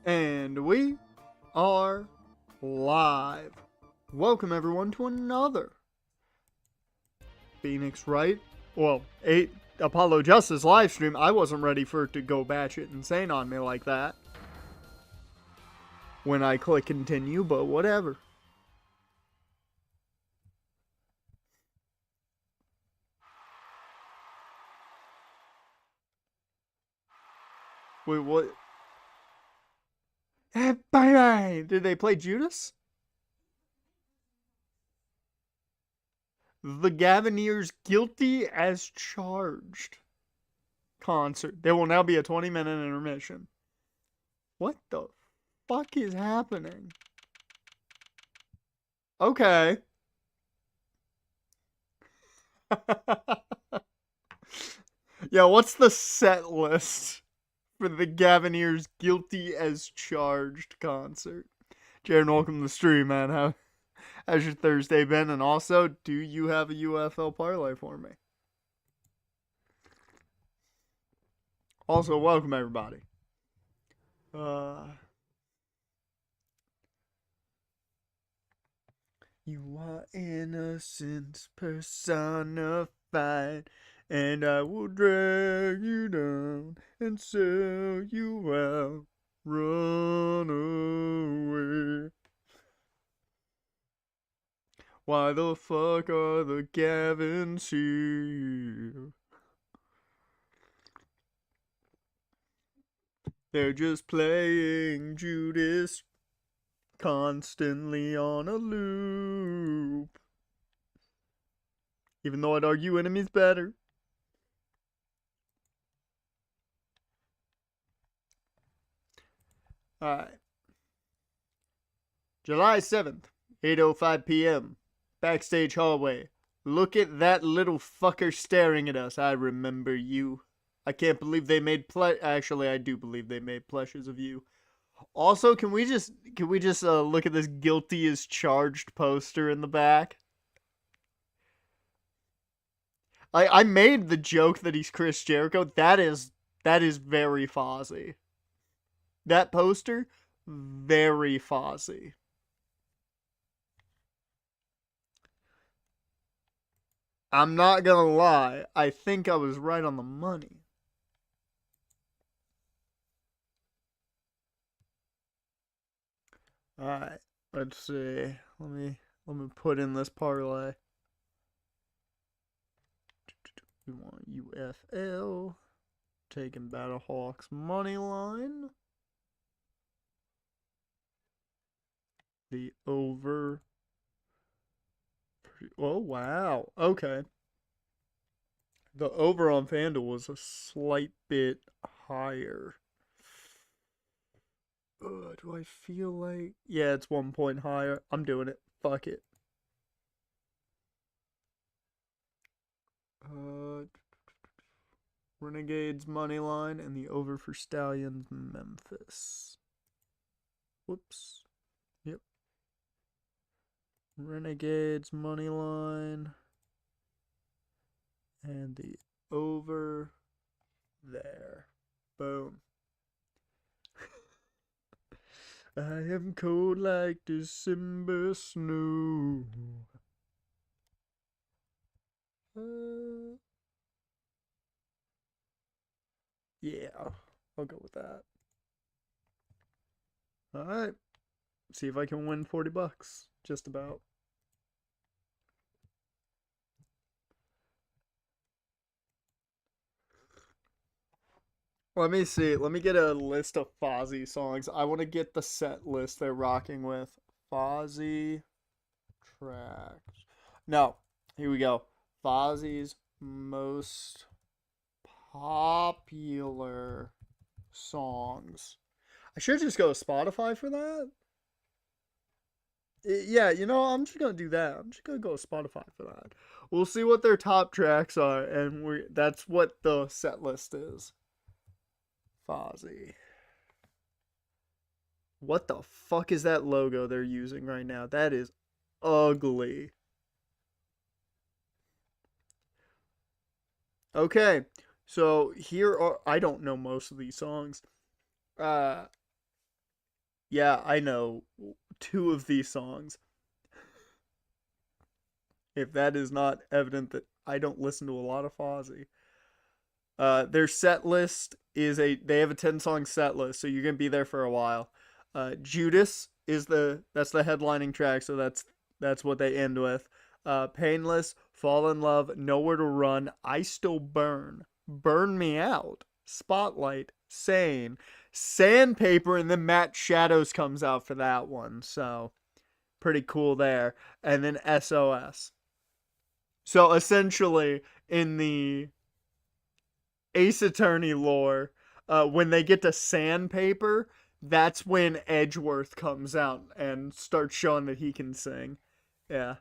And we are live. Welcome everyone to another Phoenix Wright. Well, 8 Apollo Justice live stream. I wasn't ready for it to go batshit insane on me like that when I click continue, but whatever. Wait, what? Did they play Judas? The Gavineers guilty as charged concert. There will now be a 20-minute intermission. What the fuck is happening? Okay. Yeah, what's the set list for the Gavineers guilty as charged concert? Jared, welcome to the stream, man. How's your Thursday been? And also, do you have a UFL parlay for me? Also, welcome everybody. You are innocence personified, and I will drag you down and sell you out. Run away. Why the fuck are the Gavins here? They're just playing Judas constantly on a loop. Even though I'd argue Enemy's better. Alright. July 7th, 8:05 p.m. Backstage hallway. Look at that little fucker staring at us. I remember you. I can't believe they made Actually, I do believe they made plushes of you. Also, can we just look at this guilty as charged poster in the back? I made the joke that he's Chris Jericho. That is very Fozzy. That poster, very Fozzy. I'm not gonna lie, I think I was right on the money. Alright, let's see. Let me put in this parlay. We want UFL. Taking Battlehawks money line. The over. Oh wow. Okay. The over on FanDuel was a slight bit higher. Do I feel like... Yeah, it's 1 point higher. I'm doing it. Fuck it. Renegades money line and the over for Stallions Memphis. Whoops. Yep. Renegades money line and the over there. Boom. I am cold like December snow. Yeah, I'll go with that. Alright. See if I can win 40 bucks. Just about. Let me see. Let me get a list of Fozzy songs. I want to get the set list they're rocking with. Fozzy tracks. No. Here we go. Fozzy's most popular songs. I should just go to Spotify for that. Yeah, I'm just gonna do that. I'm just gonna go to Spotify for that. We'll see what their top tracks are, and that's what the set list is. Fozzy. What the fuck is that logo they're using right now? That is ugly. Okay, so here are... I don't know most of these songs. Yeah, I know 2 of these songs. If that is not evident that I don't listen to a lot of Fozzy. Their set list is they have a 10-song set list, so you're gonna be there for a while. Judas is that's the headlining track, so that's what they end with. Painless, Fall in Love, Nowhere to Run, I Still Burn, Burn Me Out, Spotlight, Sane, Sandpaper, and then Matt Shadows comes out for that one. So pretty cool there. And then SOS. So essentially, in the Ace Attorney lore, when they get to Sandpaper, that's when Edgeworth comes out and starts showing that he can sing. Yeah.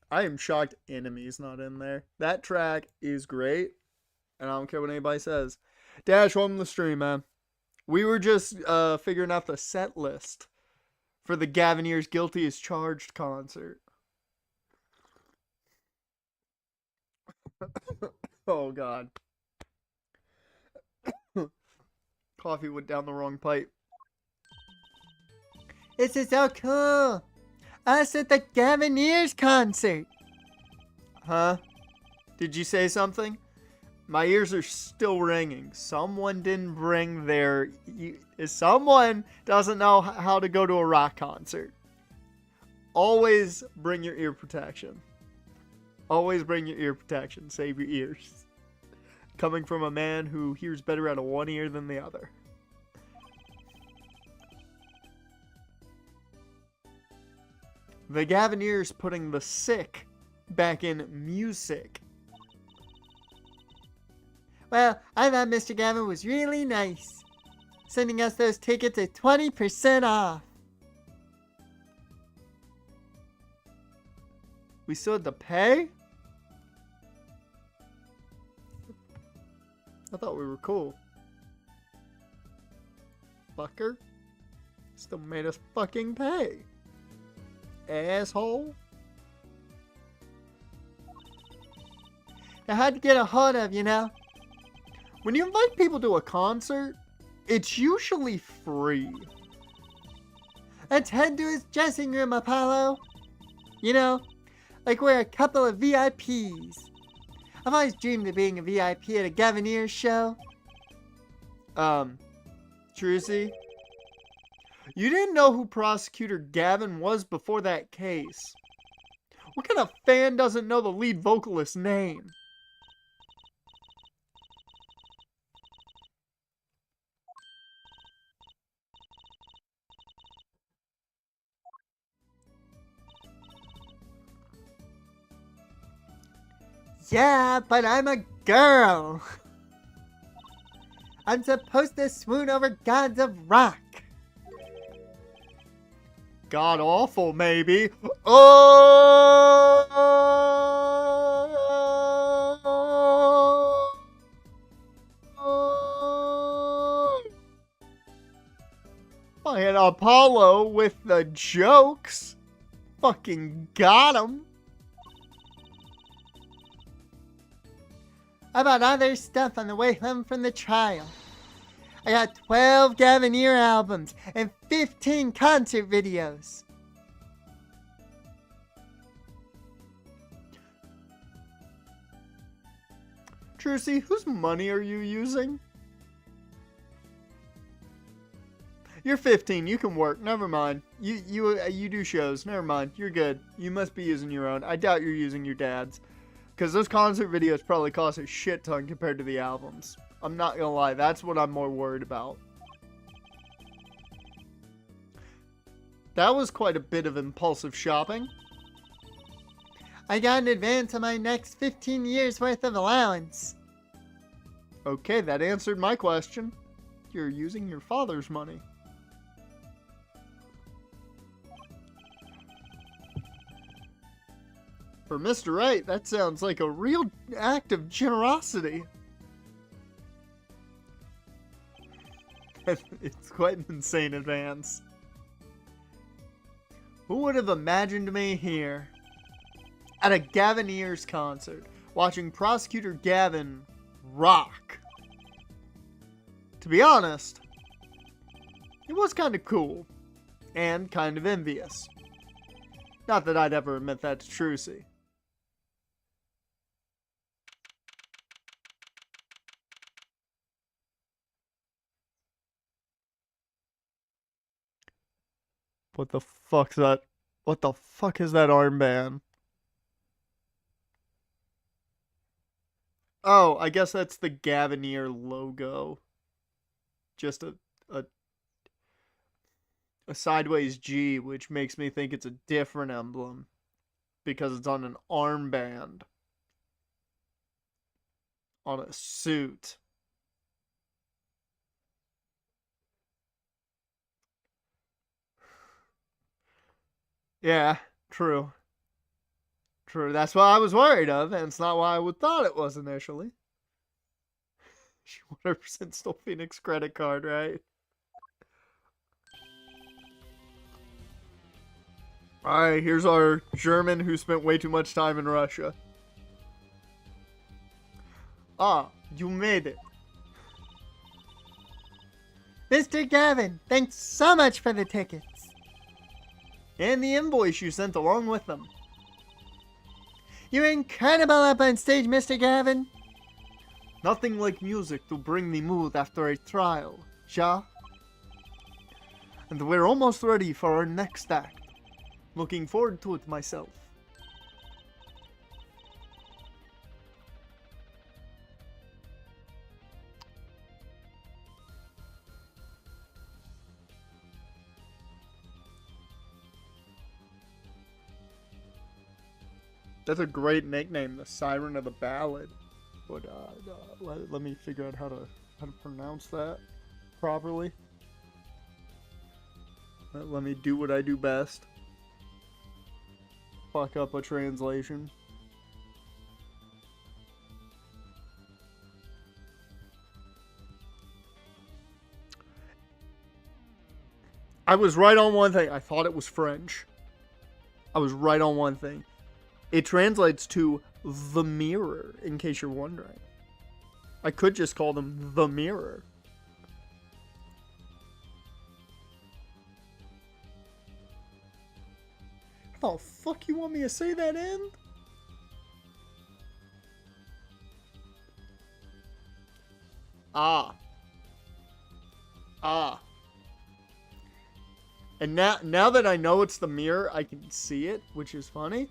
I am shocked Enemy's not in there. That track is great, and I don't care what anybody says. Dash, welcome to the stream, man. We were just figuring out the set list for the Gavineers Guilty as Charged concert. Oh, God. Coffee went down the wrong pipe. This is so cool. Us at the Gavineers concert. Huh? Did you say something? My ears are still ringing. Someone didn't bring their... Someone doesn't know how to go to a rock concert. Always bring your ear protection. Always bring your ear protection. Save your ears. Coming from a man who hears better out of one ear than the other. The Gavineers putting the sick back in music. Well, I thought Mr. Gavin was really nice, sending us those tickets at 20% off. We still had to pay? I thought we were cool. Fucker. Still made us fucking pay. Asshole. I had to get a hold of, you know. When you invite people to a concert, it's usually free. Let's head to his dressing room, Apollo. You know, like we're a couple of VIPs. I've always dreamed of being a VIP at a Gavineers show. Trucy, you didn't know who Prosecutor Gavin was before that case. What kind of fan doesn't know the lead vocalist's name? Yeah, but I'm a girl. I'm supposed to swoon over gods of rock. God awful, maybe. Oh! And Apollo with the jokes. Fucking got him. How about other stuff on the way home from the trial? I got 12 Gavineer albums and 15 concert videos. Trucy, whose money are you using? You're 15, you can work, never mind. You do shows, never mind, you're good. You must be using your own. I doubt you're using your dad's. Because those concert videos probably cost a shit ton compared to the albums. I'm not gonna lie, that's what I'm more worried about. That was quite a bit of impulsive shopping. I got an advance on my next 15 years worth of allowance. Okay, that answered my question. You're using your father's money. For Mr. Right, that sounds like a real act of generosity. It's quite an insane advance. Who would have imagined me here at a Gavineers concert watching Prosecutor Gavin rock? To be honest, it was kind of cool. And kind of envious. Not that I'd ever admit that to Trucy. What the fuck's that? What the fuck is that armband? Oh, I guess that's the Gavinier logo. Just a sideways G, which makes me think it's a different emblem. Because it's on an armband. On a suit. Yeah, true. True, that's what I was worried of, and it's not what I would thought it was initially. She 100% stole Phoenix credit card, right? Alright, here's our German who spent way too much time in Russia. Ah, you made it. Mr. Gavin, thanks so much for the tickets. And the invoice you sent along with them. You're incredible up on stage, Mr. Gavin. Nothing like music to bring the mood after a trial, ja? And we're almost ready for our next act. Looking forward to it myself. That's a great nickname, the Siren of the Ballad. But let me figure out how to pronounce that properly. Let me do what I do best. Fuck up a translation. I was right on one thing. I thought it was French. I was right on one thing. It translates to the mirror, in case you're wondering. I could just call them the mirror. How the fuck you want me to say that in? Ah. And now that I know it's the mirror, I can see it, which is funny.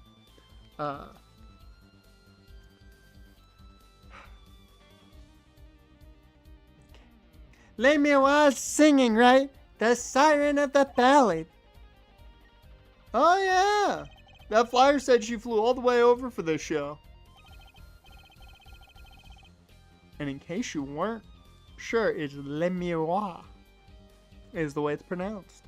Les Miroirs singing, right? The Siren of the Ballad. Oh yeah, that flyer said she flew all the way over for this show. And in case you weren't sure, it's Les Miroirs is the way it's pronounced.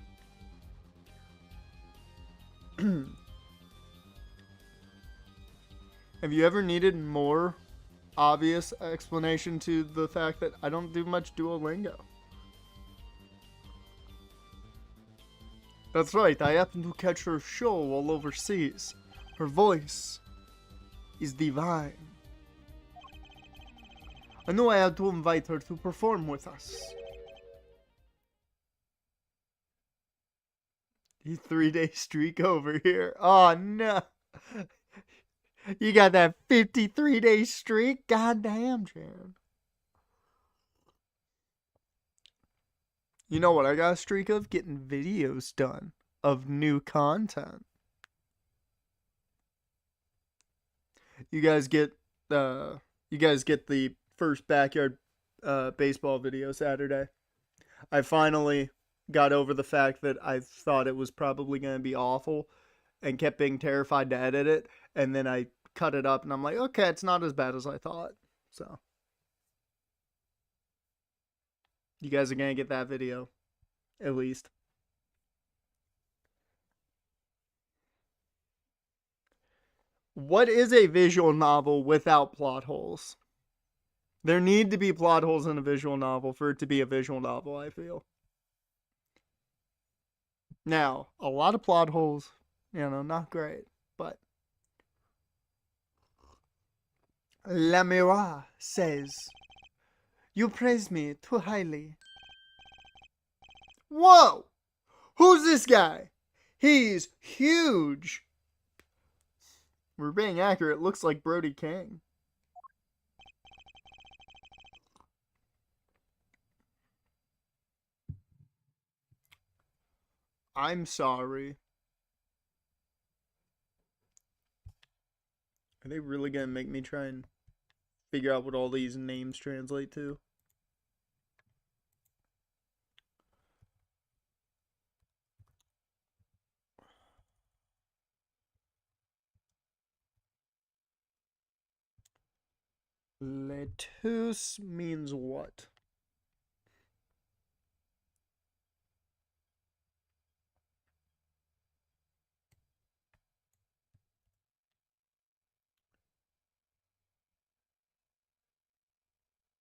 Have you ever needed more obvious explanation to the fact that I don't do much Duolingo? That's right, I happen to catch her show all overseas. Her voice is divine. I knew I had to invite her to perform with us. You 3-day streak over here. Oh no. You got that 53-day streak? Goddamn, Jan. You know what I got a streak of? Getting videos done of new content. You guys get the first backyard baseball video Saturday. I finally got over the fact that I thought it was probably going to be awful and kept being terrified to edit it, and then I cut it up and I'm like, okay, it's not as bad as I thought. So you guys are going to get that video, at least. What is a visual novel without plot holes? There need to be plot holes in a visual novel for it to be a visual novel, I feel. Now, a lot of plot holes, not great, but La Miroir says, "You praise me too highly. Whoa! Who's this guy? He's huge. We're being accurate. Looks like Brody King. I'm sorry. Are they really gonna make me try and figure out what all these names translate to? Lettuce means what?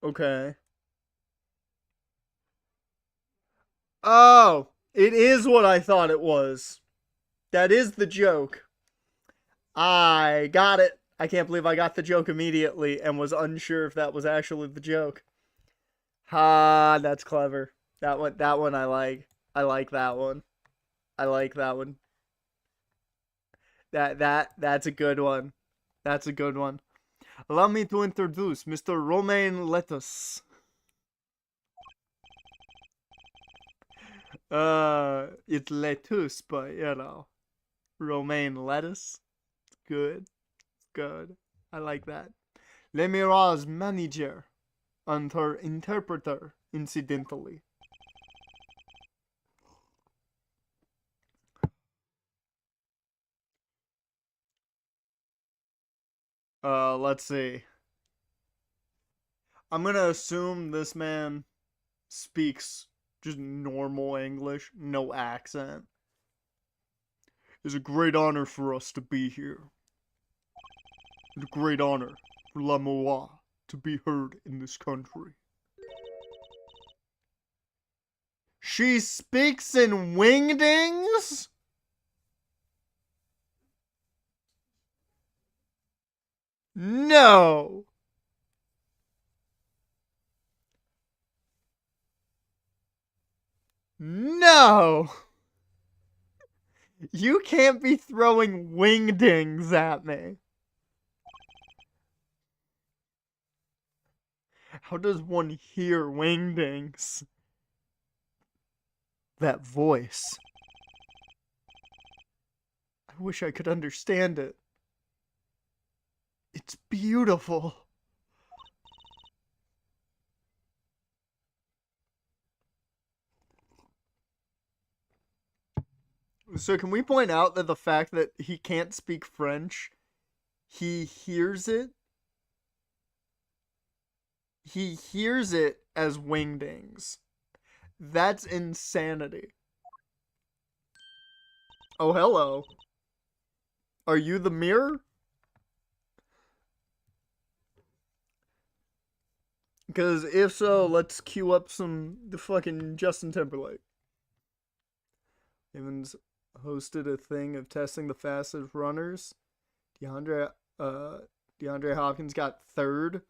Okay. Oh, it is what I thought it was. That is the joke. I got it. I can't believe I got the joke immediately and was unsure if that was actually the joke. Ha, that's clever. That one I like. I like that one. I like that one. That's a good one. That's a good one. Allow me to introduce Mr. Romaine Lettuce. It's lettuce, but you know, romaine lettuce. Good, good. I like that. Lemira's manager and her interpreter, incidentally. Let's see. I'm gonna assume this man speaks just normal English, no accent. It's a great honor for us to be here. It's a great honor for Lamoa to be heard in this country. She speaks in wingdings? No! No! You can't be throwing wingdings at me. How does one hear wingdings? That voice. I wish I could understand it. It's beautiful. So can we point out that the fact that he can't speak French, he hears it? He hears it as wingdings. That's insanity. Oh, hello. Are you the mirror? Because if so, let's cue up the fucking Justin Timberlake. Evans hosted a thing of testing the fastest runners. DeAndre Hopkins got third.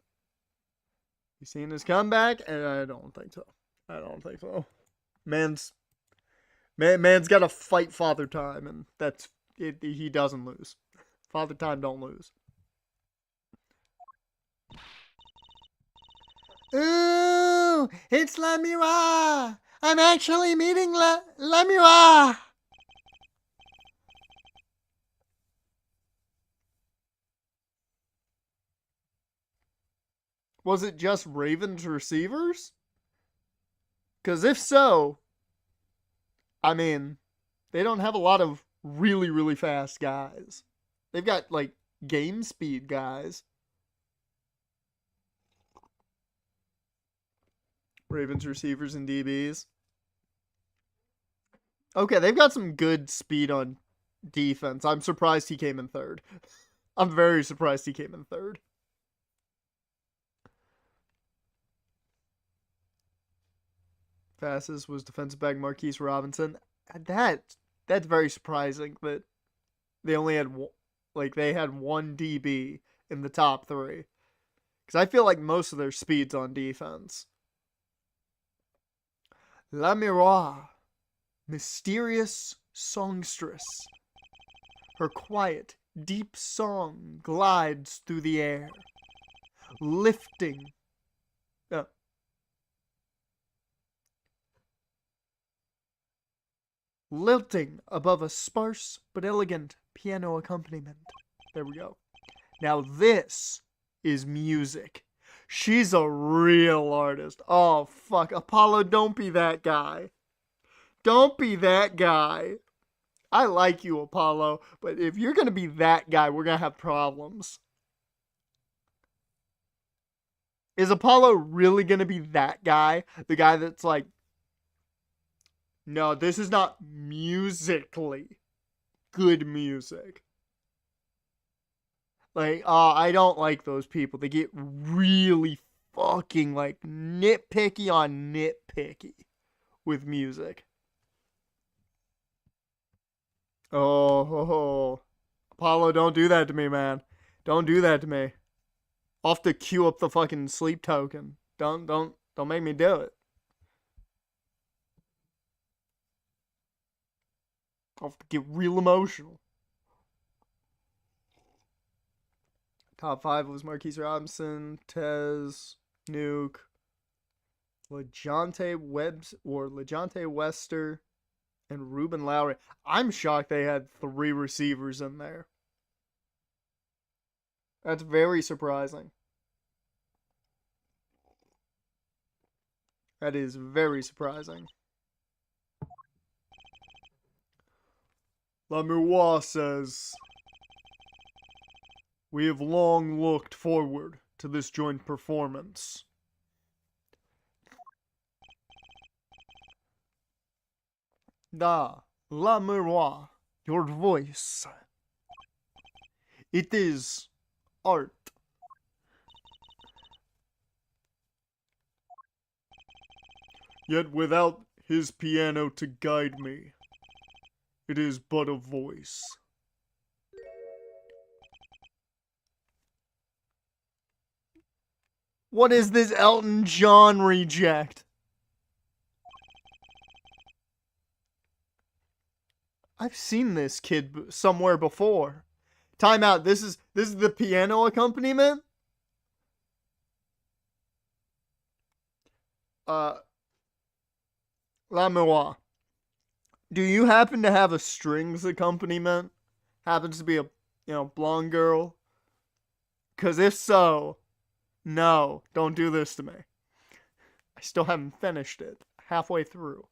You seen his comeback? And I don't think so. I don't think so. Man's got to fight Father Time, and that's it. He doesn't lose. Father Time don't lose. Ooh, it's Lamira. I'm actually meeting Lamira. Was it just Ravens receivers? Because if so, I mean, they don't have a lot of really, really fast guys. They've got, like, game speed guys. Ravens receivers and DBs. Okay, they've got some good speed on defense. I'm surprised he came in third. I'm very surprised he came in third. Fastest was defensive back Marquise Robinson. That's very surprising that they only had they had one DB in the top three. Because I feel like most of their speed's on defense. Lamira. mysterious songstress. Her quiet, deep song glides through the air, lifting, lilting above a sparse but elegant piano accompaniment. There we go. Now this is music. She's a real artist. Oh, fuck. Apollo, don't be that guy. Don't be that guy. I like you, Apollo, but if you're going to be that guy, we're going to have problems. Is Apollo really going to be that guy? The guy that's like, no, this is not musically good music. Like, I don't like those people. They get really fucking, like, nitpicky on nitpicky with music. Oh, Apollo, don't do that to me, man. Don't do that to me. I'll have to queue up the fucking sleep token. Don't make me do it. I'll have to get real emotional. Top 5 was Marquise Robinson, Tez, Nuke, LeJonte Wester, and Ruben Lowry. I'm shocked they had 3 receivers in there. That's very surprising. That is very surprising. Lamoureux says, we have long looked forward to this joint performance. Lamoureux, your voice. It is art. Yet without his piano to guide me, it is but a voice. What is this Elton John reject? I've seen this kid somewhere before. Time out. This is the piano accompaniment? Lamoureux, do you happen to have a strings accompaniment? Happens to be a blonde girl? 'Cause if so, no, don't do this to me. I still haven't finished it. Halfway through.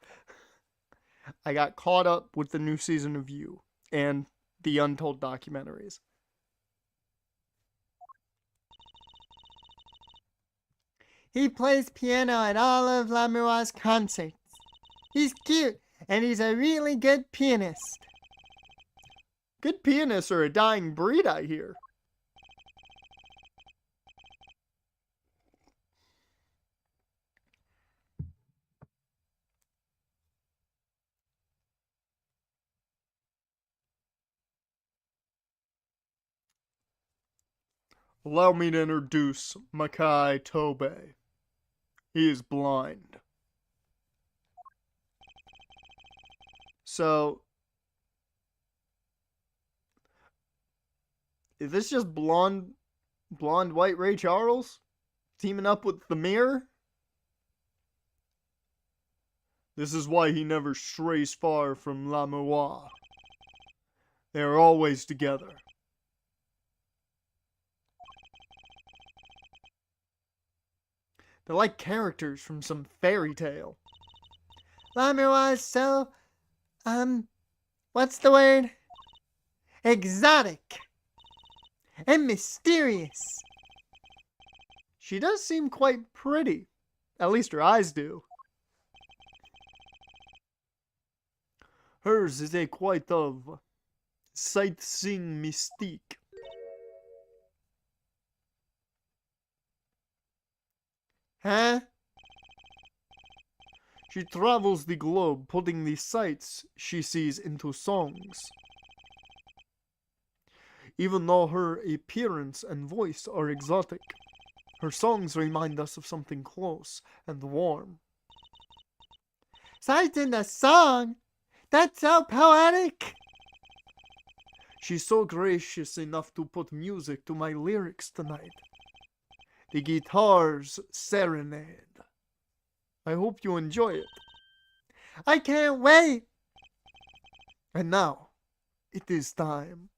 I got caught up with the new season of You and the Untold documentaries. He plays piano at all of Lamoureux's concerts. He's cute, and he's a really good pianist. Good pianists are a dying breed, I hear. Allow me to introduce Makai Tobe. He is blind. So, is this just blonde white Ray Charles teaming up with the Mirror? This is why he never strays far from Lamoureux. They are always together. They're like characters from some fairy tale. Lamoureux is so, what's the word? Exotic. And mysterious. She does seem quite pretty. At least her eyes do. Hers is a quite of sightseeing mystique. Huh? She travels the globe, putting the sights she sees into songs. Even though her appearance and voice are exotic, her songs remind us of something close and warm. Sights in the song? That's so poetic. She's so gracious enough to put music to my lyrics tonight. The guitar's serenade. I hope you enjoy it. I can't wait. And now, it is time.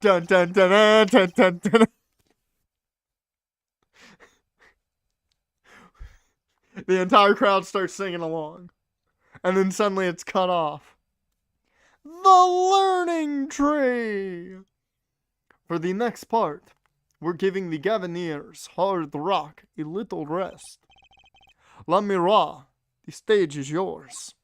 Dun dun dun dun dun dun dun. The entire crowd starts singing along. And then suddenly it's cut off. The Learning Tree! For the next part, we're giving the Gaviniers hard rock a little rest. La Mira, the stage is yours.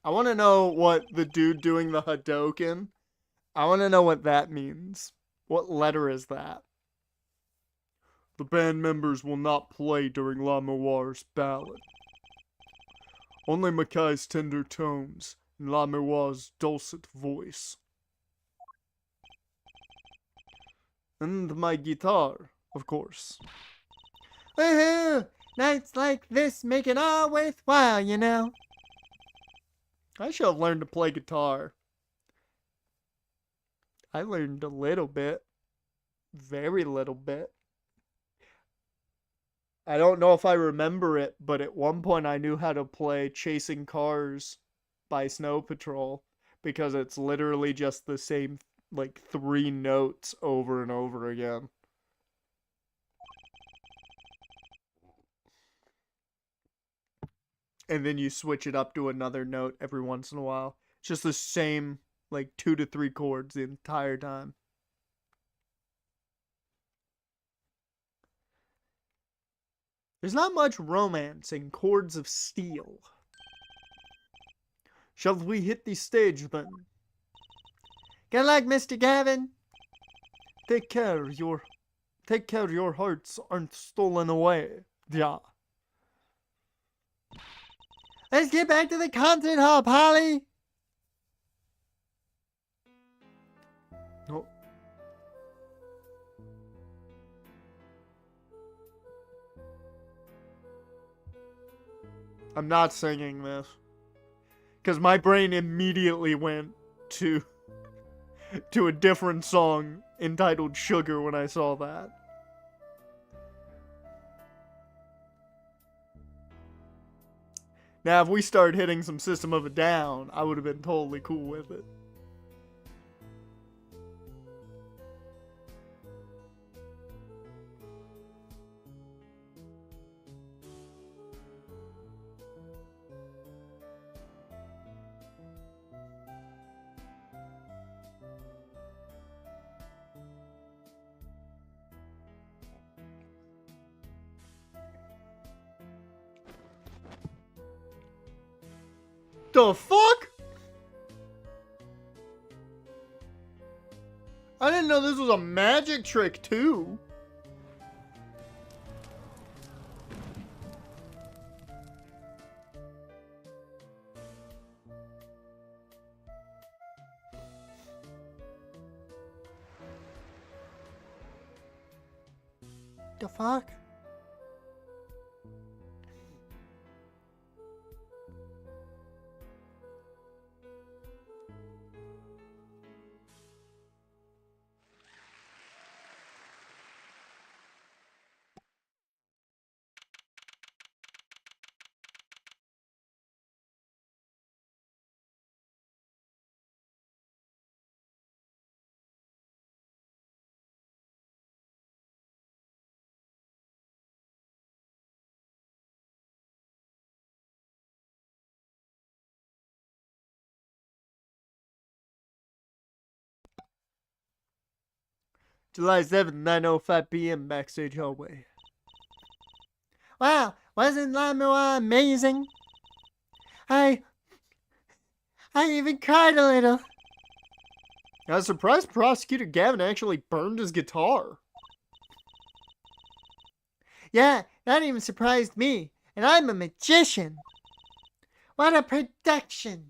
I want to know what the dude doing the Hadoken, I want to know what that means. What letter is that? The band members will not play during La Miroir's ballad. Only Mackay's tender tones and La Miroir's dulcet voice. And my guitar, of course. Woohoo! Nights like this make it all worthwhile, you know. I should have learned to play guitar. I learned a little bit. Very little bit. I don't know if I remember it, but at one point I knew how to play Chasing Cars by Snow Patrol, because it's literally just the same, like, 3 notes over and over again. And then you switch it up to another note every once in a while. It's just the same, like, 2 to 3 chords the entire time. There's not much romance in Chords of Steel. Shall we hit the stage then? Good luck, Mr. Gavin. Take care your hearts aren't stolen away. Yeah. Let's get back to the concert hall, Polly. Oh. I'm not singing this, because my brain immediately went to a different song entitled Sugar when I saw that. Now, if we started hitting some System of a Down, I would have been totally cool with it. The fuck? I didn't know this was a magic trick too. The fuck? July 7th, 9:05 p.m. backstage hallway. Wow, wasn't La Miroir amazing? I even cried a little. I was surprised Prosecutor Gavin actually burned his guitar. Yeah, that even surprised me. And I'm a magician. What a production.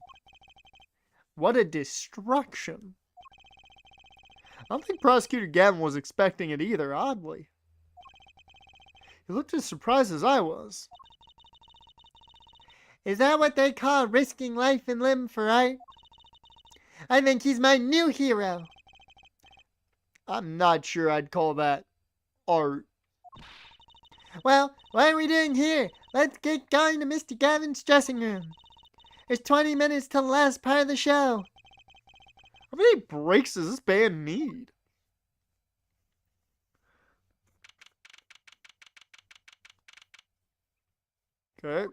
What a destruction. I don't think Prosecutor Gavin was expecting it either, oddly. He looked as surprised as I was. Is that what they call risking life and limb for art? I think he's my new hero. I'm not sure I'd call that art. Well, what are we doing here? Let's get going to Mr. Gavin's dressing room. There's 20 minutes till the last part of the show. How many breaks does this band need? Okay.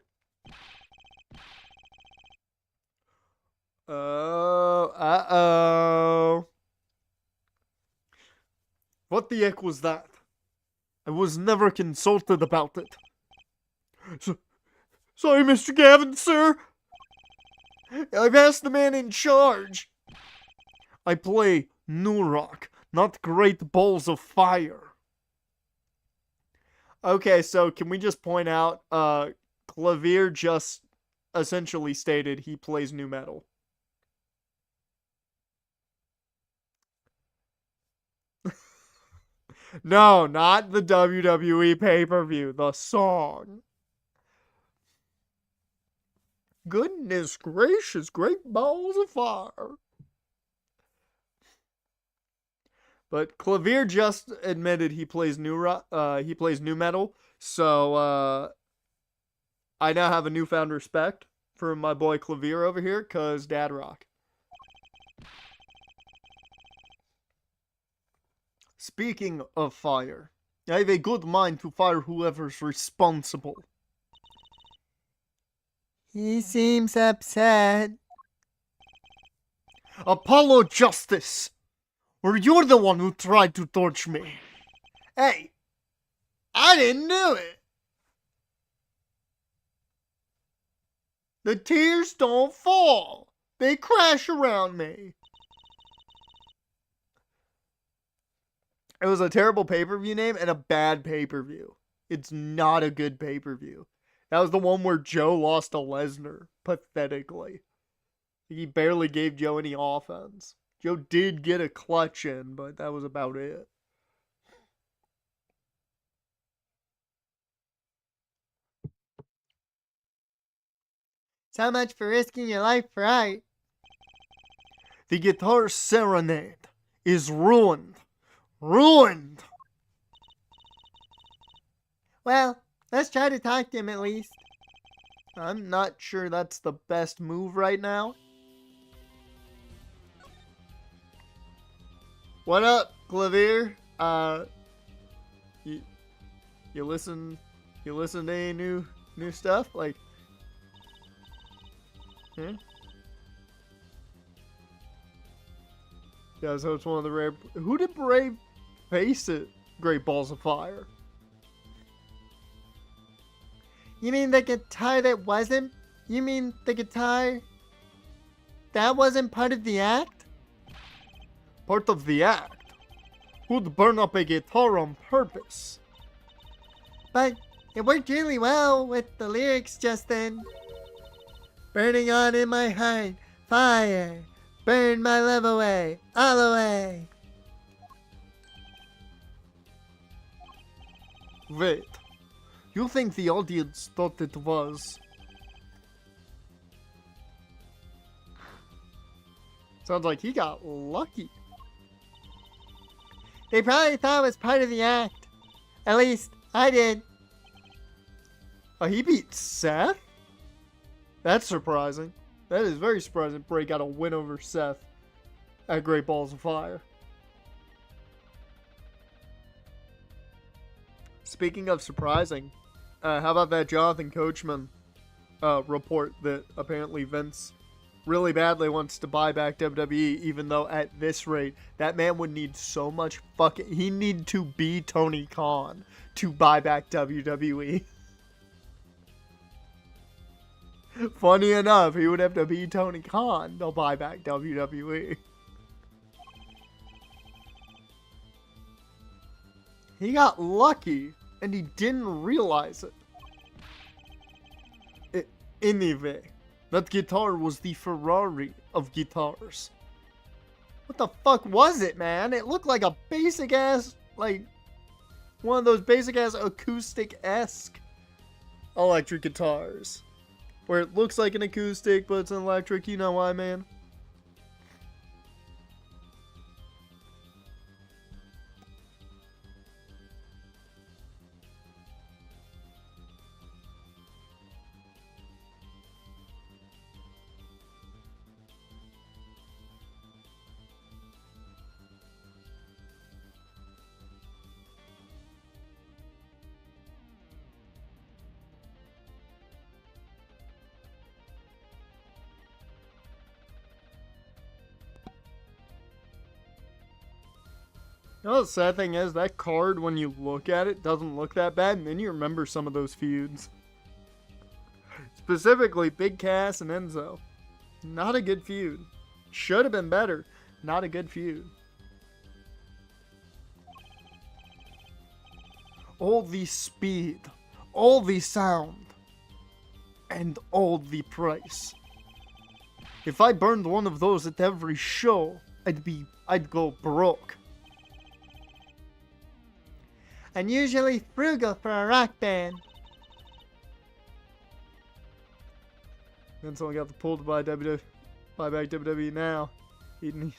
Uh-oh. What the heck was that? I was never consulted about it. Sorry, Mr. Gavin, sir. I've asked the man in charge. I play new rock, not great balls of fire. Okay, so can we just point out, Clavier just essentially stated he plays new metal. No, not the WWE pay-per-view, the song. Goodness gracious, great balls of fire. But Clavier just admitted he plays new metal, so I now have a newfound respect for my boy Clavier over here, cause dad rock. Speaking of fire, I have a good mind to fire whoever's responsible. He seems upset. Apollo Justice! Or you're the one who tried to torch me. Hey, I didn't do it. The tears don't fall. They crash around me. It was a terrible pay-per-view name and a bad pay-per-view. It's not a good pay-per-view. That was the one where Joe lost to Lesnar, pathetically. He barely gave Joe any offense. Joe did get a clutch in, but that was about it. So much for risking your life for art. The guitar serenade is ruined. Ruined! Well, let's try to talk to him at least. I'm not sure that's the best move right now. What up, Clavier? You listen to any new stuff? Like, Yeah, so it's one of the rare. Who did Brave face it? Great Balls of Fire. You mean the guitar that wasn't? You mean the guitar that wasn't part of the act? Part of the act? Who'd burn up a guitar on purpose? But it worked really well with the lyrics just then. Burning on in my heart, fire. Burn my love away, all away. Wait. You think the audience thought it was? Sounds like he got lucky. They probably thought it was part of the act. At least, I did. Oh, he beat Seth? That's surprising. That is very surprising. Bray got a win over Seth at Great Balls of Fire. Speaking of surprising, how about that Jonathan Coachman report that apparently Vince really badly wants to buy back WWE, even though at this rate, that man would need so much fucking... He'd need to be Tony Khan to buy back WWE. Funny enough, he would have to be Tony Khan to buy back WWE. He got lucky, and he didn't realize it. Anyway, that guitar was the Ferrari of guitars. What the fuck was it, man? It looked like a basic-ass, like, one of those basic-ass acoustic-esque electric guitars. where it looks like an acoustic, but it's an electric. You know why, man? You know, the sad thing is, that card, when you look at it, doesn't look that bad, and then you remember some of those feuds. Specifically, Big Cass and Enzo. Not a good feud. Should have been better. Not a good feud. All the speed, all the sound, and all the price. If I burned one of those at every show, I'd go broke. Unusually frugal for a rock band. Then someone got the pull to buy back WWE now. He'd need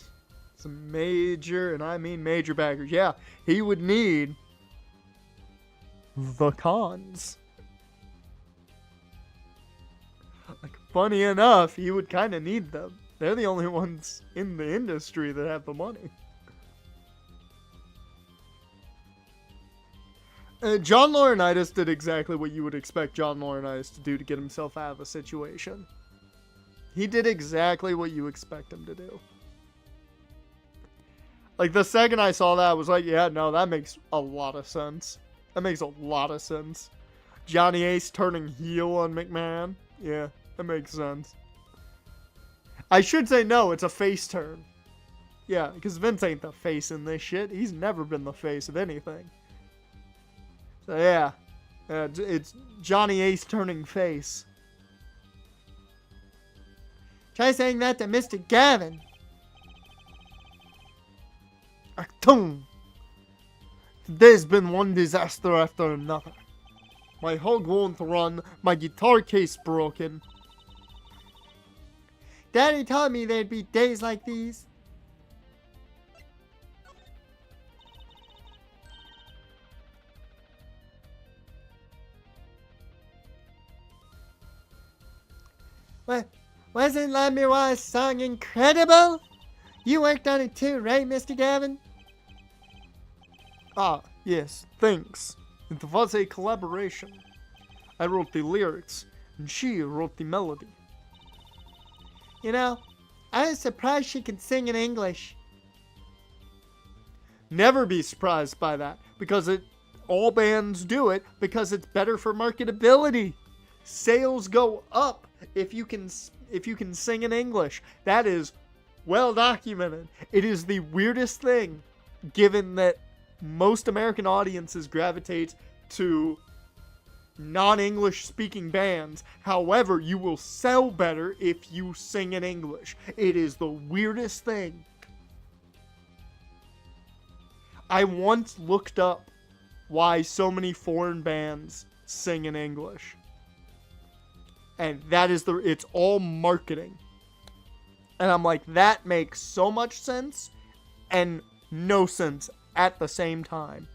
some major, and I mean major backers. Yeah, he would need the cons. Like, funny enough, he would kind of need them. They're the only ones in the industry that have the money. John Laurinaitis did exactly what you would expect John Laurinaitis to do to get himself out of a situation. He did exactly what you expect him to do. Like, the second I saw that, I was like, yeah, no, that makes a lot of sense. That makes a lot of sense. Johnny Ace turning heel on McMahon. Yeah, that makes sense. I should say no, it's a face turn. Yeah, because Vince ain't the face in this shit. He's never been the face of anything. So yeah, it's Johnny Ace turning face. Try saying that to Mr. Gavin. Achtung! There's been one disaster after another. My hog won't run, my guitar case broken. Daddy told me there'd be days like these. What? Wasn't La Miroir's song incredible? You worked on it too, right, Mr. Gavin? Ah, yes, thanks. It was a collaboration. I wrote the lyrics, and she wrote the melody. You know, I was surprised she could sing in English. Never be surprised by that, because all bands do it because it's better for marketability. Sales go up if you can sing in English. That is well documented. It is the weirdest thing, given that most American audiences gravitate to non-English speaking bands. However, you will sell better if you sing in English. It is the weirdest thing. I once looked up why so many foreign bands sing in English. And it's all marketing. And I'm like, that makes so much sense and no sense at the same time.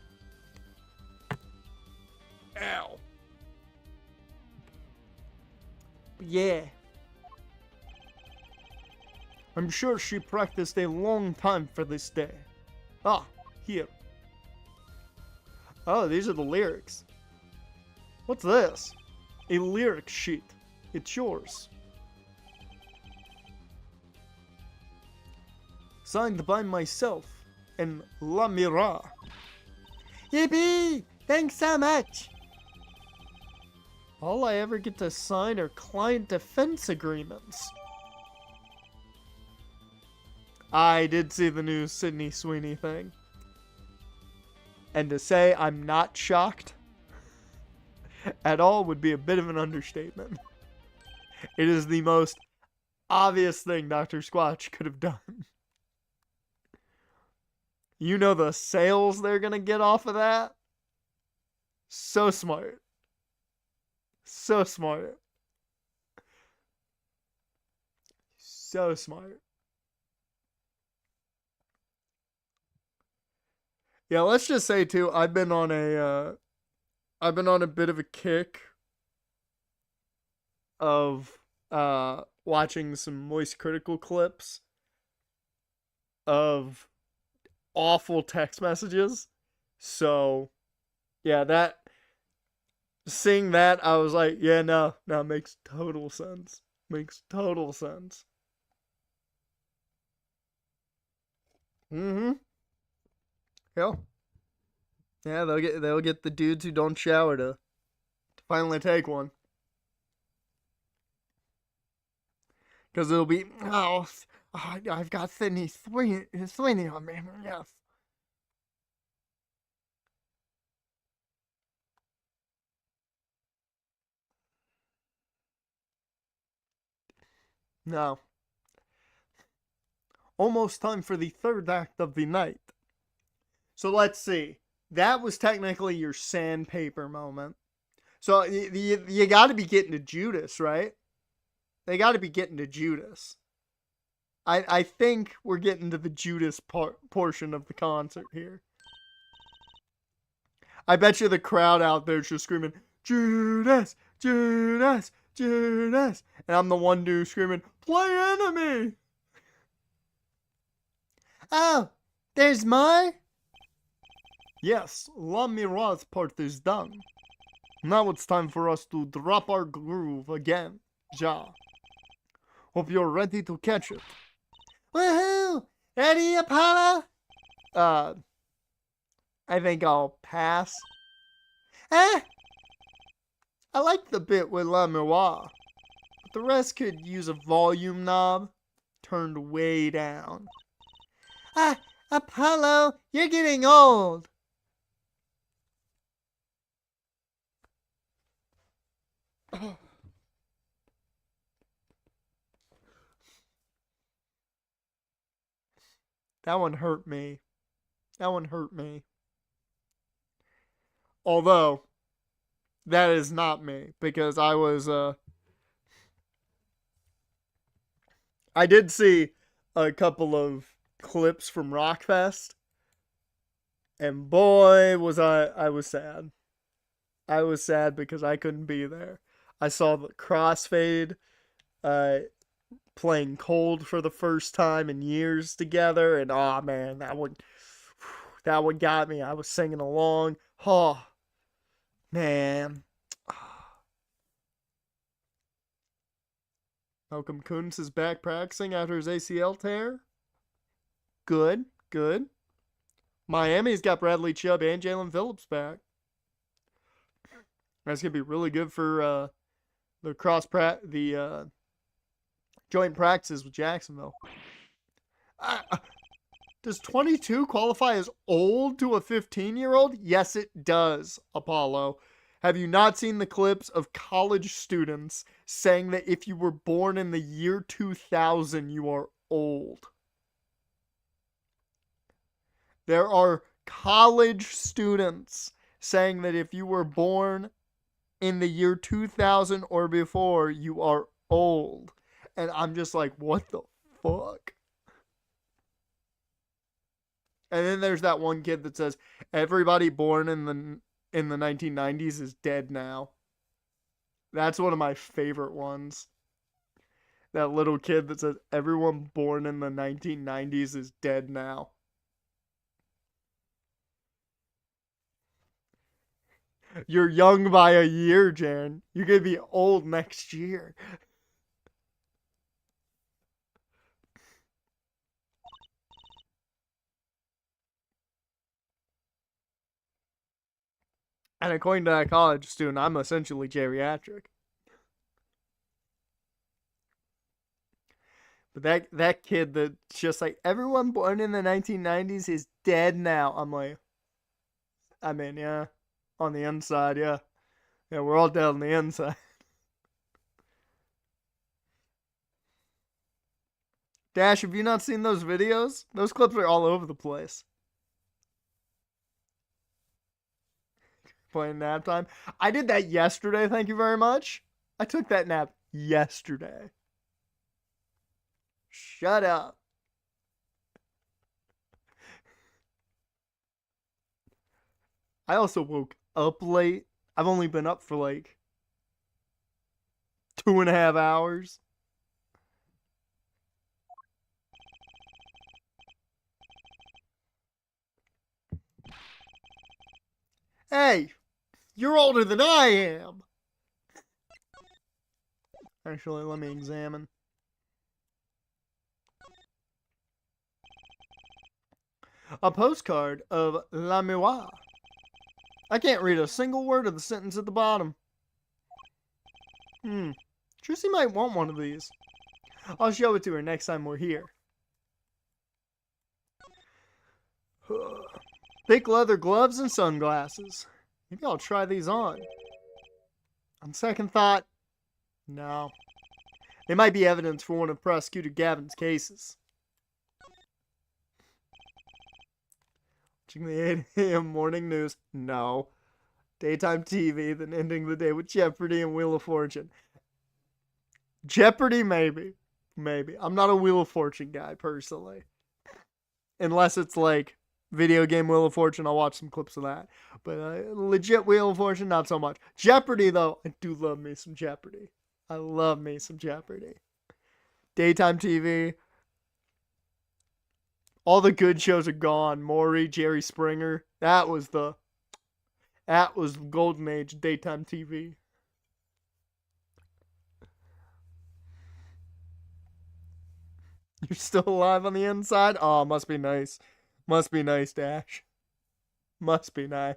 Ow. Yeah. I'm sure she practiced a long time for this day. Ah, here. Oh, these are the lyrics. What's this? A lyric sheet. It's yours. Signed by myself and La Mira. Yippee! Thanks so much. All I ever get to sign are client defense agreements. I did see the new Sydney Sweeney thing. And to say I'm not shocked at all would be a bit of an understatement. It is the most obvious thing Dr. Squatch could have done. You know the sales they're gonna get off of that? So smart. So smart. So smart. Yeah, let's just say too, I've been on a bit of a kick of watching some Moist Critical clips of awful text messages. So, yeah, that seeing that I was like, yeah, no, makes total sense. Makes total sense. Mm-hmm. Yeah. Yeah, they'll get the dudes who don't shower to finally take one. Because it'll be, I've got Sydney Sweeney on me. Yes. Now, almost time for the third act of the night. So let's see. That was technically your sandpaper moment. So you got to be getting to Judas, right? They got to be getting to Judas. I think we're getting to the Judas portion of the concert here. I bet you the crowd out there is just screaming, Judas, Judas, Judas. And I'm the one dude screaming, play enemy. Oh, there's more? Yes, La Mira's part is done. Now it's time for us to drop our groove again, Ja. Hope you're ready to catch it. Woohoo! Ready, Apollo? I think I'll pass. Eh? I like the bit with La Miroir, but the rest could use a volume knob turned way down. Ah, Apollo, you're getting old. That one hurt me. That one hurt me. Although, that is not me, because I did see a couple of clips from Rockfest, and boy, I was sad. I was sad because I couldn't be there. I saw the Crossfade uh, playing Cold for the first time in years together, and oh man, that one got me. I was singing along. Oh man. Malcolm Kuntz is back practicing after his ACL tear. Good, good. Miami's got Bradley Chubb and Jalen Phillips back. That's gonna be really good for the joint practices with Jacksonville. Does 22 qualify as old to a 15-year-old? Yes, it does, Apollo. Have you not seen the clips of college students saying that if you were born in the year 2000, you are old? There are college students saying that if you were born in the year 2000 or before, you are old. And I'm just like, what the fuck? And then there's that one kid that says everybody born in the 1990s is dead now. That's one of my favorite ones. That little kid that says everyone born in the 1990s is dead now. You're young by a year, Jan. You're going to be old next year. And according to that college student, I'm essentially geriatric. But that kid that's just like, everyone born in the 1990s is dead now. I'm like, I mean, yeah. On the inside, yeah. Yeah, we're all dead on the inside. Dash, have you not seen those videos? Those clips are all over the place. Playing nap time. I did that yesterday, thank you very much. I took that nap yesterday. Shut up. I also woke up late. I've only been up for like 2.5 hours. Hey, you're older than I am. Actually, let me examine. A postcard of La Miwa. I can't read a single word of the sentence at the bottom. Trucy might want one of these. I'll show it to her next time we're here. Thick leather gloves and sunglasses. Maybe I'll try these on. On second thought, no. They might be evidence for one of Prosecutor Gavin's cases. Watching the 8 a.m. morning news, no. Daytime TV, then ending the day with Jeopardy and Wheel of Fortune. Jeopardy, maybe. Maybe. I'm not a Wheel of Fortune guy, personally. Unless it's like video game Wheel of Fortune, I'll watch some clips of that. But legit Wheel of Fortune, not so much. Jeopardy, though, I do love me some Jeopardy. I love me some Jeopardy. Daytime TV. All the good shows are gone. Maury, Jerry Springer. That was the golden age of daytime TV. You're still alive on the inside? Oh, must be nice. Must be nice, Dash. Must be nice.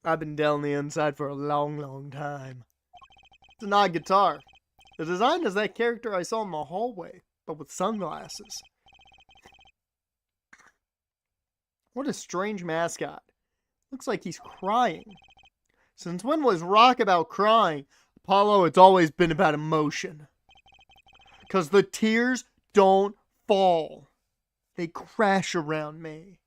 I've been down the inside for a long, long time. It's an odd guitar. The design is that character I saw in the hallway, but with sunglasses. What a strange mascot. Looks like he's crying. Since when was rock about crying? Apollo, it's always been about emotion. Because the tears don't fall. They crash around me.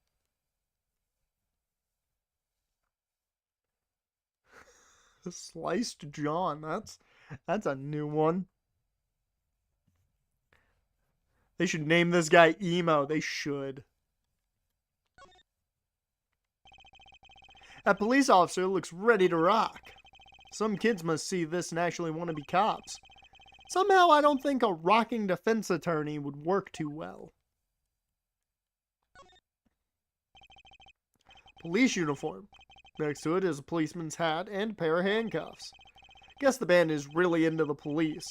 Sliced John, that's a new one. They should name this guy Emo. They should. That police officer looks ready to rock. Some kids must see this and actually want to be cops. Somehow I don't think a rocking defense attorney would work too well. Police uniform. Next to it is a policeman's hat and a pair of handcuffs. Guess the band is really into the police.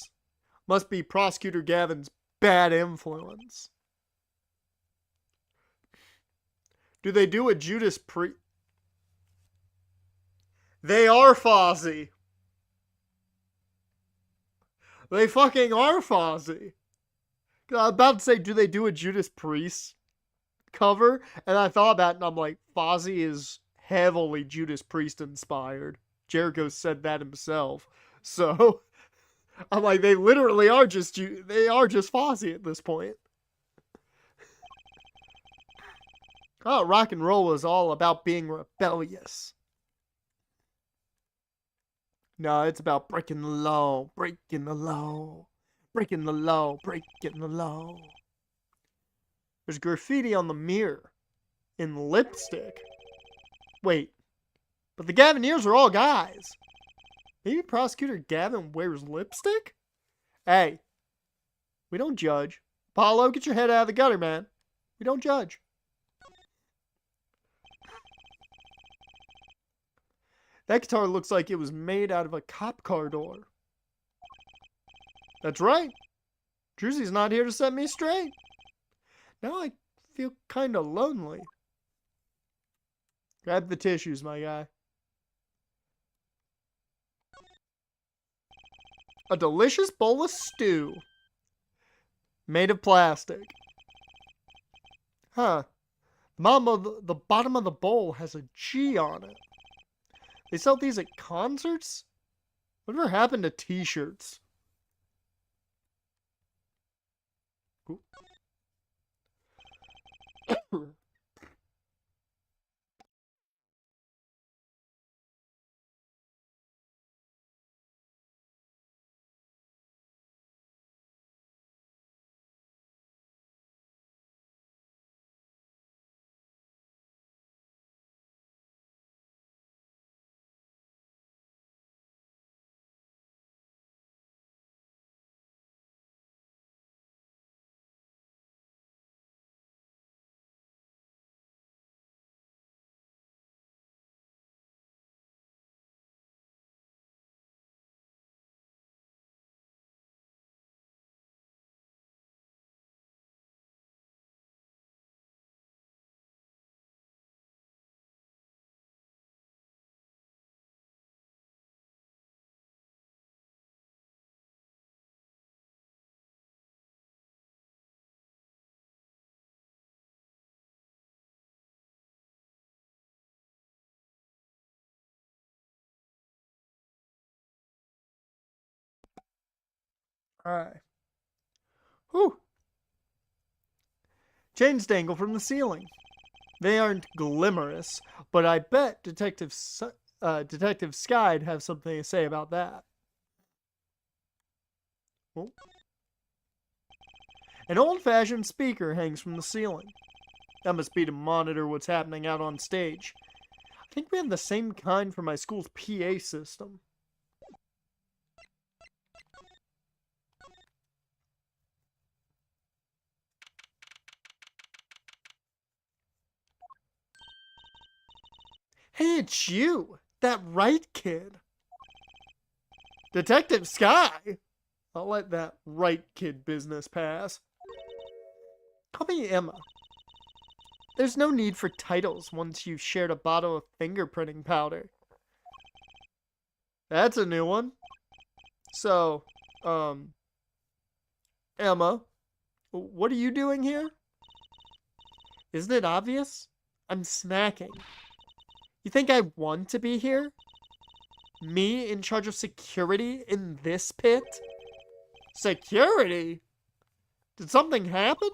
Must be Prosecutor Gavin's bad influence. Do they do a Judas Priest? They are Fozzy. They fucking are Fozzy. I was about to say, do they do a Judas Priest cover? And I thought about it and I'm like, Fozzy is heavily Judas Priest inspired. Jericho said that himself. So I'm like, they literally are just Fozzy at this point. Oh, rock and roll was all about being rebellious. No, it's about breaking the law, breaking the law, breaking the law, breaking the law. There's graffiti on the mirror in lipstick. Wait, but the Gavineers are all guys. Maybe Prosecutor Gavin wears lipstick? Hey, we don't judge. Apollo, get your head out of the gutter, man. We don't judge. That guitar looks like it was made out of a cop car door. That's right. Druzy's not here to set me straight. Now I feel kind of lonely. Grab the tissues, my guy. A delicious bowl of stew. Made of plastic. Huh. The bottom of the bowl has a G on it. They sell these at concerts? Whatever happened to t-shirts? Alright. Whew. Chains dangle from the ceiling. They aren't glamorous, but I bet Detective Sky'd have something to say about that. Oh. An old-fashioned speaker hangs from the ceiling. That must be to monitor what's happening out on stage. I think we have the same kind for my school's PA system. Hey, it's you! That right kid! Detective Sky! I'll let that right kid business pass. Call me Emma. There's no need for titles once you've shared a bottle of fingerprinting powder. That's a new one. So, Emma, what are you doing here? Isn't it obvious? I'm snacking. You think I want to be here? Me in charge of security in this pit? Security? Did something happen?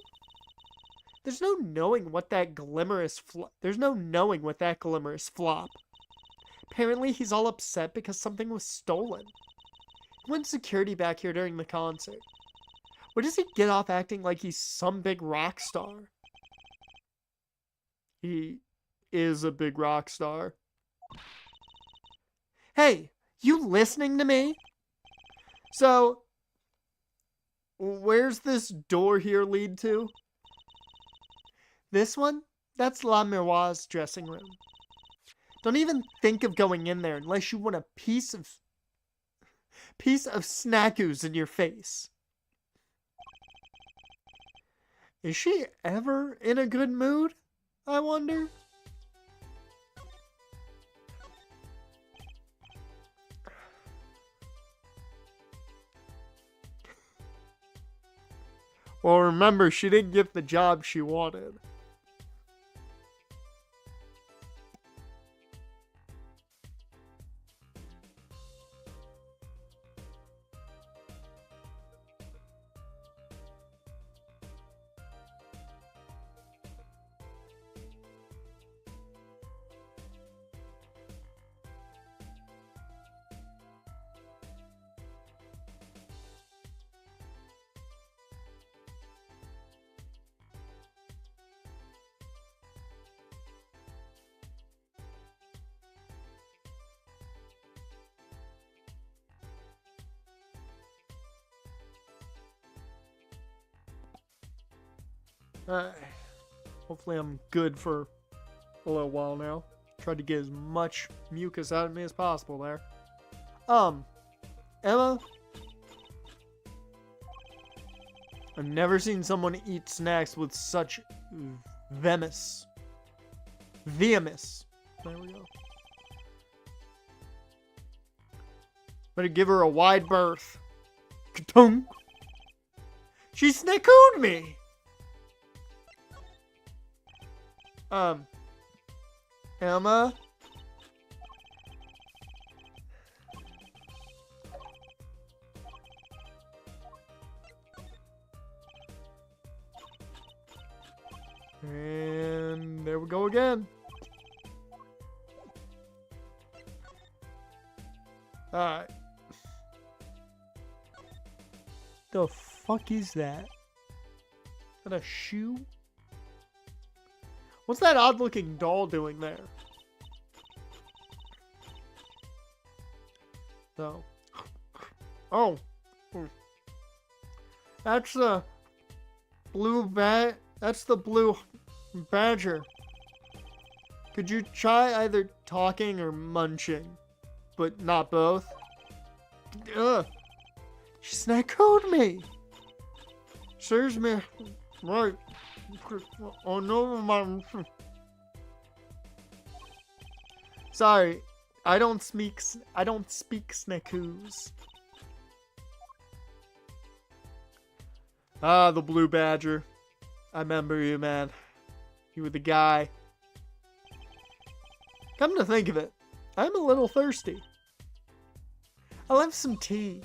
There's no knowing what that glamorous flop. Apparently he's all upset because something was stolen. He went security back here during the concert. Where does he get off acting like he's some big rock star? He is a big rock star. Hey, you listening to me? So, where's this door here lead to? This one? That's La Miroir's dressing room. Don't even think of going in there unless you want a piece of snackoos in your face. Is she ever in a good mood? I wonder. Well, remember, she didn't get the job she wanted. Hopefully I'm good for a little while now. Tried to get as much mucus out of me as possible there. Emma? I've never seen someone eat snacks with such vehemence. There we go. Better give her a wide berth. Ka-tunk. She snackooed me! Emma? And there we go again. Alright. The fuck is that? Is that a shoe? What's that odd looking doll doing there? So. Oh. That's the blue that's the blue badger. Could you try either talking or munching? But not both? Ugh. She snackooed me. Serves me right. Oh no, Mom. Sorry, I don't speak snackoos. Ah, the blue badger. I remember you, man. You were the guy. Come to think of it, I'm a little thirsty. I'll have some tea.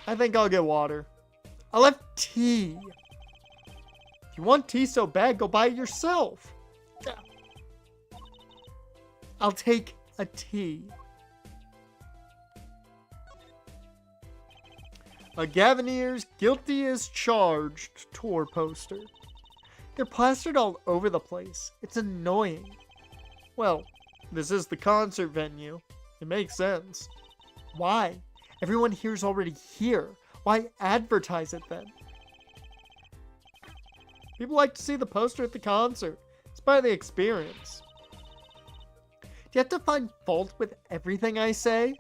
I think I'll get water. I'll have tea. If you want tea so bad, go buy it yourself. I'll take a tea. A Gavanier's guilty as charged tour poster. They're plastered all over the place. It's annoying. Well, this is the concert venue. It makes sense. Why? Everyone here's already here. Why advertise it then? People like to see the poster at the concert. It's part of the experience. Do you have to find fault with everything I say?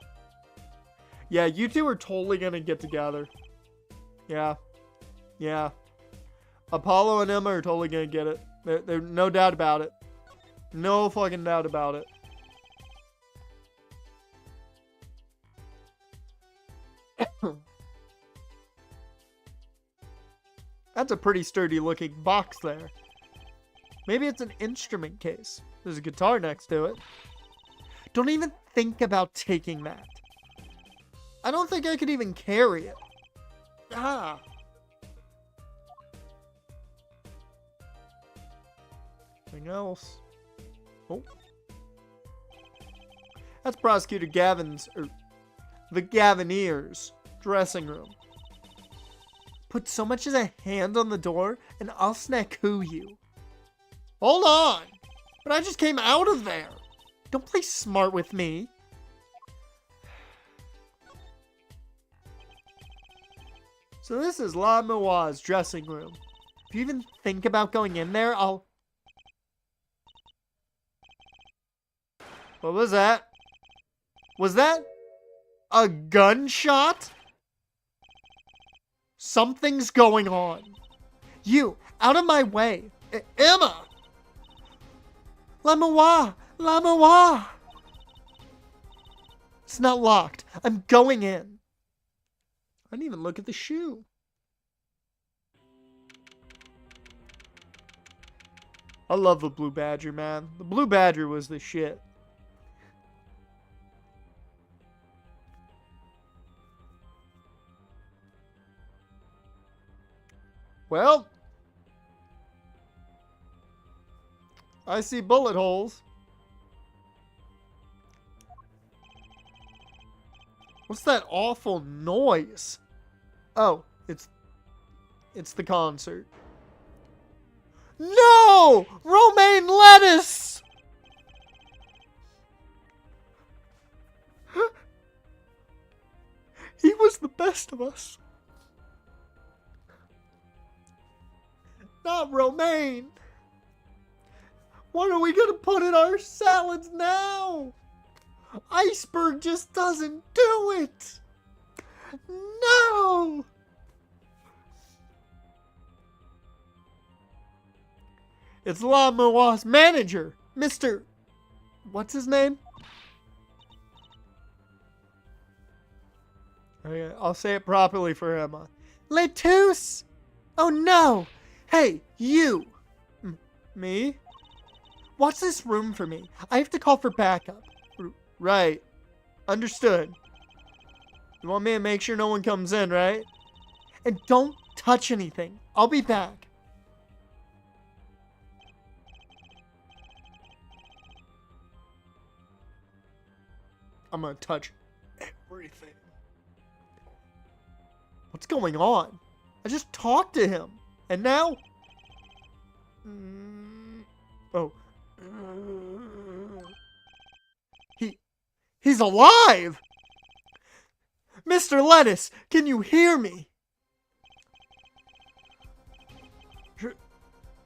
Yeah, you two are totally gonna get together. Yeah. Yeah. Apollo and Emma are totally gonna get it. There's no doubt about it. No fucking doubt about it. That's a pretty sturdy looking box there. Maybe it's an instrument case. There's a guitar next to it. Don't even think about taking that. I don't think I could even carry it. Ah. Anything else? Oh. That's Prosecutor Gavin's, or the Gaviniers' dressing room. Put so much as a hand on the door, and I'll snack-hoo you. Hold on! But I just came out of there! Don't play smart with me. So this is La Moa's dressing room. If you even think about going in there, I'll... What was that? Was that a gunshot? Something's going on. You, out of my way. Emma! La Moa! La Moa! It's not locked. I'm going in. I didn't even look at the shoe. I love the Blue Badger, man. The Blue Badger was the shit. Well, I see bullet holes. What's that awful noise? Oh, it's the concert. No! Romaine lettuce! He was the best of us. Not Romaine. What are we gonna put in our salads now? Iceberg just doesn't do it. No. It's La Moa's manager, Mr. What's his name? Okay, I'll say it properly for Emma. Lettuce. Oh no. Hey, you! Me? Watch this room for me. I have to call for backup. Right. Understood. You want me to make sure no one comes in, right? And don't touch anything. I'll be back. I'm gonna touch everything. What's going on? I just talked to him. And now? Oh. He's alive! Mr. Lettuce, can you hear me?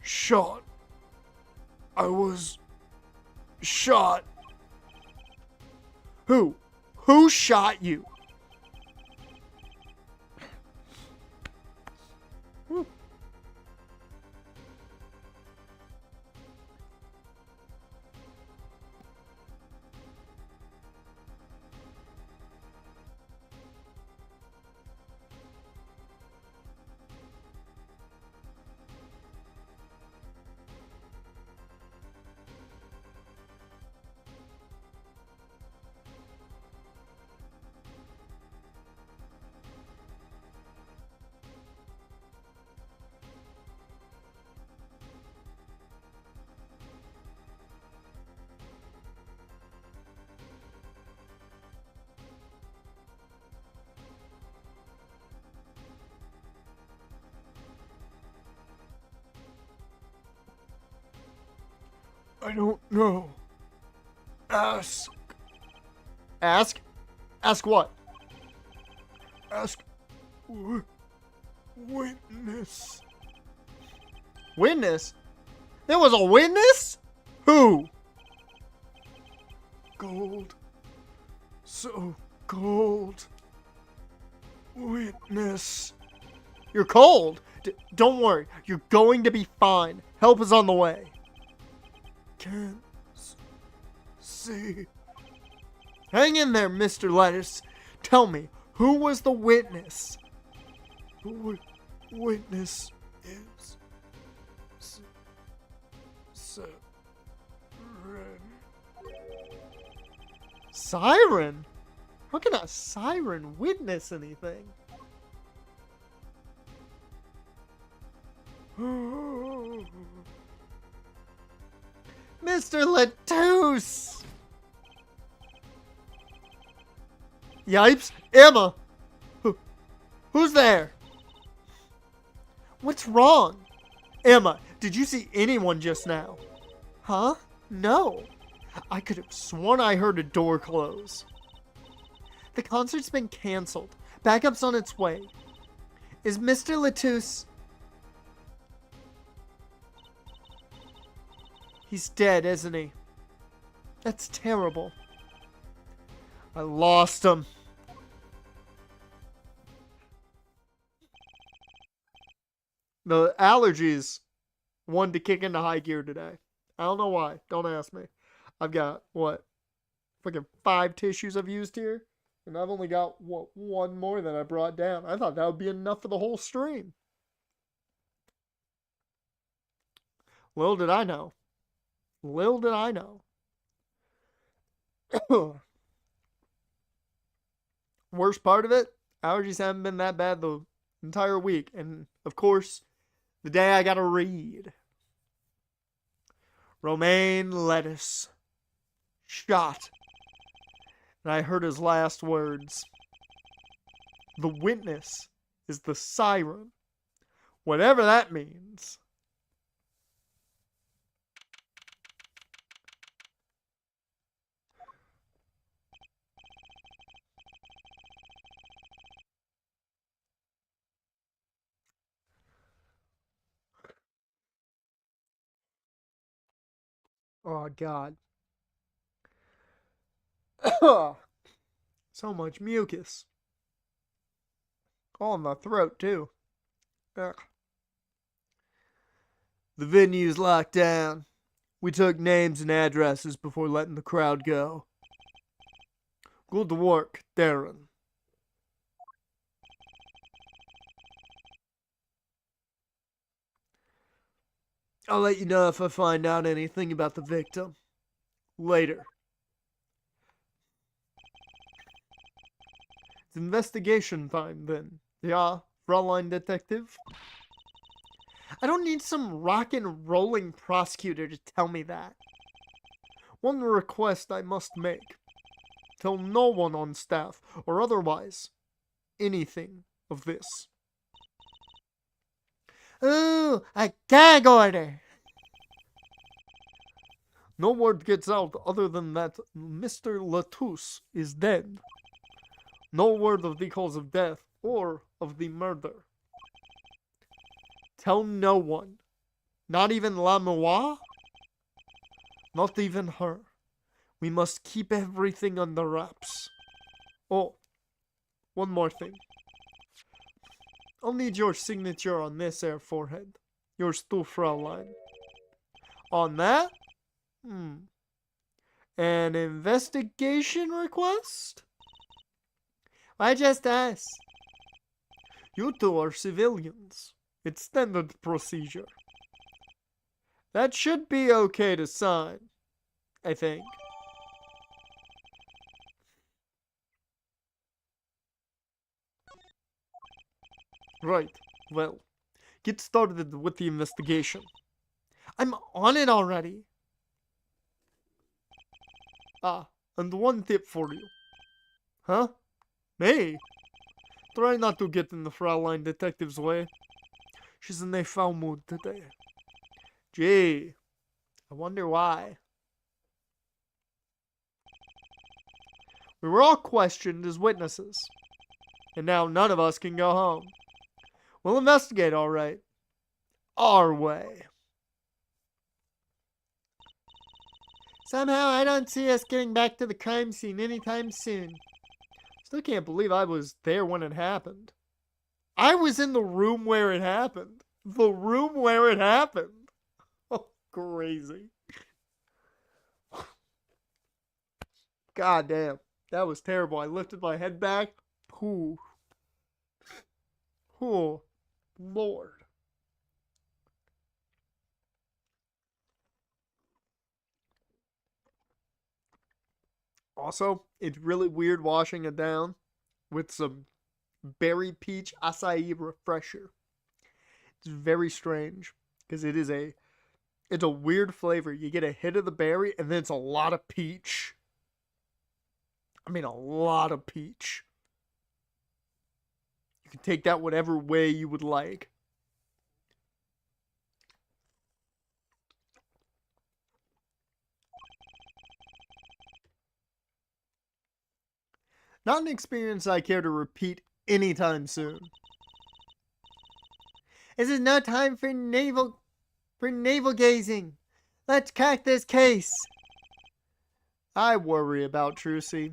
Shot. I was shot. Who? Who shot you? I don't know. Ask. Ask? Ask what? Ask. Witness. Witness? There was a witness? Who? Gold. So cold. Witness. You're cold. Don't worry. You're going to be fine. Help is on the way. Can't see. Hang in there, Mr. Lettuce. Tell me, who was the witness? The witness is Siren. Siren? How can a siren witness anything? Mr. Lettuce! Yipes! Emma! Who's there? What's wrong? Emma, did you see anyone just now? Huh? No. I could have sworn I heard a door close. The concert's been canceled. Backup's on its way. Is Mr. Lettuce... He's dead, isn't he? That's terrible. I lost him. The allergies wanted to kick into high gear today. I don't know why. Don't ask me. I've got, what, freaking 5 tissues I've used here? And I've only got, what, 1 more that I brought down. I thought that would be enough for the whole stream. Little did I know. Little did I know. Worst part of it, allergies haven't been that bad the entire week. And, of course, the day I gotta read. Romaine Lettuce. Shot. And I heard his last words. The witness is the siren. Whatever that means. Oh, God. So much mucus. All in the throat, too. Ugh. The venue's locked down. We took names and addresses before letting the crowd go. Good work, Darren. I'll let you know if I find out anything about the victim. Later. It's investigation time, then. Yeah, Fräulein Detective? I don't need some rock and rolling prosecutor to tell me that. One request I must make. Tell no one on staff, or otherwise, anything of this. Ooh, a gag order. No word gets out other than that Mr. Lettuce is dead. No word of the cause of death or of the murder. Tell no one. Not even La Moire? Not even her. We must keep everything under wraps. Oh, one more thing. I'll need your signature on this air forehead. Yours too, Fraulein. On that? An investigation request? Why just us? You two are civilians. It's standard procedure. That should be okay to sign, I think. Right. Well, get started with the investigation. I'm on it already. Ah, and one tip for you. Huh? Me? Try not to get in the Fraulein Detective's way. She's in a foul mood today. Gee, I wonder why. We were all questioned as witnesses, and now none of us can go home. We'll investigate, all right. Our way. Somehow I don't see us getting back to the crime scene anytime soon. Still can't believe I was there when it happened. I was in the room where it happened. The room where it happened. Oh, crazy. God damn. That was terrible. I lifted my head back. Ooh. Oh, Lord. Also, it's really weird washing it down with some berry peach acai refresher. It's very strange because it's a weird flavor. You get a hit of the berry and then it's a lot of peach. I mean, a lot of peach. You can take that whatever way you would like. Not an experience I care to repeat anytime soon. This is no time for navel gazing. Let's crack this case. I worry about Trucy.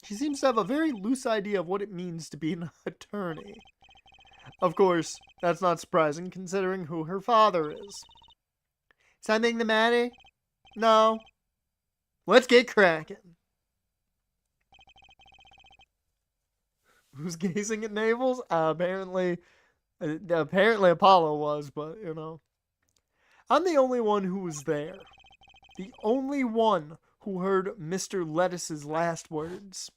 She seems to have a very loose idea of what it means to be an attorney. Of course, that's not surprising considering who her father is. Something the matter? No. Let's get cracking. Who's gazing at navels? Apparently Apollo was, but, you know. I'm the only one who was there. The only one who heard Mr. Lettuce's last words.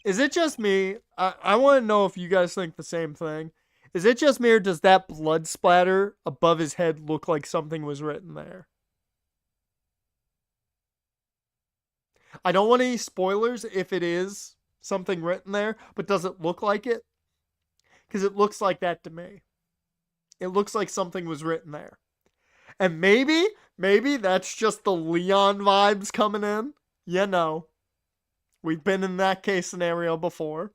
Is it just me? I want to know if you guys think the same thing. Is it just me, or does that blood splatter above his head look like something was written there? I don't want any spoilers if it is something written there, but does it look like it? Because it looks like that to me. It looks like something was written there. And maybe that's just the Leon vibes coming in. You know. We've been in that case scenario before.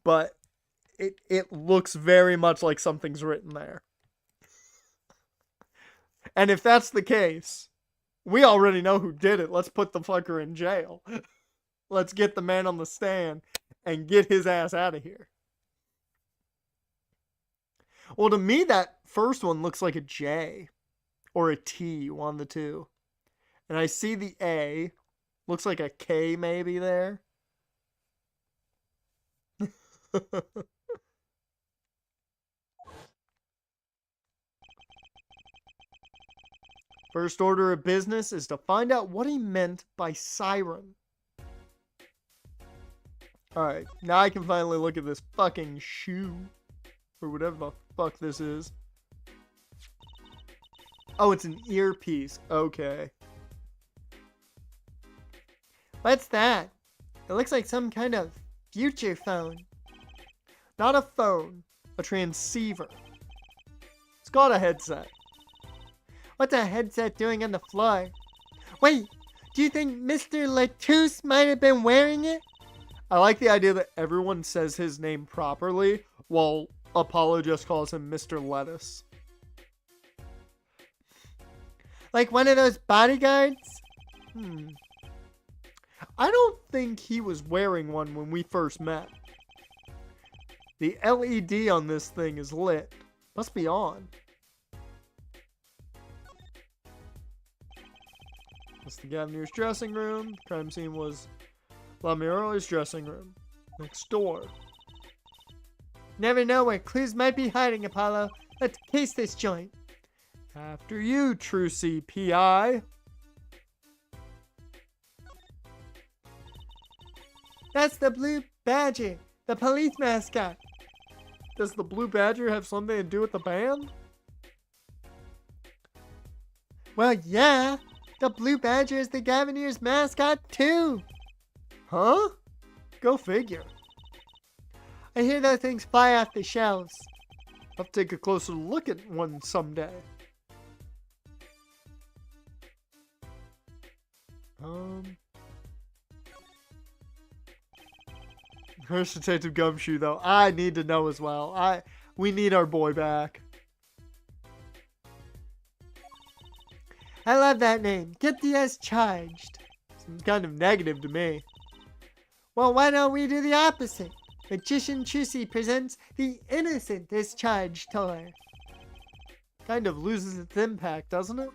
But it looks very much like something's written there. And if that's the case, we already know who did it. Let's put the fucker in jail. Let's get the man on the stand and get his ass out of here. Well, to me, that first one looks like a J or a T, one of the two. And I see the A. Looks like a K maybe there. First order of business is to find out what he meant by siren. Alright, now I can finally look at this fucking shoe. Or whatever the fuck this is. Oh, it's an earpiece. Okay. What's that? It looks like some kind of future phone. Not a phone. A transceiver. It's got a headset. What's a headset doing on the floor? Wait, do you think Mr. Lettuce might have been wearing it? I like the idea that everyone says his name properly, while Apollo just calls him Mr. Lettuce. Like one of those bodyguards? I don't think he was wearing one when we first met. The LED on this thing is lit. Must be on. That's the Gaviner's dressing room. Crime scene was Lamiro's dressing room. Next door. Never know where clues might be hiding, Apollo. Let's case this joint. After you, Trucy P.I. That's the Blue Badger, the police mascot. Does the Blue Badger have something to do with the band? Well, yeah. The Blue Badger is the Gaviner's mascot, too. Huh? Go figure. I hear those things fly off the shelves. I'll take a closer look at one someday. Where's Detective Gumshoe, though? I need to know as well. We need our boy back. I love that name. Get the S charged. Seems kind of negative to me. Well, why don't we do the opposite? Magician Trucy presents the Innocent is Charged tour. Kind of loses its impact, doesn't it?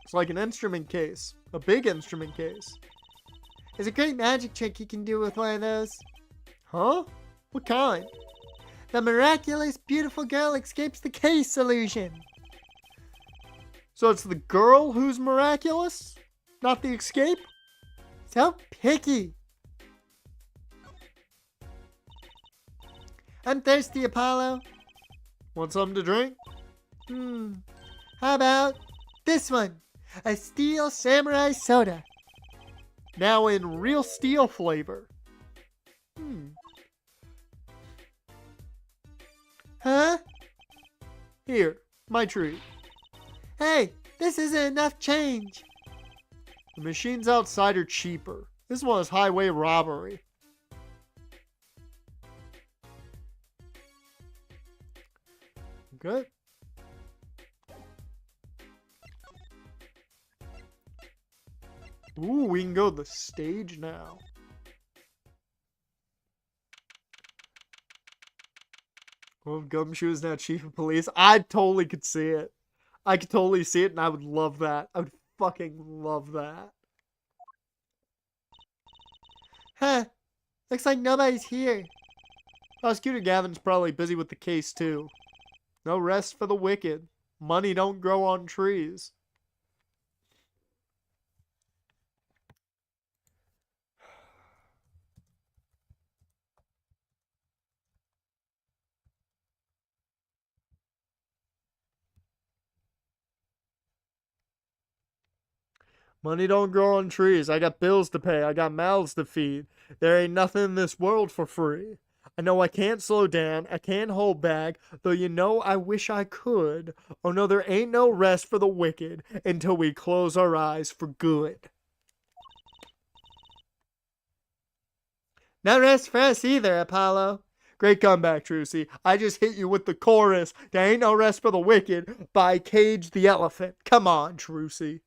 It's like an instrument case. A big instrument case. There's a great magic trick you can do with one of those. Huh? What kind? The miraculous beautiful girl escapes the case illusion. So it's the girl who's miraculous? Not the escape? So picky. I'm thirsty, Apollo. Want something to drink? How about this one? A steel samurai soda. Now in real steel flavor. Huh? Here, my treat. Hey, this isn't enough change. The machines outside are cheaper. This one is highway robbery. Good. Ooh, we can go to the stage now. Well, Gumshoe is now chief of police. I totally could see it. I could totally see it, and I would love that. I would fucking love that. Huh. Looks like nobody's here. Prosecutor Gavin's probably busy with the case, too. No rest for the wicked. Money don't grow on trees. Money don't grow on trees. I got bills to pay. I got mouths to feed. There ain't nothing in this world for free. I know I can't slow down. I can't hold back. Though you know I wish I could. Oh no, there ain't no rest for the wicked until we close our eyes for good. No rest for us either, Apollo. Great comeback, Trucy. I just hit you with the chorus. There ain't no rest for the wicked by Cage the Elephant. Come on, Trucy.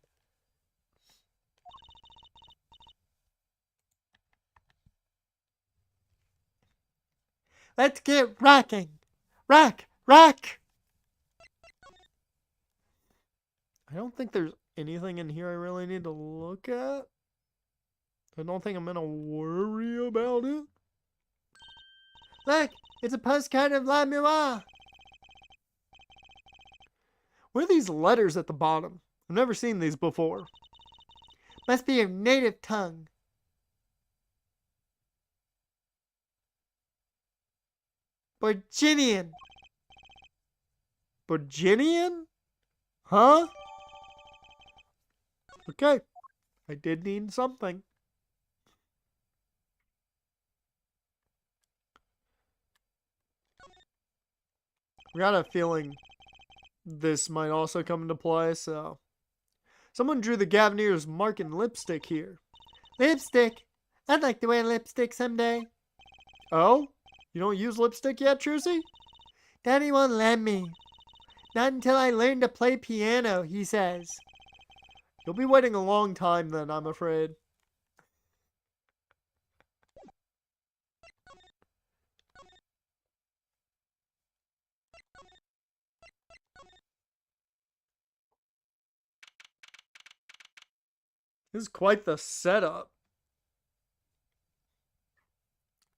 Let's get rocking. Rock, rock. I don't think there's anything in here I really need to look at. I don't think I'm gonna worry about it. Look, it's a postcard of La Miroir. What are these letters at the bottom? I've never seen these before. Must be your native tongue. Virginian. Virginian? Huh? Okay. I did need something. I got a feeling this might also come into play, so. Someone drew the Gavineer's mark in lipstick here. Lipstick. I'd like to wear lipstick someday. Oh? You don't use lipstick yet, Trucy? Daddy won't let me. Not until I learn to play piano, he says. You'll be waiting a long time then, I'm afraid. This is quite the setup.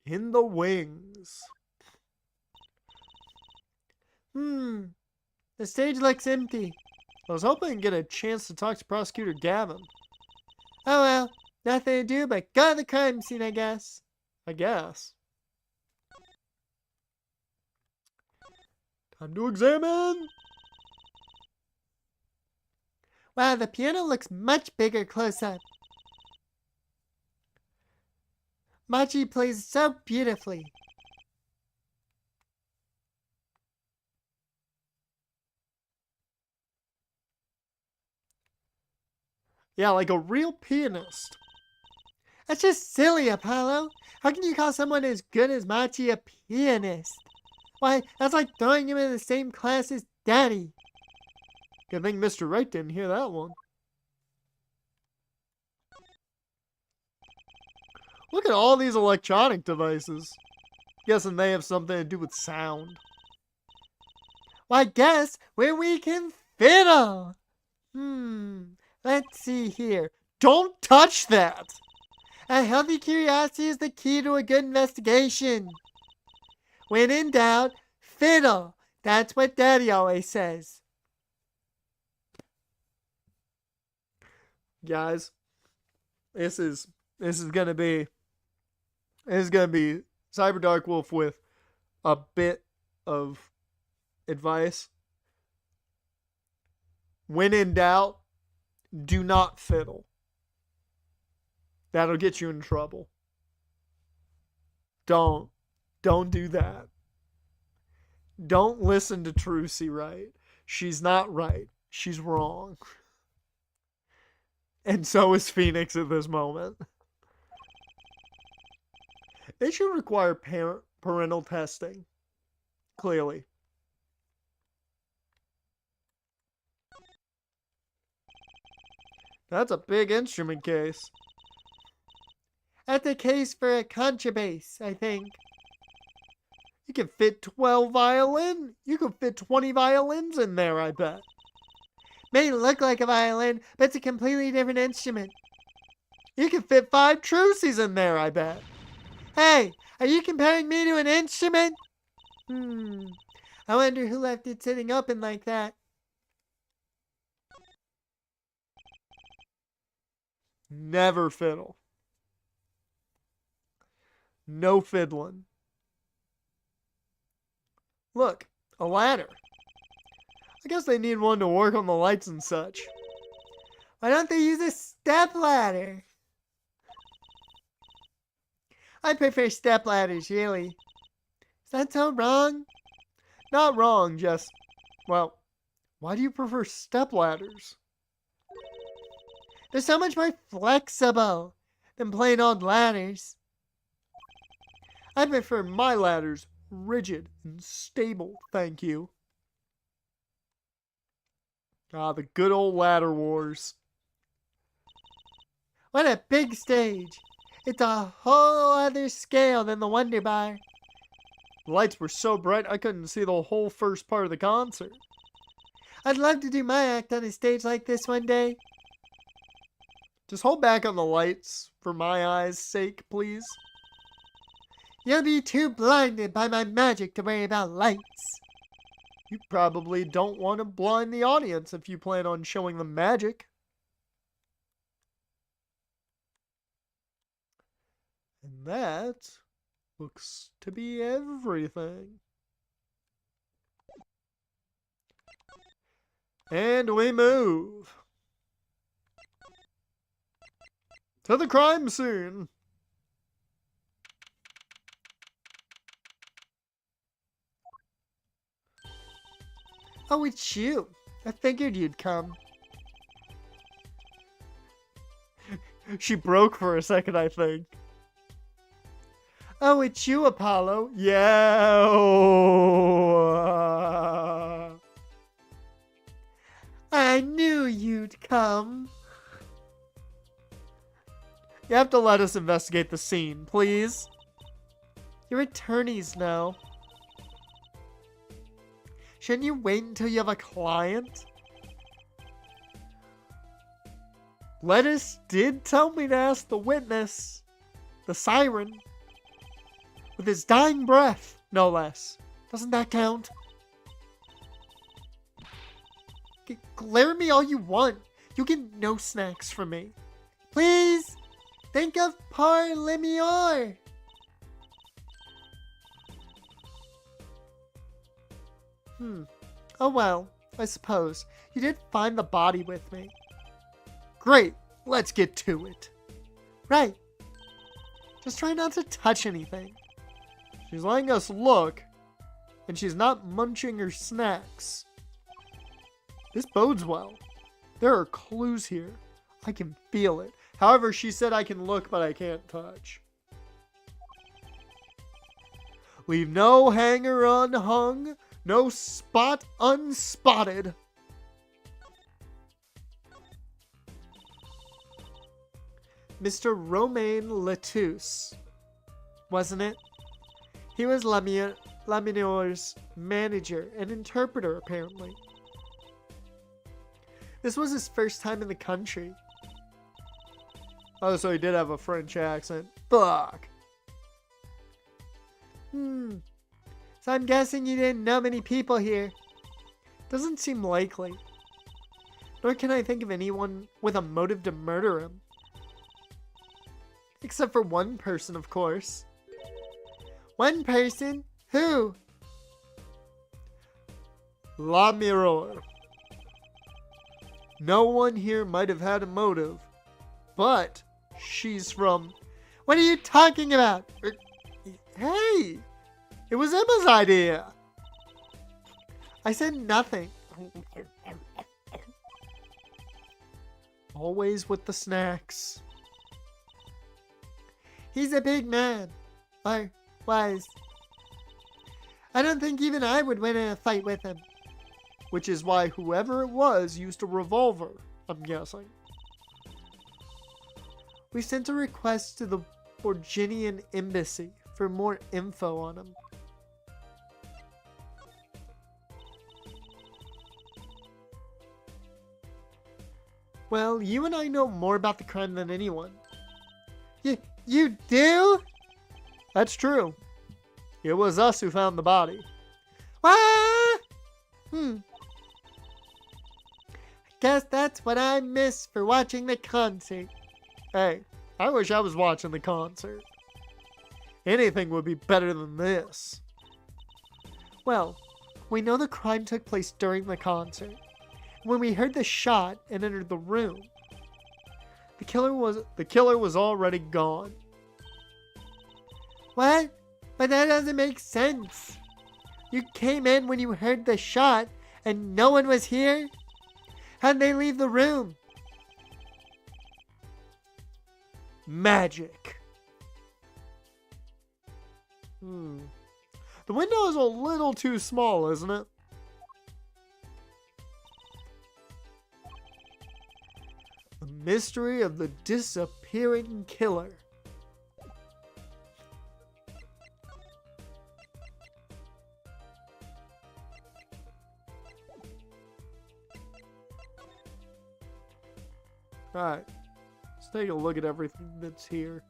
In the wings. The stage looks empty. I was hoping to get a chance to talk to Prosecutor Gavin. Oh well, nothing to do but go to the crime scene, I guess. I guess. Time to examine. Wow, the piano looks much bigger close up. Machi plays so beautifully. Yeah, like a real pianist. That's just silly, Apollo. How can you call someone as good as Machi a pianist? Why, that's like throwing him in the same class as Daddy. Good thing Mr. Wright didn't hear that one. Look at all these electronic devices. Guessing they have something to do with sound. Well, I guess where we can fiddle. Let's see here. Don't touch that! A healthy curiosity is the key to a good investigation. When in doubt, fiddle. That's what Daddy always says. Guys, this is gonna be Cyber Dark Wolf with a bit of advice. When in doubt, do not fiddle. That'll get you in trouble. Don't do that. Don't listen to Trucy Wright. She's not right. She's wrong. And so is Phoenix at this moment. They should require parental testing. Clearly. That's a big instrument case. That's a case for a contrabass, I think. You can fit 12 violin. You can fit 20 violins in there, I bet. May look like a violin, but it's a completely different instrument. You can fit 5 Trucies in there, I bet. Hey, are you comparing me to an instrument? I wonder who left it sitting open like that. Never fiddle. No fiddling. Look, a ladder. I guess they need one to work on the lights and such. Why don't they use a step ladder? I prefer step ladders, really. Is that so wrong? Not wrong, just, well, why do you prefer step ladders? They're so much more flexible than plain old ladders. I prefer my ladders rigid and stable, thank you. Ah, the good old ladder wars. What a big stage. It's a whole other scale than the Wonder Bar. The lights were so bright I couldn't see the whole first part of the concert. I'd love to do my act on a stage like this one day. Just hold back on the lights for my eyes' sake, please. You'll be too blinded by my magic to worry about lights. You probably don't want to blind the audience if you plan on showing them magic. And that looks to be everything. And we move to the crime scene. Oh, it's you. I figured you'd come. She broke for a second, I think. Oh, it's you, Apollo. Yeah. I knew you'd come. You have to let us investigate the scene, please. Your attorneys know. Shouldn't you wait until you have a client? Lettuce did tell me to ask the witness, the siren, with his dying breath, no less. Doesn't that count? Glare at me all you want. You get no snacks from me. Please, think of Par Lemior. Oh well, I suppose. You did find the body with me. Great, let's get to it. Right. Just try not to touch anything. She's letting us look, and she's not munching her snacks. This bodes well. There are clues here. I can feel it. However, she said I can look, but I can't touch. Leave no hanger unhung, no spot unspotted. Mr. Romain Letouce, wasn't it? He was Laminore's manager and interpreter, apparently. This was his first time in the country. Oh, so he did have a French accent. Fuck. So I'm guessing you didn't know many people here. Doesn't seem likely. Nor can I think of anyone with a motive to murder him. Except for one person, of course. One person? Who? La Mirror. No one here might have had a motive, but she's from... What are you talking about? Hey! It was Emma's idea! I said nothing. Always with the snacks. He's a big man. Or was. I don't think even I would win in a fight with him. Which is why whoever it was used a revolver, I'm guessing. We sent a request to the Borginian embassy for more info on him. Well, you and I know more about the crime than anyone. You do? That's true. It was us who found the body. What? Guess that's what I miss for watching the concert. Hey, I wish I was watching the concert. Anything would be better than this. Well, we know the crime took place during the concert. When we heard the shot and entered the room, the killer was already gone. What? But that doesn't make sense. You came in when you heard the shot and no one was here? How'd they leave the room? Magic. The window is a little too small, isn't it? The mystery of the disappearing killer. Alright, let's take a look at everything that's here.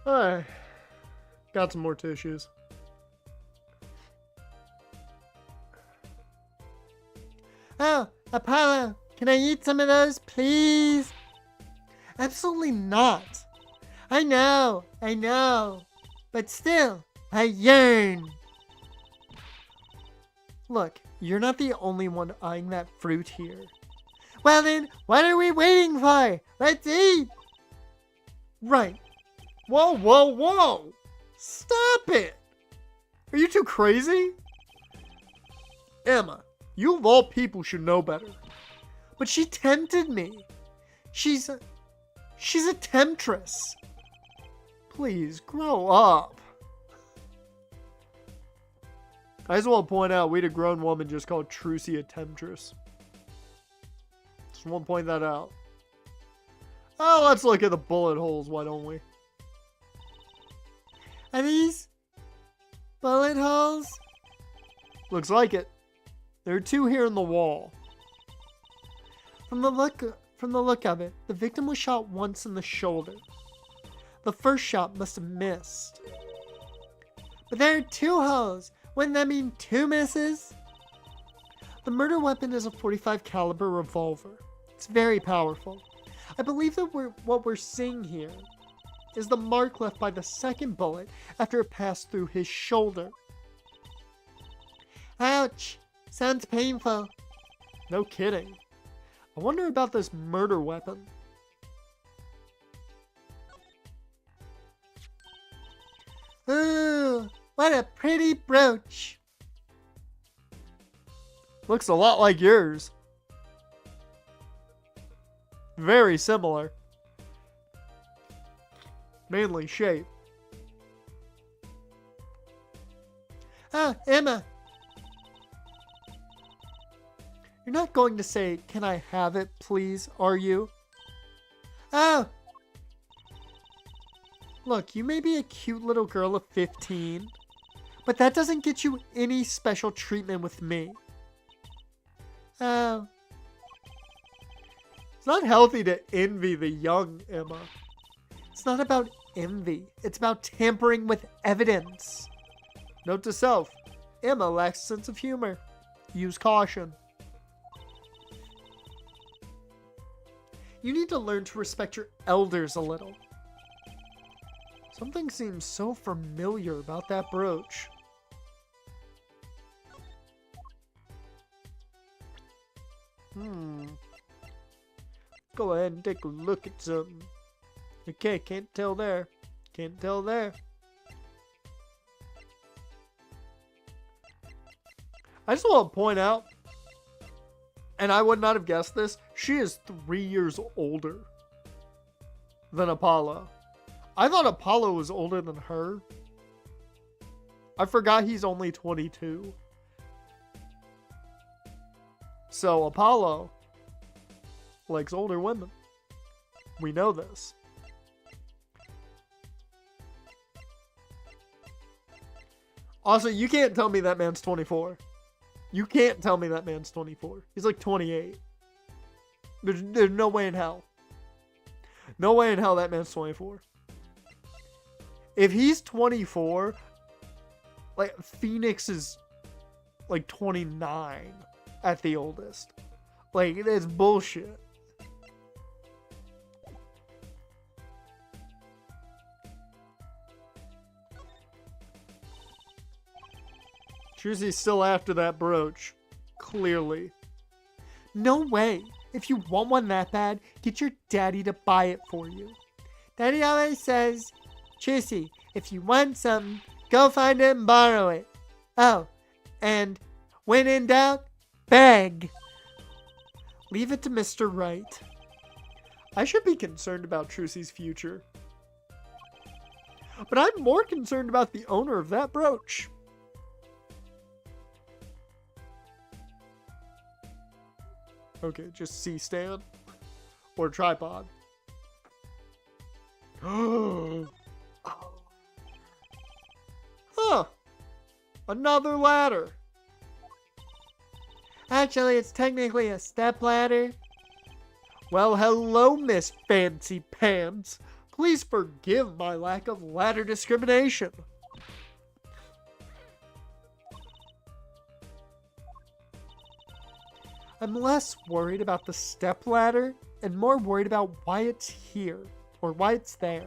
Alright, got some more tissues. Can I eat some of those, please? Absolutely not. I know. But still, I yearn. Look, you're not the only one eyeing that fruit here. Well then, what are we waiting for? Let's eat! Right. Whoa! Stop it! Are you too crazy? Emma, you of all people should know better. But she tempted me. She's a temptress. Please, grow up. I just want to point out, we had a grown woman just called Trucy a temptress. Just want to point that out. Oh, let's look at the bullet holes, why don't we? Are these bullet holes? Looks like it. There are 2 here in the wall. From the look of it, the victim was shot once in the shoulder. The first shot must have missed. But there are 2 holes. Wouldn't that mean 2 misses? The murder weapon is a .45 caliber revolver. It's very powerful. I believe that what we're seeing here is the mark left by the second bullet after it passed through his shoulder. Ouch! Sounds painful. No kidding. I wonder about this murder weapon. Ooh, what a pretty brooch. Looks a lot like yours. Very similar. Mainly shape. Ah, Emma. You're not going to say, "Can I have it, please," are you? Oh! Look, you may be a cute little girl of 15, but that doesn't get you any special treatment with me. Oh. It's not healthy to envy the young, Emma. It's not about envy. It's about tampering with evidence. Note to self, Emma lacks a sense of humor. Use caution. You need to learn to respect your elders a little. Something seems so familiar about that brooch. Go ahead and take a look at something. Okay, can't tell there. Can't tell there. I just want to point out, and I would not have guessed this, she is 3 years older than Apollo. I thought Apollo was older than her. I forgot he's only 22. So Apollo likes older women. We know this. Also, you can't tell me that man's 24. You can't tell me that man's 24. He's like 28. There's no way in hell. No way in hell that man's 24. If he's 24, like, Phoenix is like 29 at the oldest. Like, that's bullshit. Trucy's still after that brooch. Clearly. No way. If you want one that bad, get your daddy to buy it for you. Daddy always says, "Trucy, if you want something, go find it and borrow it." Oh, and when in doubt, beg. Leave it to Mr. Right. I should be concerned about Trucy's future. But I'm more concerned about the owner of that brooch. Okay, just C-stand. Or tripod. Huh. Another ladder. Actually, it's technically a step ladder. Well, hello, Miss Fancy Pants. Please forgive my lack of ladder discrimination. I'm less worried about the stepladder and more worried about why it's here or why it's there.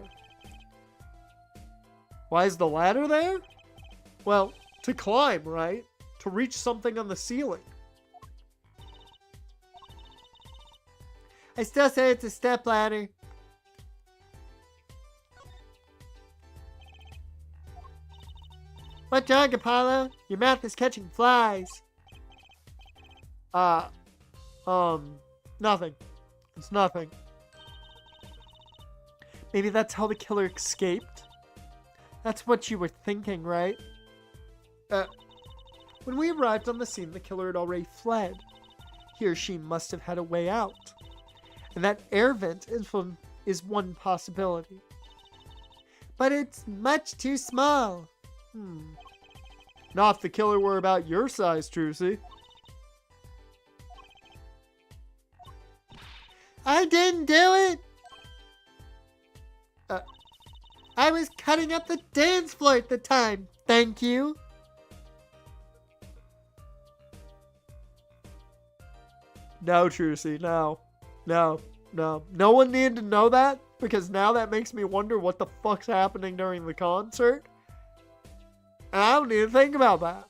Why is the ladder there? Well, to climb, right? To reach something on the ceiling. I still say it's a stepladder. What's wrong, Apollo? Your mouth is catching flies. Nothing. It's nothing. Maybe that's how the killer escaped? That's what you were thinking, right? When we arrived on the scene, the killer had already fled. He or she must have had a way out. And that air vent is one possibility. But it's much too small. Not if the killer were about your size, Trucy. I didn't do it! I was cutting up the dance floor at the time. Thank you. No, Trucy, no. No. No one needed to know that, because now that makes me wonder what the fuck's happening during the concert. And I don't need to think about that.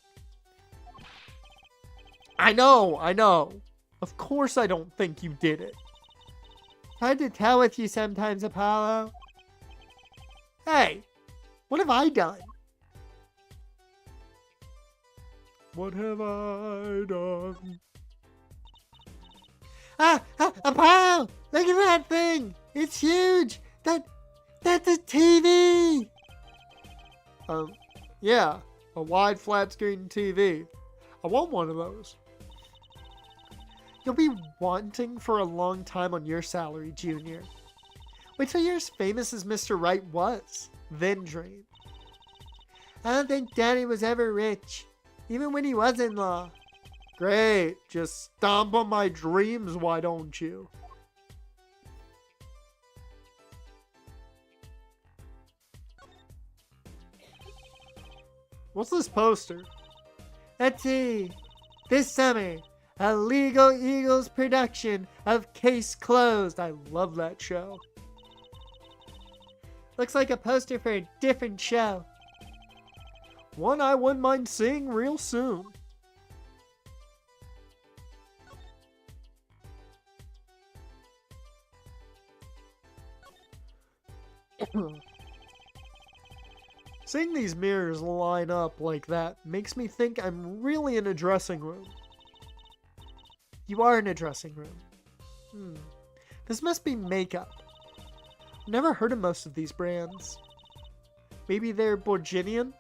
I know. Of course I don't think you did it. Hard to tell with you sometimes, Apollo. Hey, what have I done? What have I done? Apollo! Look at that thing! It's huge! That's a TV! Yeah, a wide flat screen TV. I want one of those. You'll be wanting for a long time on your salary, Junior. Wait till you're as famous as Mr. Wright was, then dream. I don't think Daddy was ever rich, even when he was in law. Great, just stomp on my dreams, why don't you? What's this poster? Let's see. This summer, a Legal Eagles production of Case Closed. I love that show. Looks like a poster for a different show. One I wouldn't mind seeing real soon. Seeing these mirrors line up like that makes me think I'm really in a dressing room. You are in a dressing room. This must be makeup. Never heard of most of these brands. Maybe they're Borginian?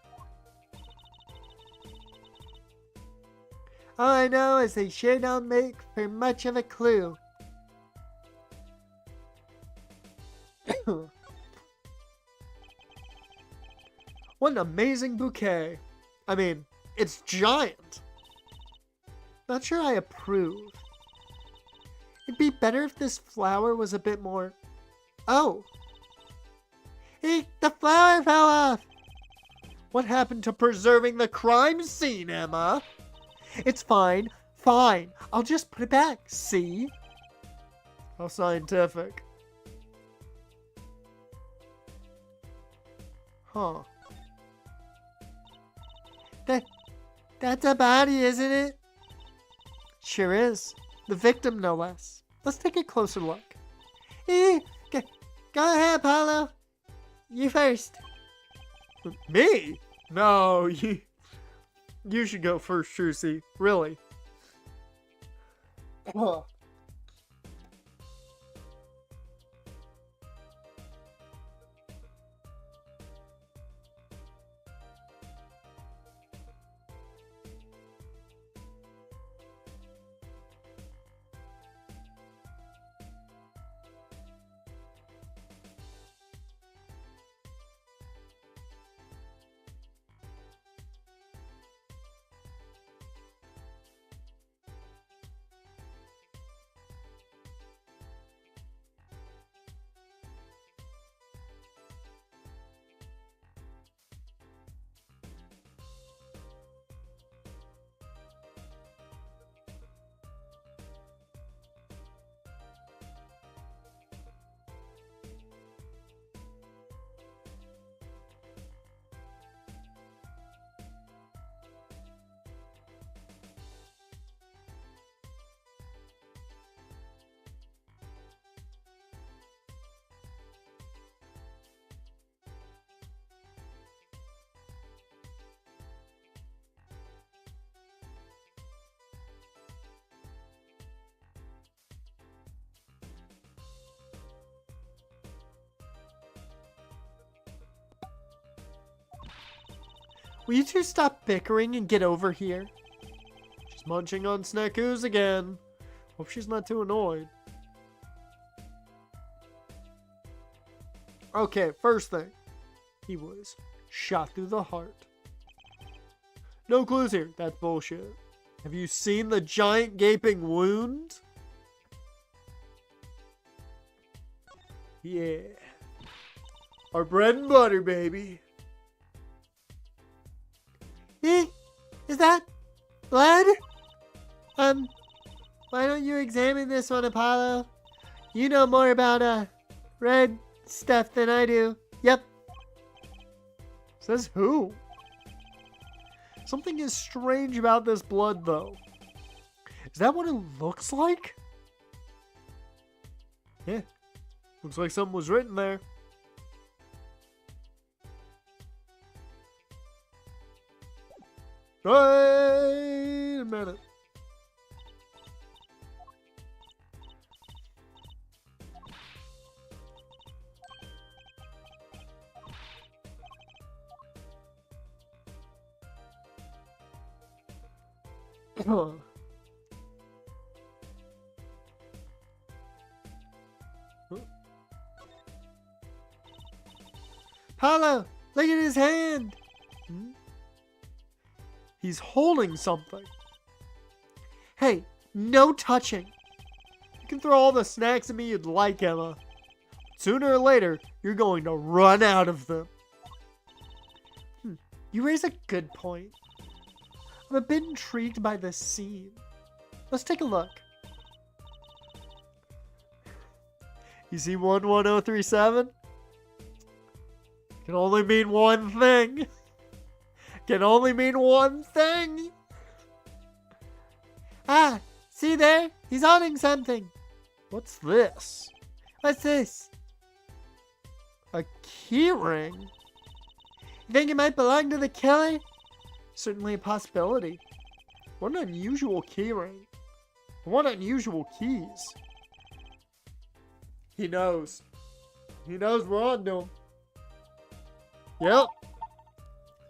All I know is they sure don't make for much of a clue. What an amazing bouquet. I mean, it's giant. Not sure I approve. It'd be better if this flower was a bit more... Oh! Hey, the flower fell off! What happened to preserving the crime scene, Emma? It's fine. Fine. I'll just put it back. See? How scientific. Huh. That's a body, isn't it? Sure is. The victim, no less. Let's take a closer look. Go ahead, Apollo. You first. Me? No, you should go first, Trucy. Really. Will you two stop bickering and get over here? She's munching on snackoos again. Hope she's not too annoyed. Okay, first thing. He was shot through the heart. No clues here. That's bullshit. Have you seen the giant gaping wound? Yeah. Our bread and butter, baby. Is that blood? Why don't you examine this one, Apollo? You know more about, red stuff than I do. Yep. Says who? Something is strange about this blood, though. Is that what it looks like? Yeah. Looks like something was written there. Wait a minute. Apollo, look at his hand. He's holding something. Hey, no touching. You can throw all the snacks at me you'd like, Emma. Sooner or later, you're going to run out of them. You raise a good point. I'm a bit intrigued by this scene. Let's take a look. You see 11037? Can only mean one thing. Can only mean one thing. Ah, see there? He's holding something. What's this? What's this? A keyring? You think it might belong to the killer? Certainly a possibility. What an unusual keyring. What unusual keys. He knows. He knows we're on to him. Yep.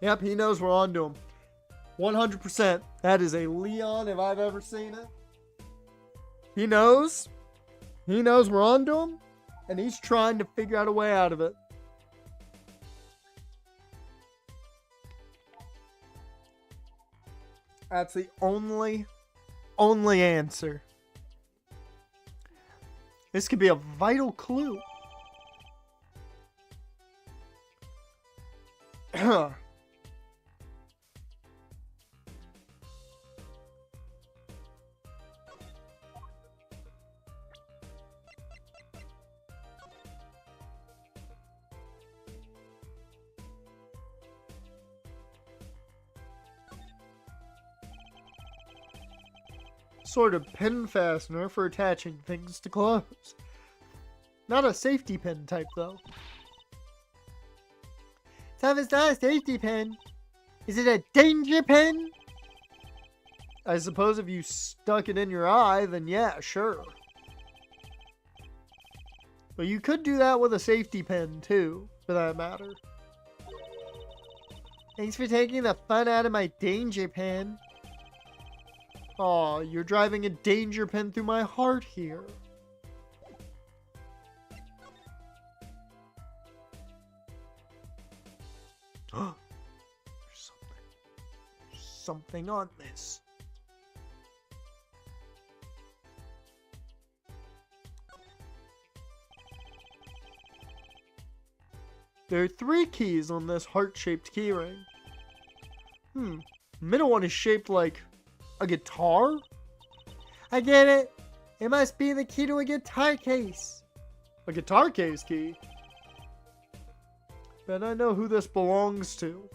Yep, he knows we're on to him. 100%. That is a Leon if I've ever seen it. He knows. He knows we're on to him. And he's trying to figure out a way out of it. That's the only answer. This could be a vital clue. Sort of pin fastener for attaching things to clothes. Not a safety pin type, though. So if it's not a safety pin, is it a danger pin? I suppose if you stuck it in your eye, then yeah, sure. But you could do that with a safety pin, too, for that matter. Thanks for taking the fun out of my danger pin. Aw, you're driving a danger pin through my heart here. There's something on this. There are 3 keys on this heart-shaped keyring. Middle one is shaped like a guitar? I get it. It must be the key to a guitar case. A guitar case key? Bet I know who this belongs to.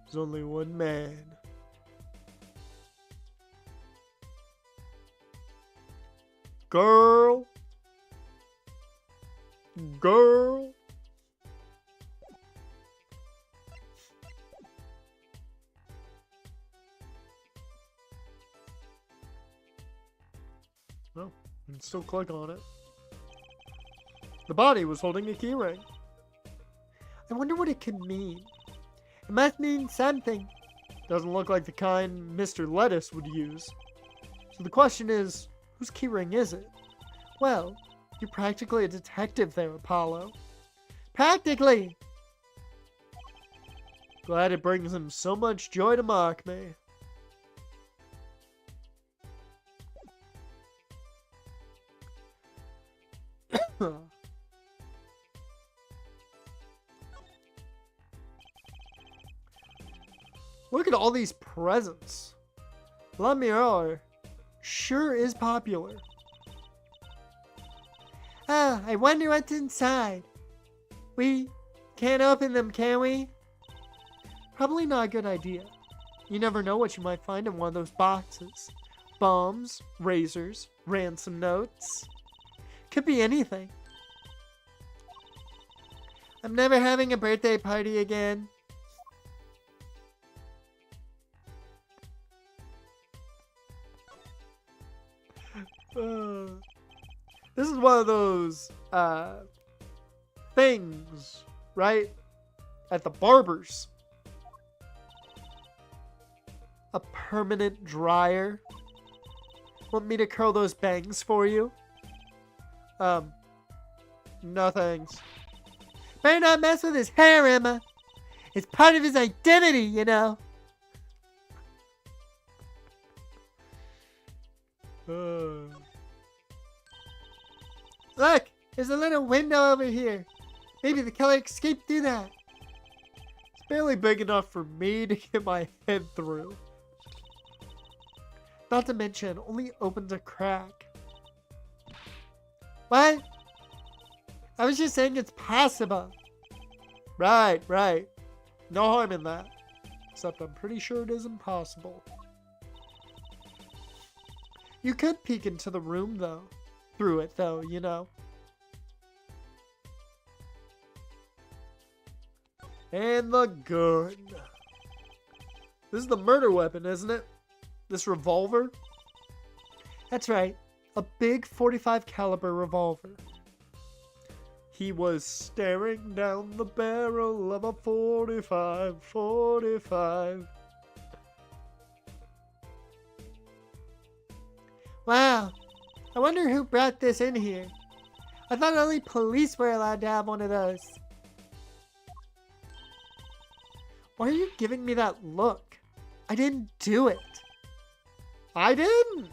There's only one man. Girl. Girl. No, I can still click on it. The body was holding a keyring. I wonder what it could mean. It must mean something. Doesn't look like the kind Mr. Lettuce would use. So the question is, whose keyring is it? Well, you're practically a detective there, Apollo. Practically. Glad it brings him so much joy to mock me. Look at all these presents. La Mirror sure is popular. Ah, I wonder what's inside. We can't open them, can we? Probably not a good idea. You never know what you might find in one of those boxes. Bombs, razors, ransom notes. Could be anything. I'm never having a birthday party again. This is one of those things, right? At the barber's. A permanent dryer. Want me to curl those bangs for you? No thanks. Better not mess with his hair, Emma. It's part of his identity, you know. Look, there's a little window over here. Maybe the killer escaped through that. It's barely big enough for me to get my head through. Not to mention, it only opens a crack. What? I was just saying it's possible. Right. No harm in that. Except I'm pretty sure it is impossible. You could peek into the room, though. Through it, though, you know. And the gun. This is the murder weapon, isn't it? This revolver? That's right. A big .45 caliber revolver. He was staring down the barrel of a .45. Wow. I wonder who brought this in here. I thought only police were allowed to have one of those. Why are you giving me that look? I didn't do it. I didn't.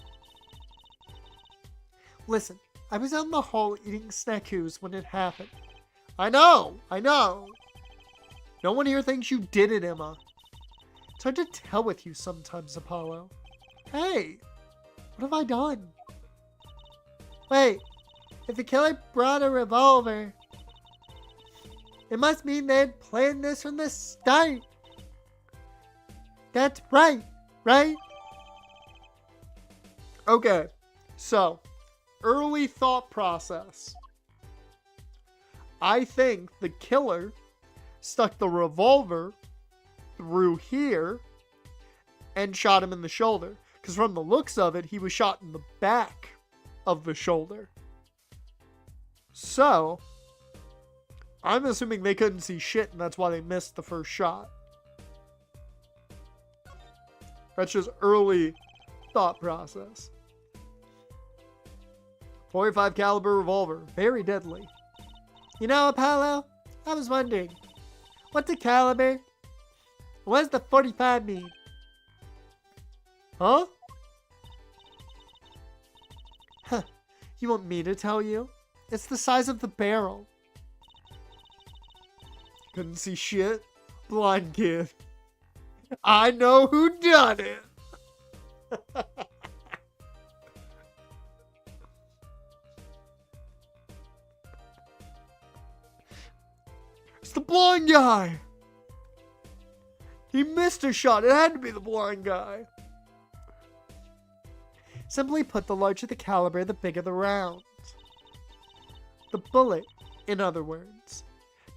Listen, I was out in the hall eating snackoos when it happened. I know. No one here thinks you did it, Emma. It's hard to tell with you sometimes, Apollo. Hey, what have I done? Wait, if the killer brought a revolver, it must mean they had planned this from the start. That's right? Okay, so, early thought process. I think the killer stuck the revolver through here and shot him in the shoulder. Because from the looks of it, he was shot in the back of the shoulder. So, I'm assuming they couldn't see shit and that's why they missed the first shot. That's just early thought process. .45 caliber revolver, very deadly. You know, Apollo, I was wondering, what's a caliber? What does the 45 mean? Huh? You want me to tell you? It's the size of the barrel. Couldn't see shit? Blind kid. I know who done it. It's the blind guy. He missed a shot. It had to be the blind guy. Simply put, the larger the caliber, the bigger the round. The bullet, in other words.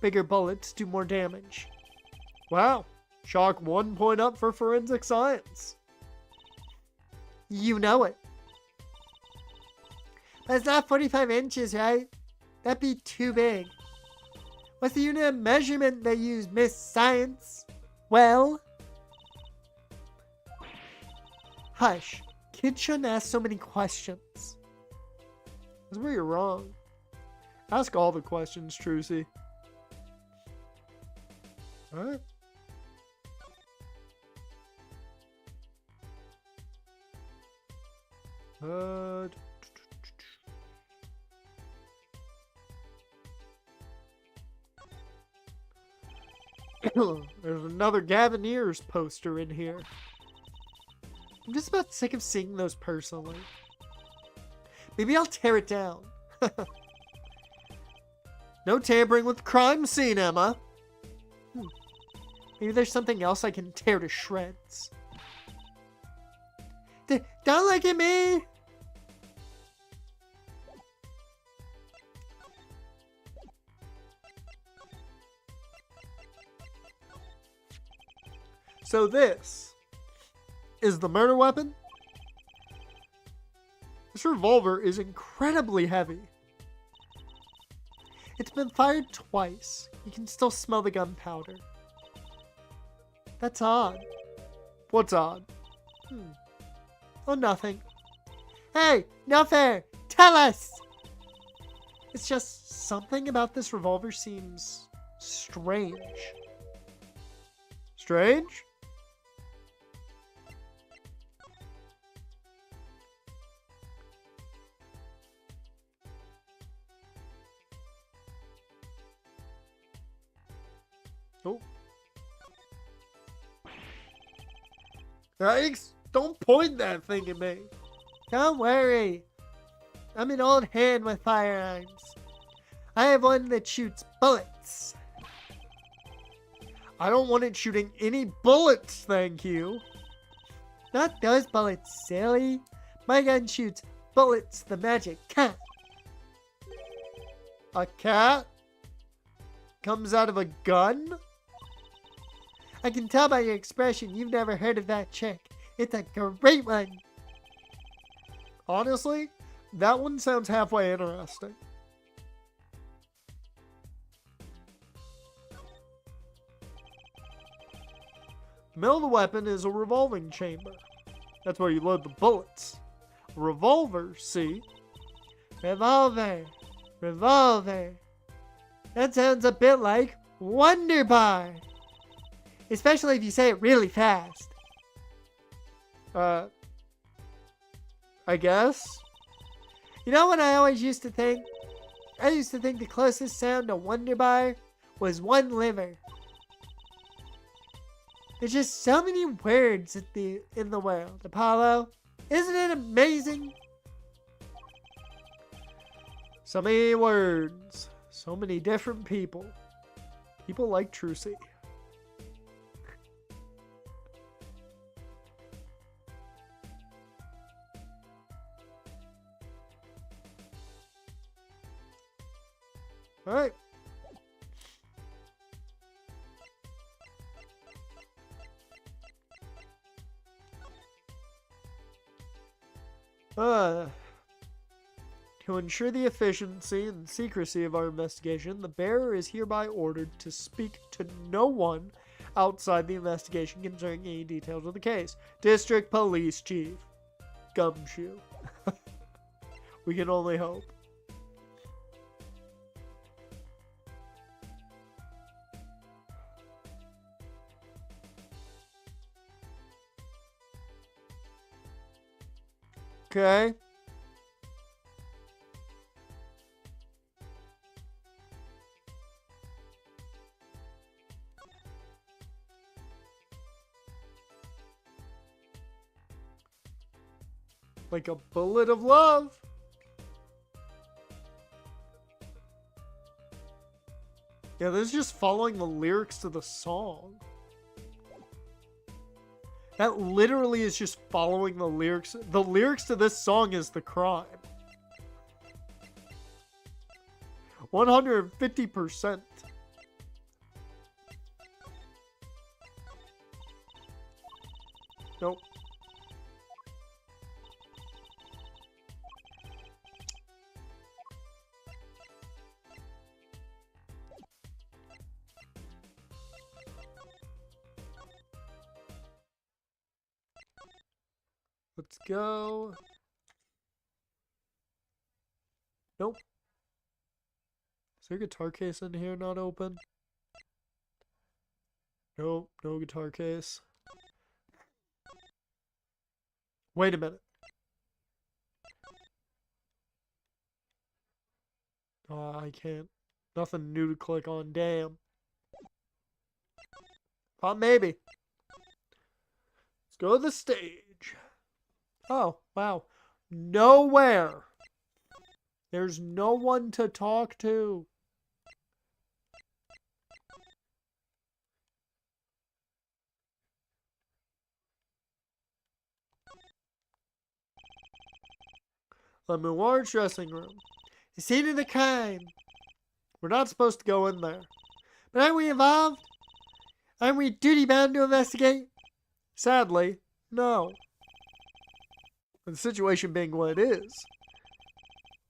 Bigger bullets do more damage. Wow. Chalk 1 point up for forensic science. You know it. But it's not 45 inches, right? That'd be too big. What's the unit of measurement they use, Miss Science? Well... Hush. Kids shouldn't ask so many questions. That's where you're wrong. Ask all the questions, Trucy. Alright. There's another Gavineers poster in here. I'm just about sick of seeing those personally. Maybe I'll tear it down. No tampering with the crime scene, Emma. Maybe there's something else I can tear to shreds. Don't look at me! So this is the murder weapon. This revolver is incredibly heavy. It's been fired twice. You can still smell the gunpowder. That's odd. What's odd? Oh, nothing. Hey, no fair! Tell us! It's just something about this revolver seems strange. Strange? Oh. Yikes! Don't point that thing at me. Don't worry. I'm an old hand with firearms. I have one that shoots bullets. I don't want it shooting any bullets, thank you. Not those bullets, silly. My gun shoots bullets, the magic cat. A cat? Comes out of a gun? I can tell by your expression you've never heard of that trick. It's a great one. Honestly, that one sounds halfway interesting. The middle of the weapon is a revolving chamber. That's where you load the bullets. A revolver, see? Revolver. Revolver. That sounds a bit like Wonder Bar. Especially if you say it really fast. I guess? You know what I always used to think? I used to think the closest sound to Wonder Bar was one liver. There's just so many words in the world, Apollo. Isn't it amazing? So many words. So many different people. People like Trucy. Alright. To ensure the efficiency and secrecy of our investigation, the bearer is hereby ordered to speak to no one outside the investigation concerning any details of the case. District Police Chief. Gumshoe. We can only hope. Okay. Like a bullet of love. Yeah, this is just following the lyrics to the song. That literally is just following the lyrics. The lyrics to this song is the crime. 150%. Nope. Let's go. Nope. Is there a guitar case in here not open? Nope, no guitar case. Wait a minute. Oh, I can't. Nothing new to click on. Damn. Thought maybe. Let's go to the stage. Oh, wow. Nowhere. There's no one to talk to. The Muar's dressing room. The scene of the crime. We're not supposed to go in there. But aren't we involved? Aren't we duty bound to investigate? Sadly, no. The situation being what it is,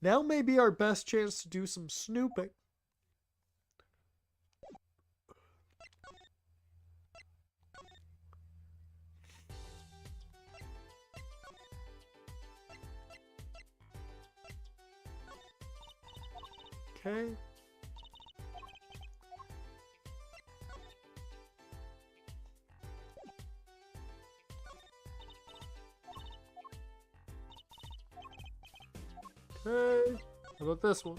now may be our best chance to do some snooping. Okay. Okay. How about this one?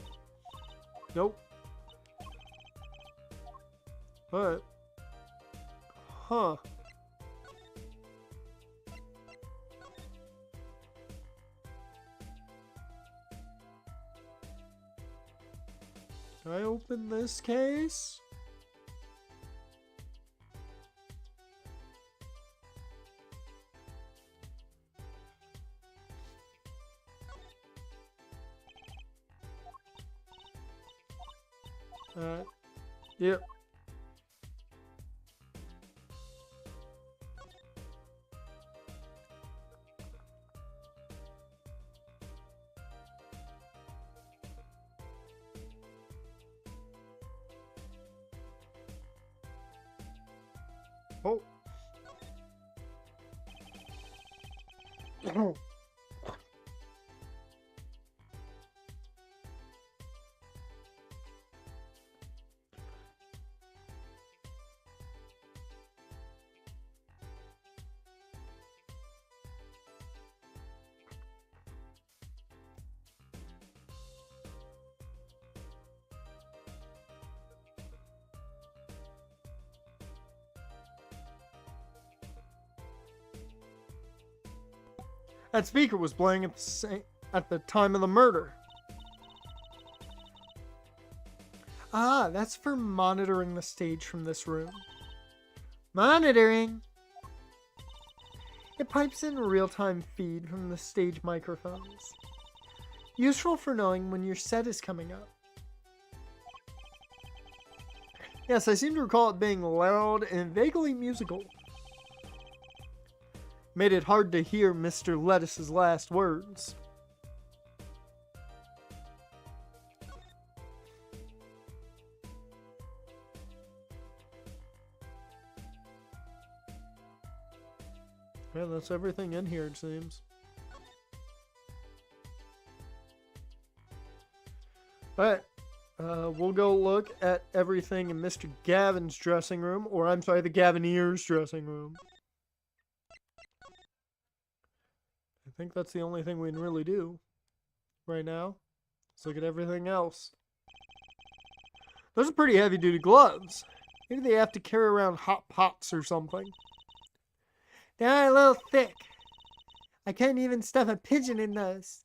Nope. What? Huh. Can I open this case? Yep. Oh. That speaker was playing at the time of the murder. Ah, that's for monitoring the stage from this room. Monitoring. It pipes in a real-time feed from the stage microphones. Useful for knowing when your set is coming up. Yes, I seem to recall it being loud and vaguely musical. Made it hard to hear Mr. Lettuce's last words. Yeah, that's everything in here, it seems. Alright, we'll go look at everything in Mr. Gavin's dressing room, or I'm sorry, the Gavineer's dressing room. I think that's the only thing we can really do right now. Let's look at everything else. Those are pretty heavy-duty gloves. Maybe they have to carry around hot pots or something. They're a little thick. I couldn't even stuff a pigeon in those.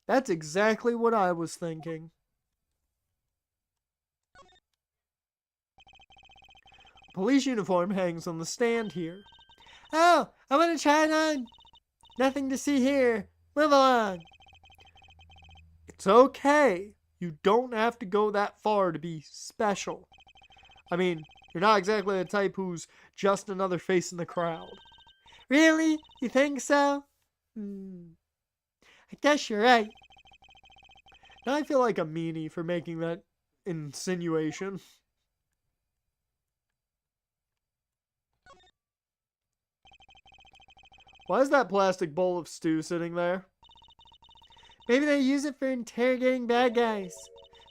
That's exactly what I was thinking. Police uniform hangs on the stand here. Oh, I want to try it on. Nothing to see here. Move along. It's okay. You don't have to go that far to be special. I mean, you're not exactly the type who's just another face in the crowd. Really? You think so? I guess you're right. Now I feel like a meanie for making that insinuation. Why is that plastic bowl of stew sitting there? Maybe they use it for interrogating bad guys.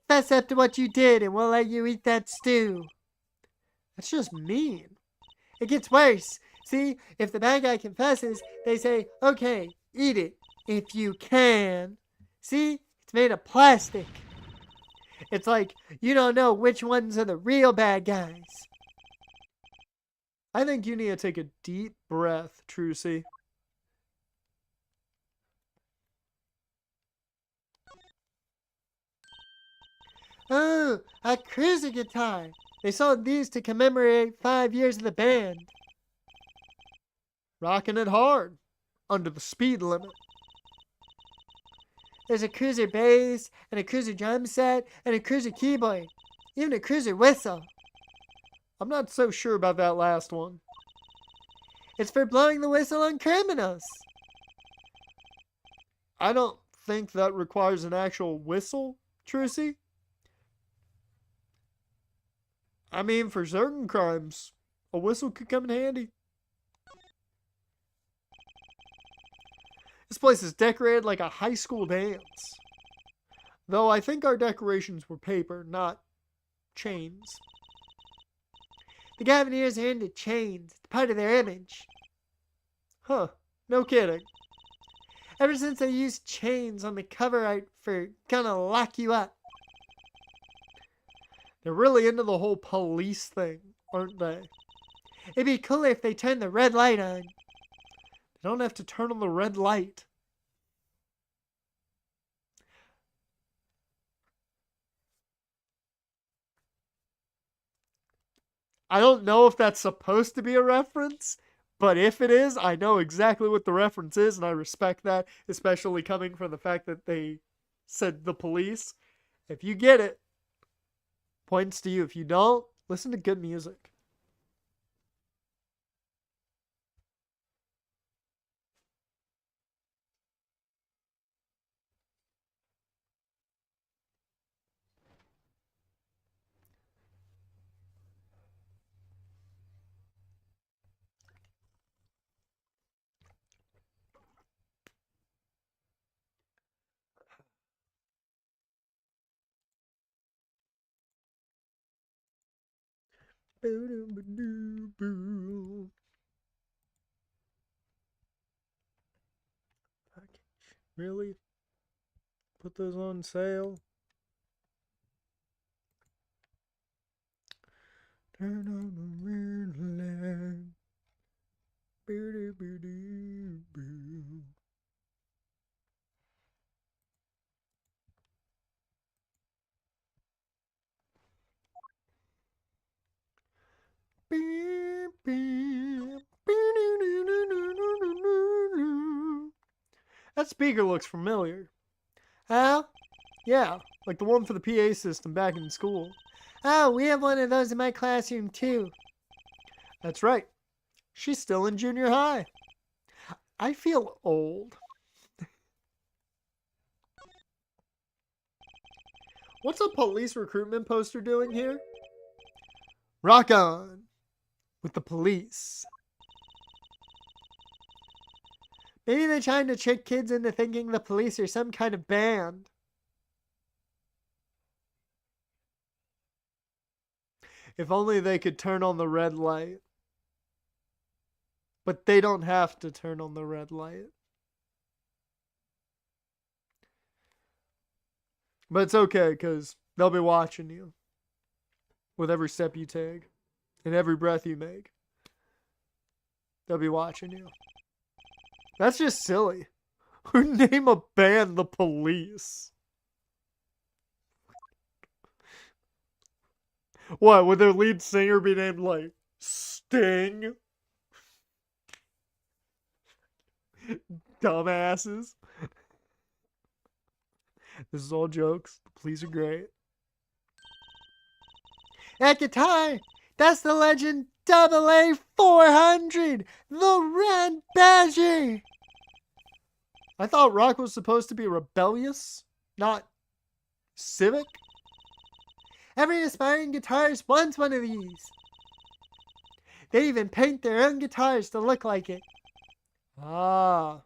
Fess up to what you did and we'll let you eat that stew. That's just mean. It gets worse. See, if the bad guy confesses, they say, okay, eat it. If you can. See, it's made of plastic. It's like you don't know which ones are the real bad guys. I think you need to take a deep breath, Trucy. Oh, a cruiser guitar. They sold these to commemorate 5 years of the band. Rocking it hard. Under the speed limit. There's a cruiser bass, and a cruiser drum set, and a cruiser keyboard. Even a cruiser whistle. I'm not so sure about that last one. It's for blowing the whistle on criminals. I don't think that requires an actual whistle, Trucy. I mean, for certain crimes, a whistle could come in handy. This place is decorated like a high school dance. Though I think our decorations were paper, not chains. The Gavineers are into chains. It's part of their image. Huh, no kidding. Ever since they used chains on the cover art for Gonna Lock You Up. They're really into the whole police thing, aren't they? It'd be cooler if they turned the red light on. They don't have to turn on the red light. I don't know if that's supposed to be a reference, but if it is, I know exactly what the reference is, and I respect that, especially coming from the fact that they said the police. If you get it, points to you. If you don't, listen to good music. Really? Put those on sale? Turn on the red light. Boo-doo-boo-doo-boo. Beep, beep. Boo-doo-doo-doo-doo-doo-doo. That speaker looks familiar. Oh? Yeah, like the one for the PA system back in school. Oh, we have one of those in my classroom too. That's right. She's still in junior high. I feel old. What's a police recruitment poster doing here? Rock on with the police. Maybe they're trying to trick kids into thinking the police are some kind of band. If only they could turn on the red light. But they don't have to turn on the red light. But it's okay, because they'll be watching you. With every step you take. And every breath you make. They'll be watching you. That's just silly. Who name a band the Police? What, would their lead singer be named like Sting? Dumbasses. This is all jokes. The Police are great. That guitar! That's the legend AA 400! The Red Badger! I thought rock was supposed to be rebellious, not civic. Every aspiring guitarist wants one of these. They even paint their own guitars to look like it. Ah,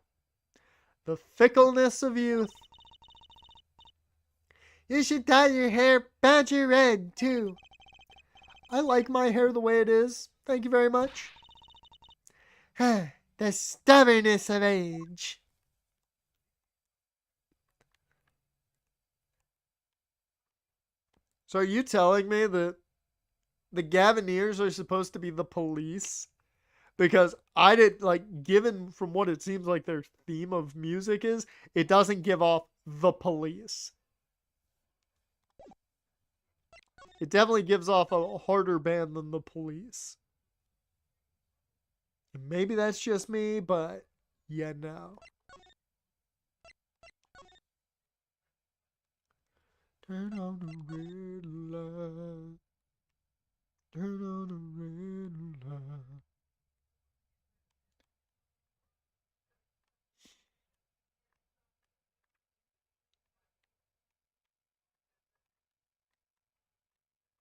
the fickleness of youth. You should dye your hair badger red, too. I like my hair the way it is. Thank you very much. The stubbornness of age. So are you telling me that the Gavineers are supposed to be the police? Because I did, like, given from what it seems like their theme of music is, it doesn't give off the police. It definitely gives off a harder band than the police. And maybe that's just me, but yeah, no. Turn on the red light. Turn on the red light.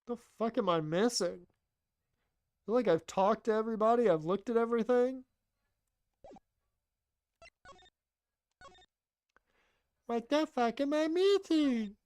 The fuck am I missing? I feel like I've talked to everybody, I've looked at everything. What the fuck am I missing?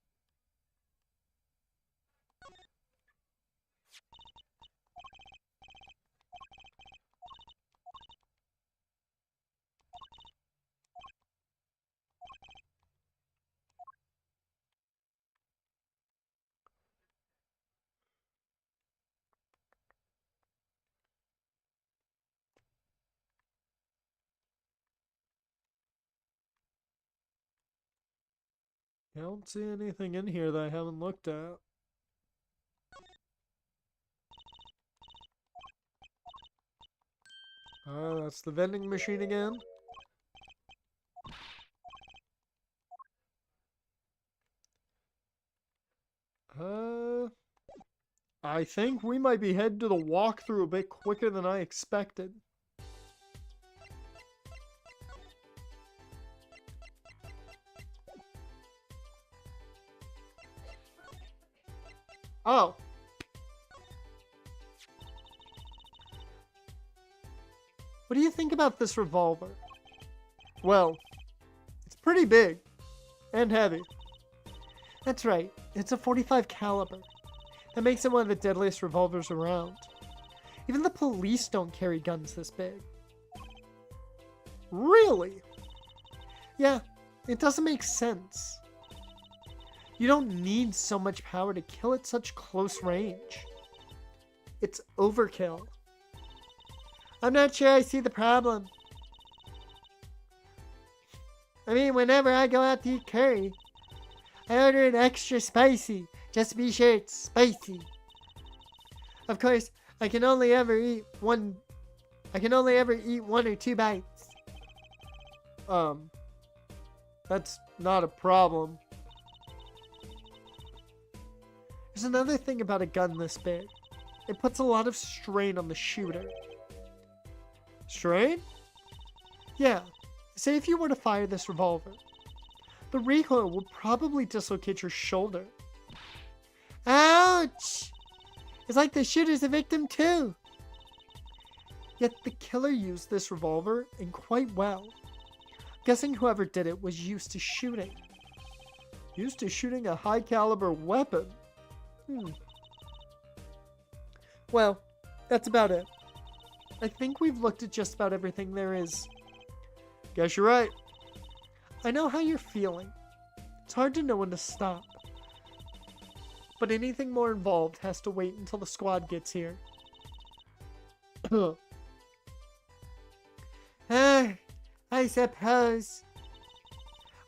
I don't see anything in here that I haven't looked at. That's the vending machine again. I think we might be headed to the walkthrough a bit quicker than I expected. Oh. What do you think about this revolver? Well, it's pretty big and heavy. That's right, it's a .45 caliber. That makes it one of the deadliest revolvers around. Even the police don't carry guns this big. Really? Yeah, it doesn't make sense. You don't need so much power to kill at such close range. It's overkill. I'm not sure I see the problem. I mean, whenever I go out to eat curry, I order it extra spicy, just to be sure it's spicy. Of course, I can only ever eat one or two bites. That's not a problem. There's another thing about a gun this big. It puts a lot of strain on the shooter. Strain? Yeah, say if you were to fire this revolver, the recoil would probably dislocate your shoulder. Ouch! It's like the shooter's a victim too. Yet the killer used this revolver, and quite well. Guessing whoever did it was used to shooting. Used to shooting a high caliber weapon? Well, that's about it. I think we've looked at just about everything there is. Guess you're right. I know how you're feeling. It's hard to know when to stop. But anything more involved has to wait until the squad gets here. I suppose.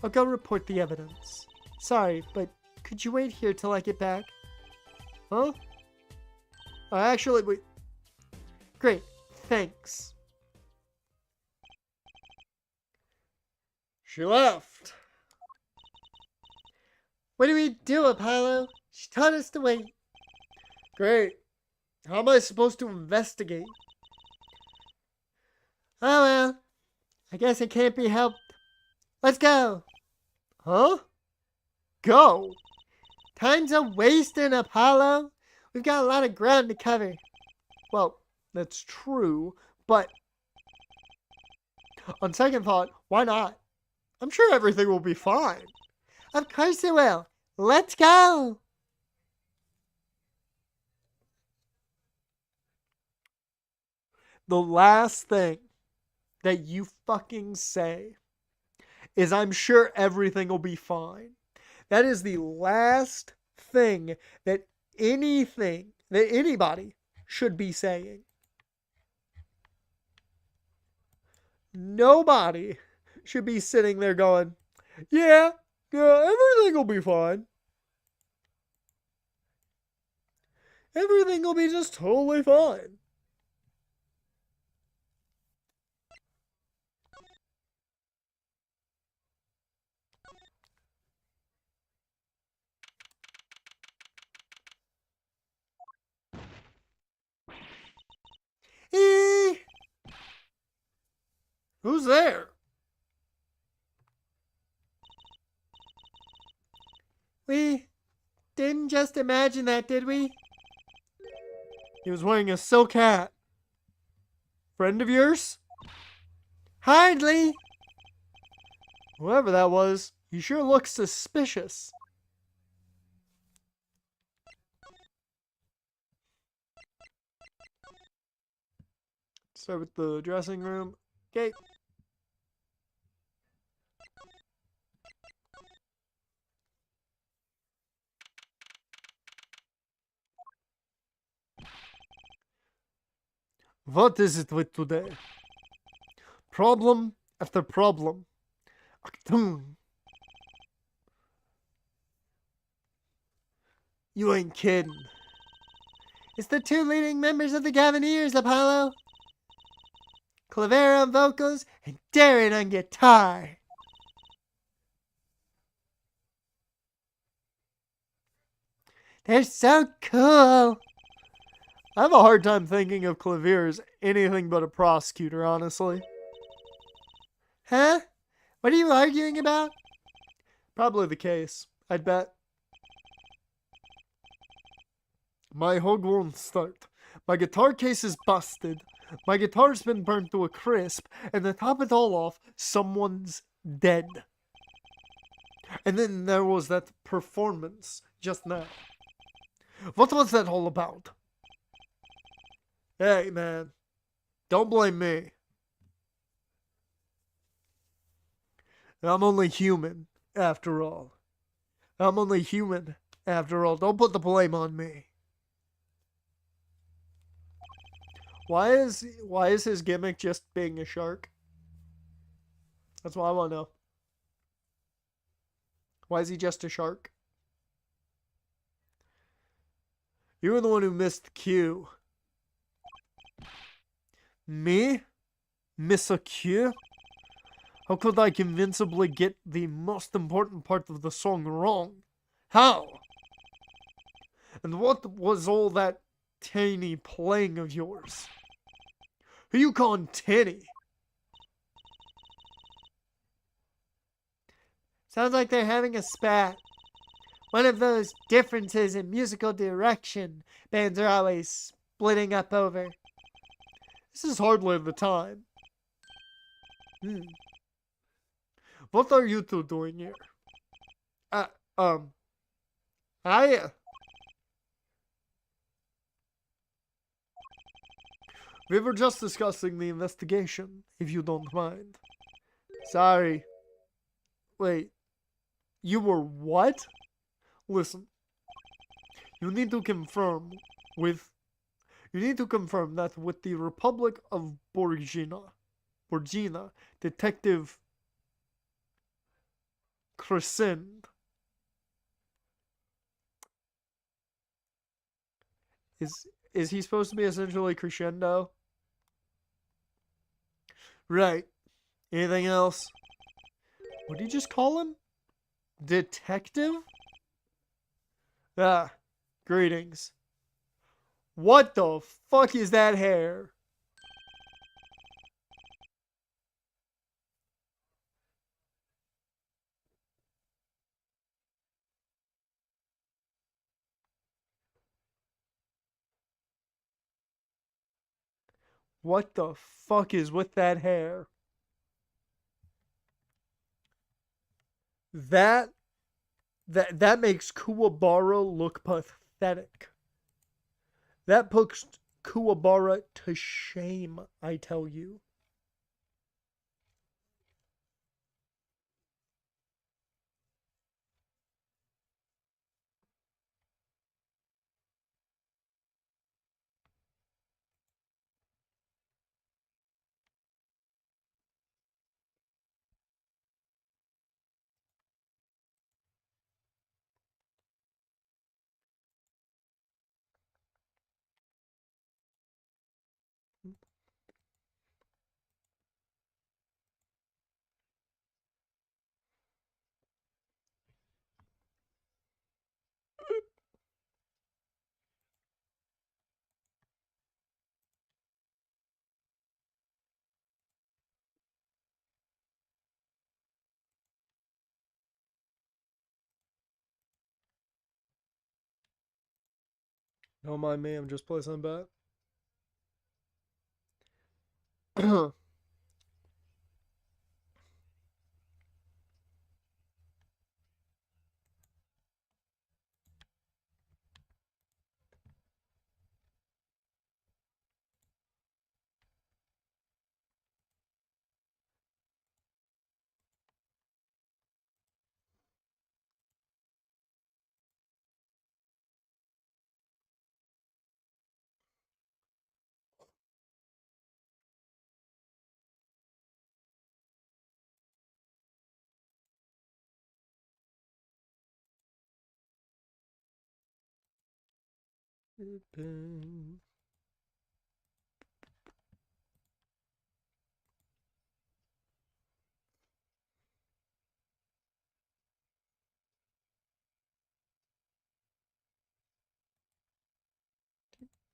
I'll go report the evidence. Sorry, but could you wait here till I get back? Huh? Actually, we... Great, thanks. She left. What do we do, Apollo? She told us to wait. Great. How am I supposed to investigate? Oh well, I guess it can't be helped. Let's go. Huh? Go? Time's a wasting, Apollo. We've got a lot of ground to cover. Well, that's true, but... On second thought, why not? I'm sure everything will be fine. Of course it will. Let's go. The last thing that you fucking say is I'm sure everything will be fine. That is the last thing that anybody should be saying. Nobody should be sitting there going, yeah, everything will be fine. Everything will be just totally fine. Eh, Who's there? we didn't just imagine that, did we? He was wearing a silk hat. Friend of yours? Hardly. Whoever that was, he sure looks suspicious. Start with the dressing room. Okay. What is it with today? Problem after problem. Achtung. You ain't kidding. It's the two leading members of the Gaviniers, Apollo. Clavera on vocals and Darren on guitar. They're so cool. I have a hard time thinking of Clavier as anything but a prosecutor, honestly. Huh? What are you arguing about? Probably the case, I'd bet. My hog won't start. My guitar case is busted. My guitar's been burnt to a crisp, and to top it all off, someone's dead. And then there was that performance just now. What was that all about? Hey, man. Don't blame me. I'm only human, after all. I'm only human, after all. Don't put the blame on me. Why is his gimmick just being a shark? That's what I want to know. Why is he just a shark? You were the one who missed the cue. Me? Miss a cue? How could I convincingly get the most important part of the song wrong? How? And what was all that tiny playing of yours? Who you calling tinny? Sounds like they're having a spat. One of those differences in musical direction bands are always splitting up over. This is hardly the time. What are you two doing here? I... We were just discussing the investigation, if you don't mind. Sorry. Wait. You were what? Listen. You need to confirm that with the Republic of Borgina, Detective Crescend is he supposed to be essentially Crescendo? Right. Anything else? What did you just call him? Detective? Ah, greetings. What the fuck is that hair? What the fuck is with that hair? That makes Kuwabara look pathetic. That puts Kuwabara to shame, I tell you. Don't mind me, I'm just placing a bet.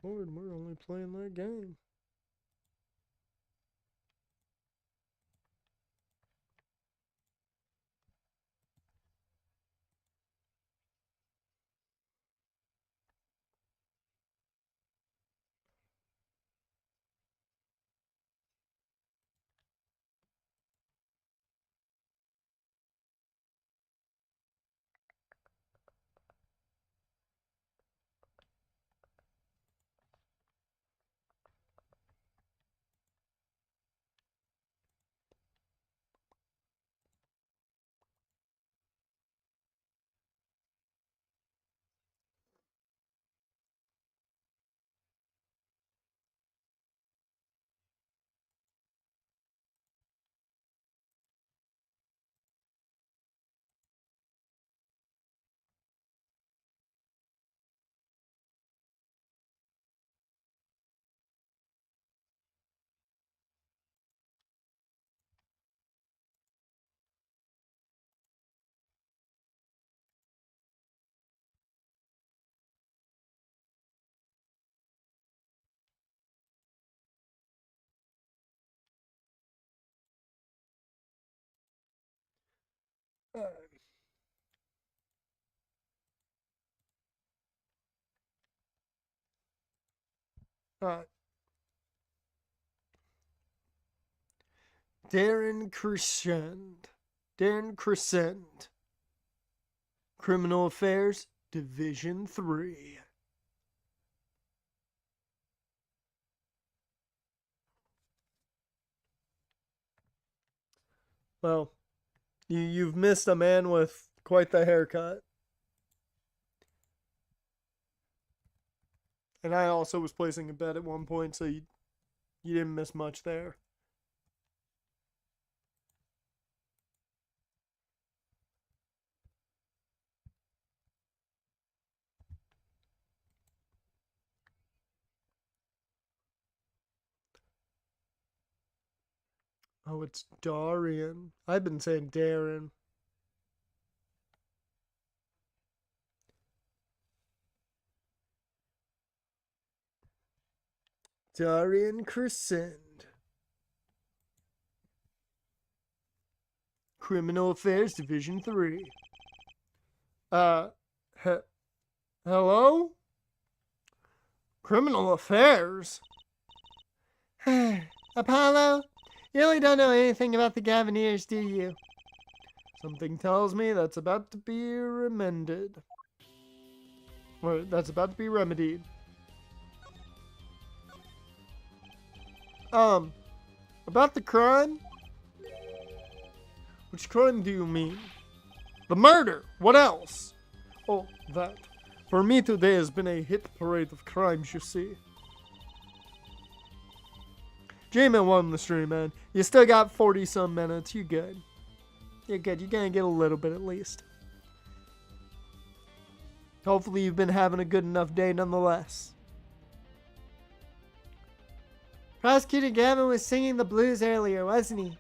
Lord, we're only playing that game. Alright. Darren Crescent. Darren Crescent. Criminal Affairs, Division 3. Well, you've missed a man with quite the haircut. And I also was placing a bet at one point, so you didn't miss much there. Oh, it's Darian. I've been saying Darren. Darian Crescent. Criminal Affairs Division 3. Hello? Criminal Affairs? Apollo, you really don't know anything about the Gavineers, do you? Something tells me that's about to be remended. Or that's about to be remedied. About the crime? Which crime do you mean? The murder! What else? Oh, that. For me today has been a hit parade of crimes, you see. J-Man won the stream, man. You still got 40-some minutes. You good. You're good. You're gonna get a little bit at least. Hopefully you've been having a good enough day nonetheless. Prosecutor Gavin was singing the blues earlier, wasn't he?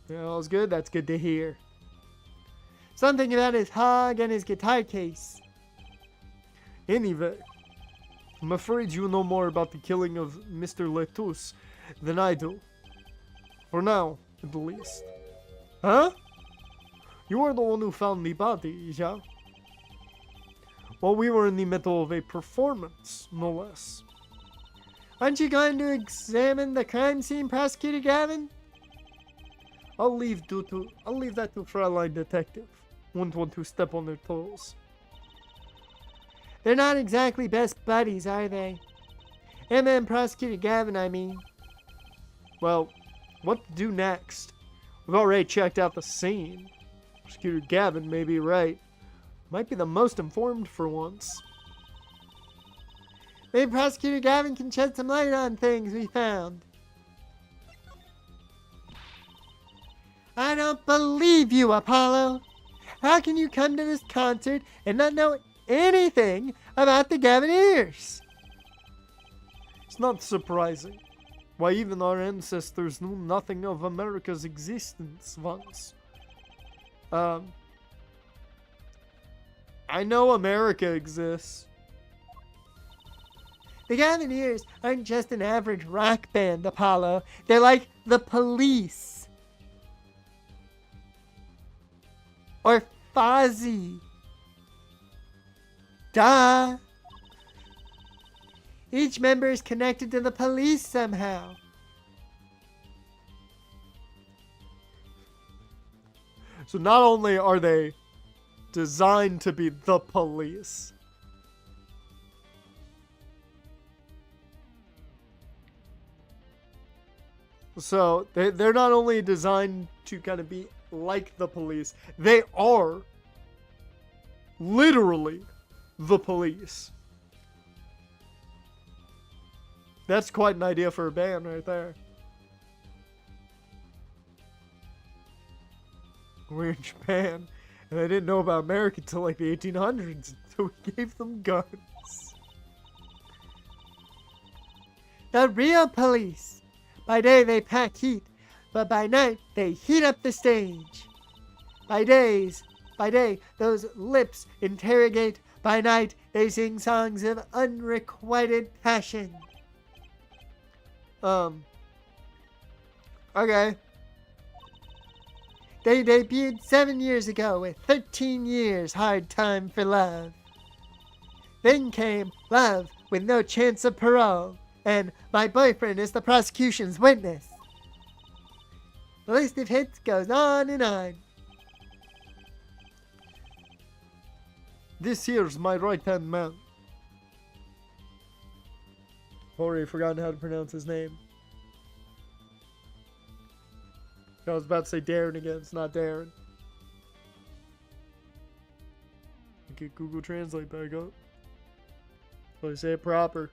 Yeah, all's good. That's good to hear. Something about his hog and his guitar case. Anyway, I'm afraid you know more about the killing of Mr. Letus than I do. For now, at least. Huh? You are the one who found the body, yeah? Well, we were in the middle of a performance, no less. Aren't you going to examine the crime scene, Prosecutor Gavin? I'll leave that to Fraulein Detective. Wouldn't want to step on their toes. They're not exactly best buddies, are they? Emma and Prosecutor Gavin, I mean. Well, what to do next? We've already checked out the scene. Prosecutor Gavin may be right. Might be the most informed for once. Maybe Prosecutor Gavin can shed some light on things we found. I don't believe you, Apollo. How can you come to this concert and not know anything about the Gavineers? It's not surprising. Why, even our ancestors knew nothing of America's existence once. I know America exists. The Gavineers aren't just an average rock band, Apollo. They're like the Police. Or Fozzy. Duh. Each member is connected to the Police somehow. So not only are they designed to be the Police, so they're not only designed to kind of be like the Police, they are literally the Police. That's quite an idea for a band right there. We're in Japan, and they didn't know about America until like the 1800s, so we gave them guns. The real Police. By day they pack heat, but by night they heat up the stage. By day, those lips interrogate. By night, they sing songs of unrequited passion. Okay. They debuted 7 years ago with 13 years Hard Time for Love. Then came Love with No Chance of Parole, and My Boyfriend is the Prosecution's Witness. The list of hits goes on and on. This here's my right-hand man. Already forgotten how to pronounce his name. I was about to say Darren again. It's not Darren. Get Google Translate back up. So I say it proper.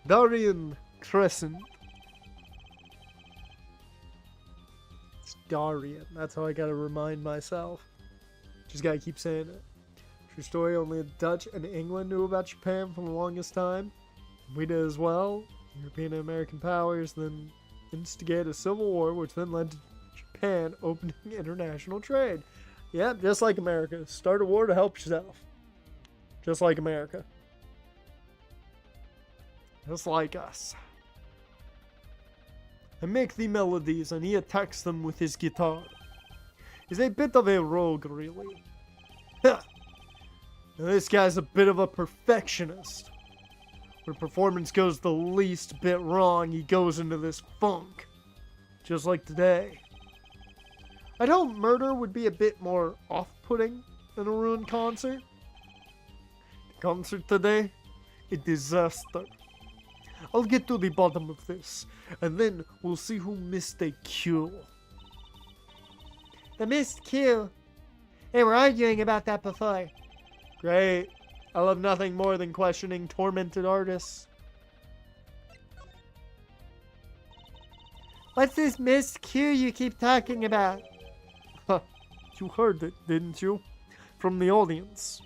Darian Crescent. It's Darian. That's how I gotta remind myself. Just gotta keep saying it. True story, only the Dutch and England knew about Japan for the longest time. We did as well. European and American powers then instigated a civil war, which then led to Japan opening international trade. Yep, just like America. Start a war to help yourself. Just like America. Just like us. I make the melodies and he attacks them with his guitar. He's a bit of a rogue, really. Huh. Now, this guy's a bit of a perfectionist. When performance goes the least bit wrong, he goes into this funk. Just like today. I know murder would be a bit more off-putting than a ruined concert. The concert today, a disaster. I'll get to the bottom of this, and then we'll see who missed a cue. The missed cue. They were arguing about that before. Great. I love nothing more than questioning tormented artists. What's this missed cue you keep talking about? You heard it, didn't you? From the audience.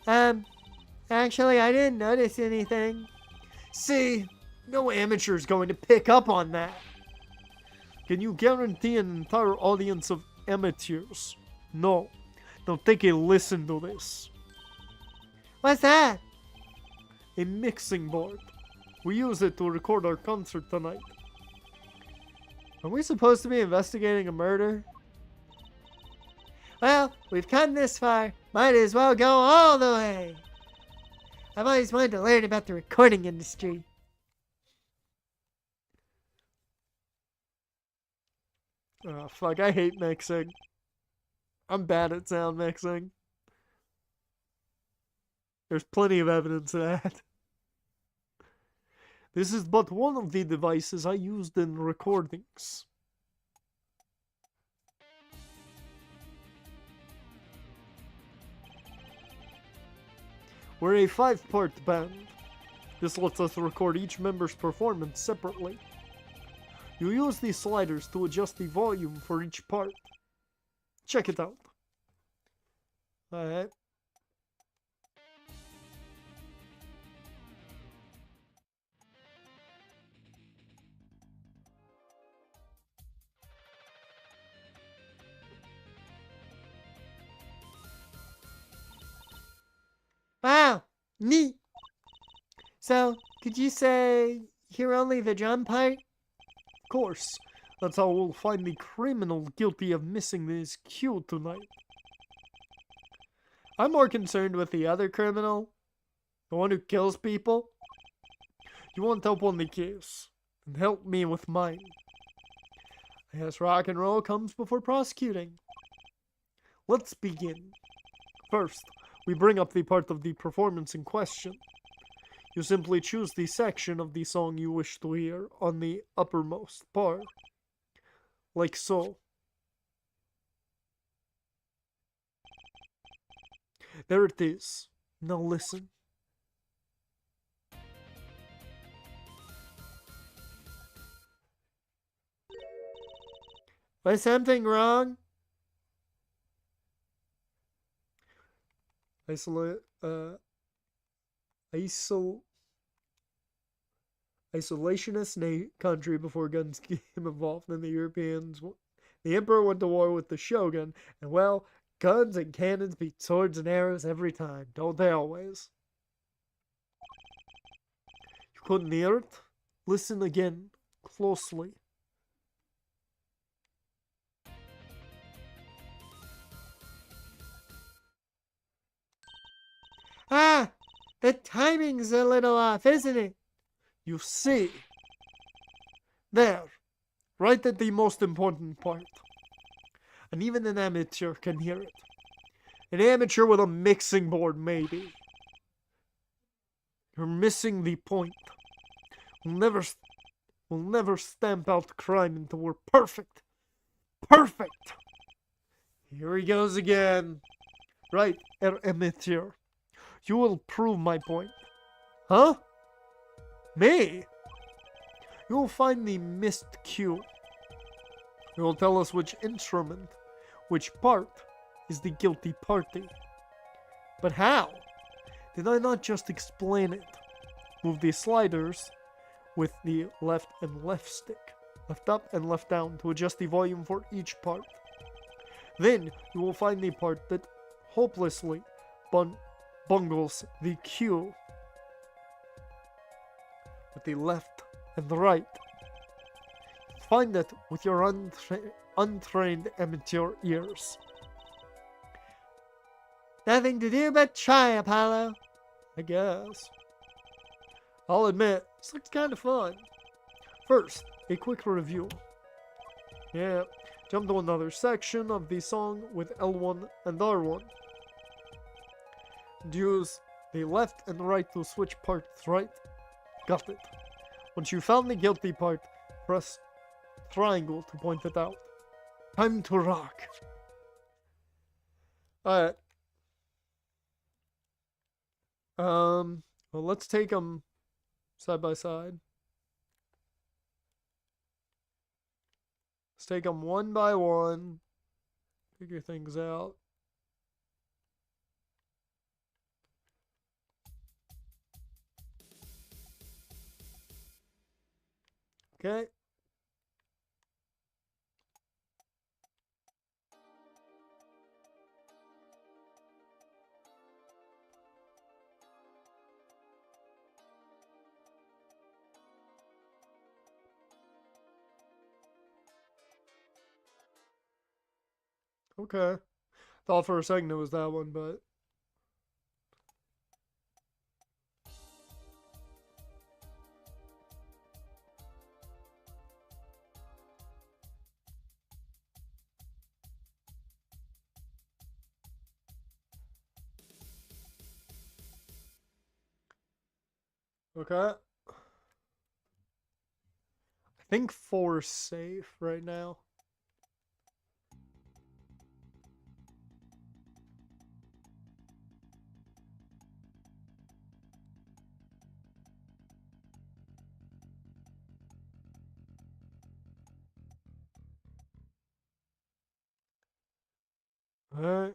Actually, I didn't notice anything. See, no amateur's going to pick up on that. Can you guarantee an entire audience of amateurs? No. Now take a listen to this. What's that? A mixing board. We use it to record our concert tonight. Are we supposed to be investigating a murder? Well, we've come this far. Might as well go all the way. I've always wanted to learn about the recording industry. Oh, fuck, I hate mixing. I'm bad at sound mixing. There's plenty of evidence of that. This is but one of the devices I used in recordings. We're a 5-part band. This lets us record each member's performance separately. You use these sliders to adjust the volume for each part. Check it out. Alright. Wow, neat. So, could you say hear only the drum part? Of course. That's how we'll find the criminal guilty of missing this cue tonight. I'm more concerned with the other criminal. The one who kills people. You want help on the case. And help me with mine. I guess rock and roll comes before prosecuting. Let's begin. First, we bring up the part of the performance in question. You simply choose the section of the song you wish to hear on the uppermost part. Like so. There it is. Now listen. Was something wrong? Isolationist country before guns came involved, and the Europeans. The emperor went to war with the shogun, and well, guns and cannons beat swords and arrows every time, don't they always? You couldn't hear it? Listen again, closely. Ah, the timing's a little off, isn't it? You see. There. Right at the most important part. And even an amateur can hear it. An amateur with a mixing board, maybe. You're missing the point. We'll never stamp out crime until we're perfect. Perfect! Here he goes again. Right, amateur. You will prove my point. Huh? Me? You will find the missed cue. You will tell us which instrument, which part, is the guilty party. But how? Did I not just explain it? Move the sliders with the left and left stick, left up and left down, to adjust the volume for each part. Then you will find the part that hopelessly bungles the cue with the left and the right. Find it with your untrained amateur ears. Nothing to do but try, Apollo. I guess. I'll admit, this looks kind of fun. First, a quick review. Yeah, jump to another section of the song with L1 and R1. Use the left and right to switch parts right. Got it. Once you found the guilty part, press triangle to point it out. Time to rock. Alright. Well, let's take them side by side. Let's take them one by one. Figure things out. Okay. Okay. Thought for a second it was that one, but... Okay. I think 4's safe right now. Alright.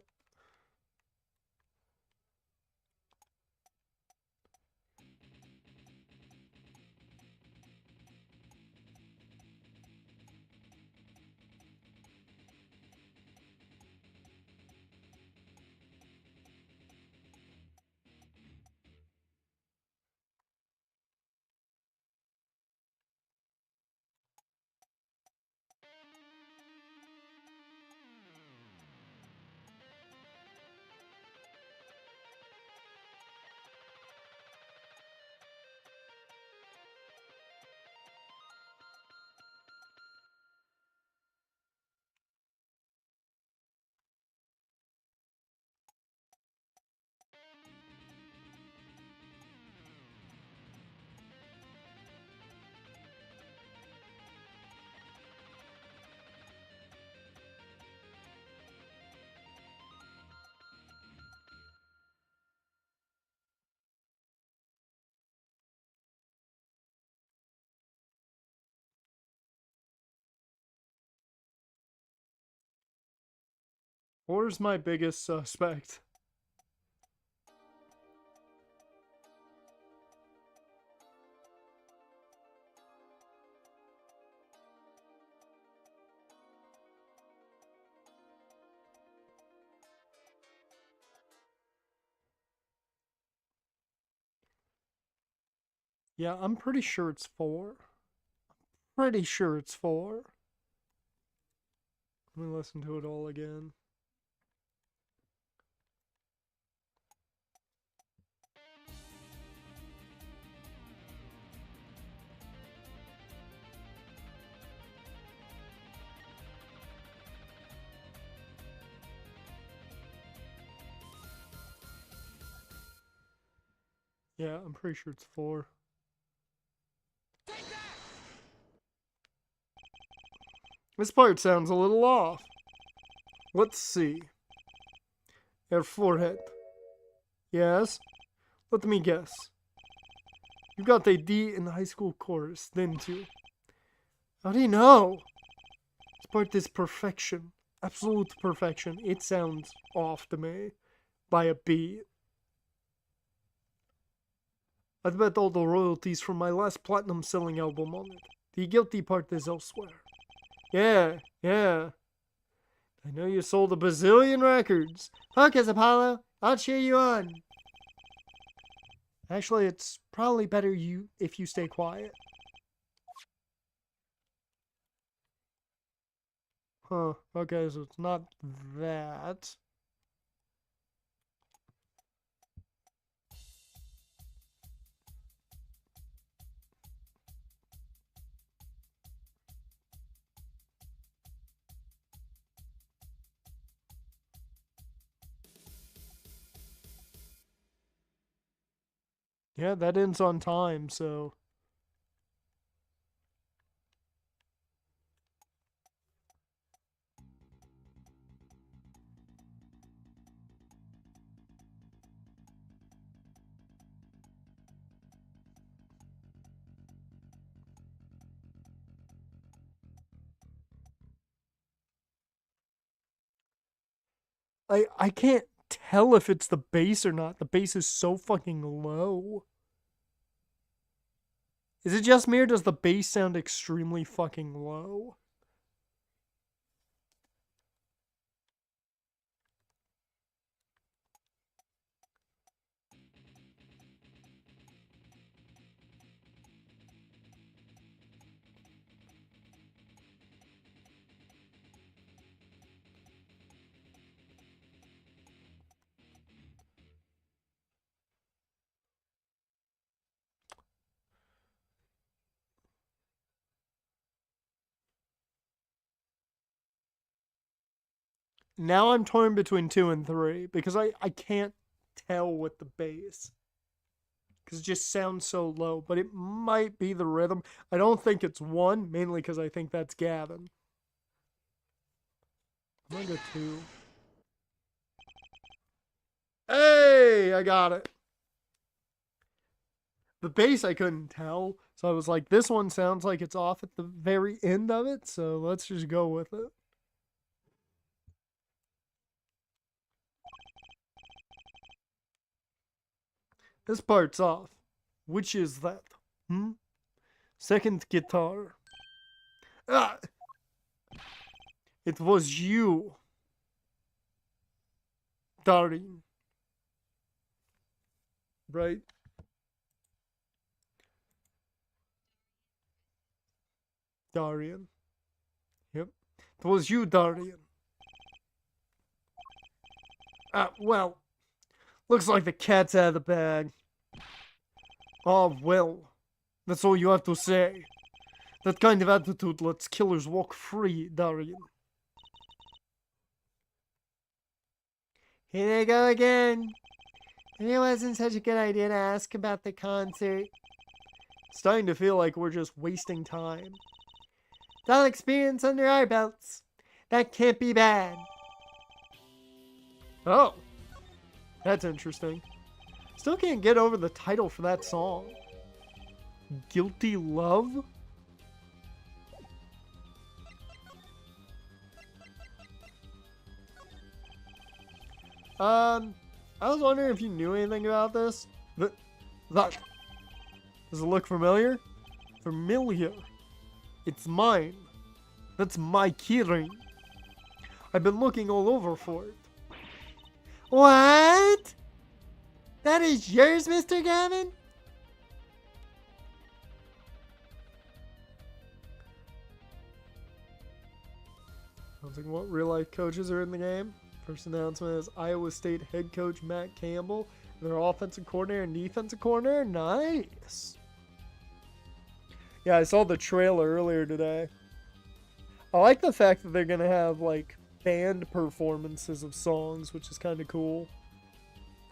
Four's my biggest suspect. Yeah, I'm pretty sure it's 4. Pretty sure it's 4. Let me listen to it all again. Yeah, I'm pretty sure it's 4. This part sounds a little off. Let's see. Your forehead. Yes? Let me guess. You got a D in the high school chorus, didn't you? How do you know? This part is perfection. Absolute perfection. It sounds off to me. By a B. I'd bet all the royalties from my last platinum selling album on it. The guilty part is elsewhere. Yeah. I know you sold a bazillion records. Focus, Apollo. I'll cheer you on. Actually, it's probably better if you stay quiet. Huh. Okay, so it's not that. Yeah, that ends on time, so. I can't tell if it's the bass or not. The bass is so fucking low. Is it just me or does the bass sound extremely fucking low? Now I'm torn between 2 and 3 because I can't tell with the bass. Because it just sounds so low, but it might be the rhythm. I don't think it's 1, mainly because I think that's Gavin. I'm gonna go 2. Hey, I got it. The bass I couldn't tell, so I was like, this one sounds like it's off at the very end of it, so let's just go with it. This part's off. Which is that? Second guitar. Ah! It was you, Darin. Right? Darian. Yep. It was you, Darian. Well, looks like the cat's out of the bag. Oh, well. That's all you have to say. That kind of attitude lets killers walk free, Darian. Here they go again. Maybe it wasn't such a good idea to ask about the concert. Starting to feel like we're just wasting time. It's all experience under our belts. That can't be bad. Oh. That's interesting. Still can't get over the title for that song. Guilty Love? I was wondering if you knew anything about this. That does it look familiar? Familiar. It's mine. That's my keyring. I've been looking all over for it. What? That is yours, Mr. Gavin? Sounds like what real life coaches are in the game. First announcement is Iowa State head coach Matt Campbell, their offensive coordinator and defensive coordinator. Nice. Yeah, I saw the trailer earlier today. I like the fact that they're going to have like band performances of songs, which is kind of cool.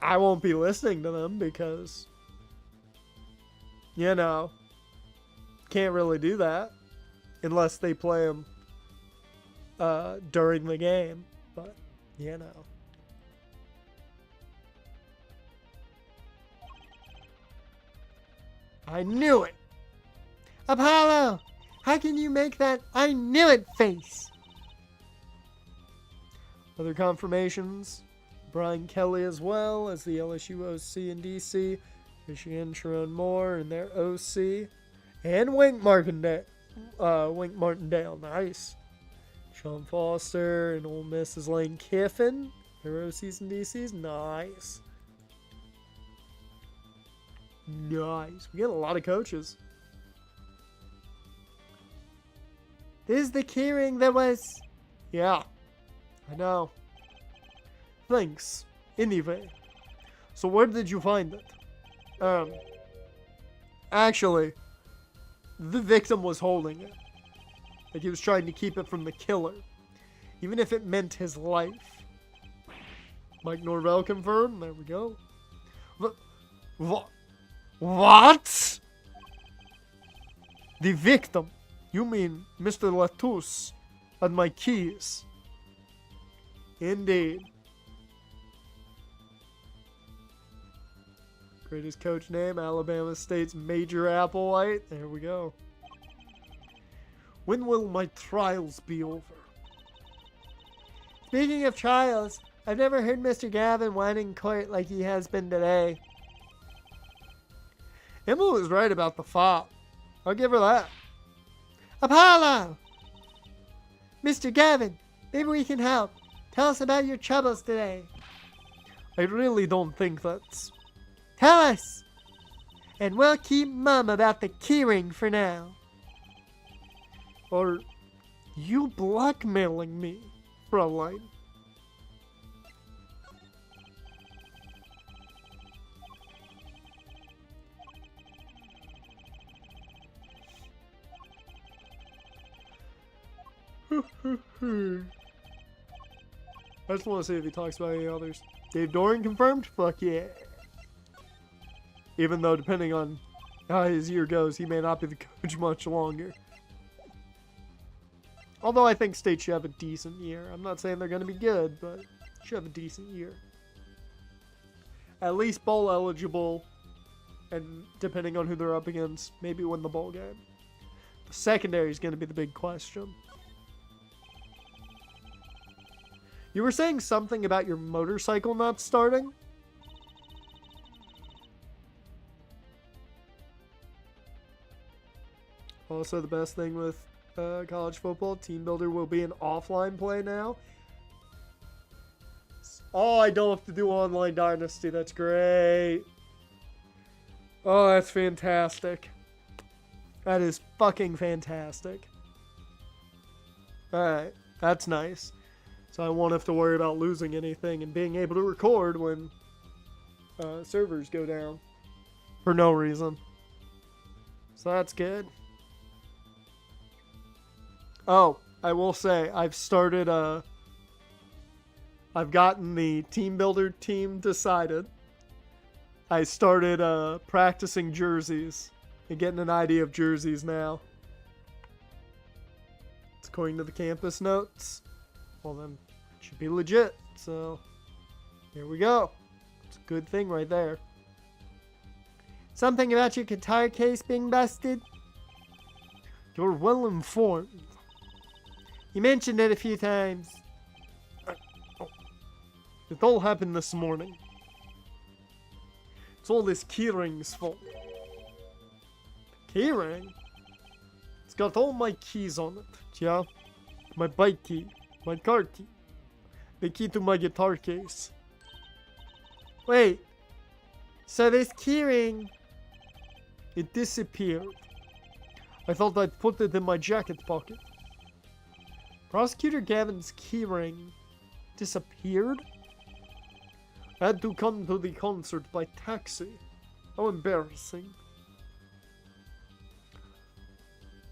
I won't be listening to them because, you know, can't really do that unless they play them during the game. But, you know. I knew it! Apollo! How can you make that I knew it face? Other confirmations. Brian Kelly as well as the LSU OC in DC. Michigan, Sharon Moore and their OC. And Wink Martindale. Nice. Sean Foster and Ole Miss's Lane Kiffin. Their OCs and DCs. Nice. Nice. We get a lot of coaches. This is the keyring that was Yeah, I know. Thanks. Anyway, so where did you find it? Actually, the victim was holding it. Like he was trying to keep it from the killer, even if it meant his life. Mike Norvell confirmed. There we go. What? The victim? You mean Mr. Latouche and my keys? Indeed. Greatest coach name, Alabama State's Major Applewhite. There we go. When will my trials be over? Speaking of trials, I've never heard Mr. Gavin whine in court like he has been today. Emma was right about the fop. I'll give her that. Apollo! Mr. Gavin, maybe we can help. Tell us about your troubles today. I really don't think that's... Tell us! And we'll keep mum about the keyring for now. Are you blackmailing me, Fraulein? I just want to see if he talks about any others. Dave Doran confirmed? Fuck yeah. Even though, depending on how his year goes, he may not be the coach much longer. Although I think State should have a decent year. I'm not saying they're going to be good, but should have a decent year. At least bowl eligible, and depending on who they're up against, maybe win the bowl game. The secondary is going to be the big question. You were saying something about your motorcycle not starting? Also, the best thing with college football, Team Builder will be an offline play now. Oh, I don't have to do online Dynasty. That's great. Oh, that's fantastic. That is fucking fantastic. Alright, that's nice. So I won't have to worry about losing anything and being able to record when servers go down. For no reason. So that's good. Oh, I will say, I've started, I've gotten the Team Builder team decided. I started, practicing jerseys and getting an idea of jerseys now. It's according to the campus notes. Well then, it should be legit, so here we go. It's a good thing right there. Something about your guitar case being busted? You're well informed. You mentioned it a few times. It all happened this morning. It's all this keyring's fault. Keyring? It's got all my keys on it, yeah? My bike key, my car key, the key to my guitar case. Wait, so this keyring... It disappeared. I thought I'd put it in my jacket pocket. Prosecutor Gavin's keyring disappeared? I had to come to the concert by taxi. How embarrassing.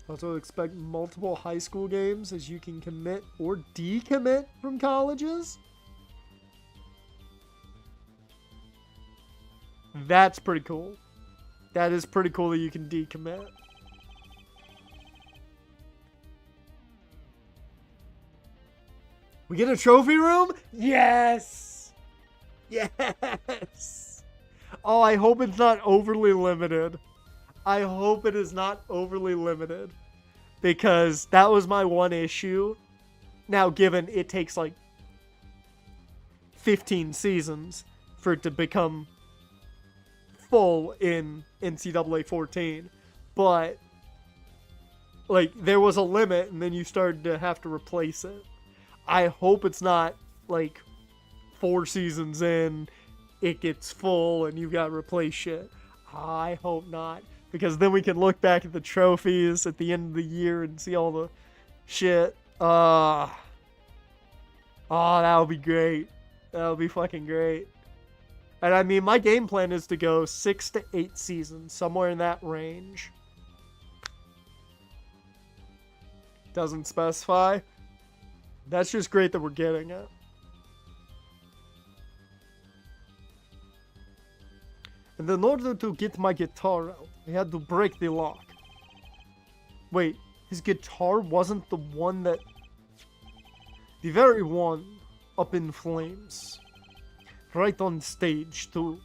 Also expect multiple high school games as you can commit or decommit from colleges? That's pretty cool. That is pretty cool that you can decommit. We get a trophy room? Yes! Yes! Oh, I hope it's not overly limited. I hope it is not overly limited. Because that was my one issue. Now, given it takes like 15 seasons for it to become full in NCAA 14. But, like, there was a limit and then you started to have to replace it. I hope it's not, like, 4 seasons in, it gets full and you've got to replace shit. I hope not. Because then we can look back at the trophies at the end of the year and see all the shit. Oh, that would be great. That would be fucking great. And I mean, my game plan is to go 6 to 8 seasons, somewhere in that range. Doesn't specify. That's just great that we're getting it. And in order to get my guitar out, I had to break the lock. Wait, his guitar wasn't the one that... The very one up in flames. Right on stage, too.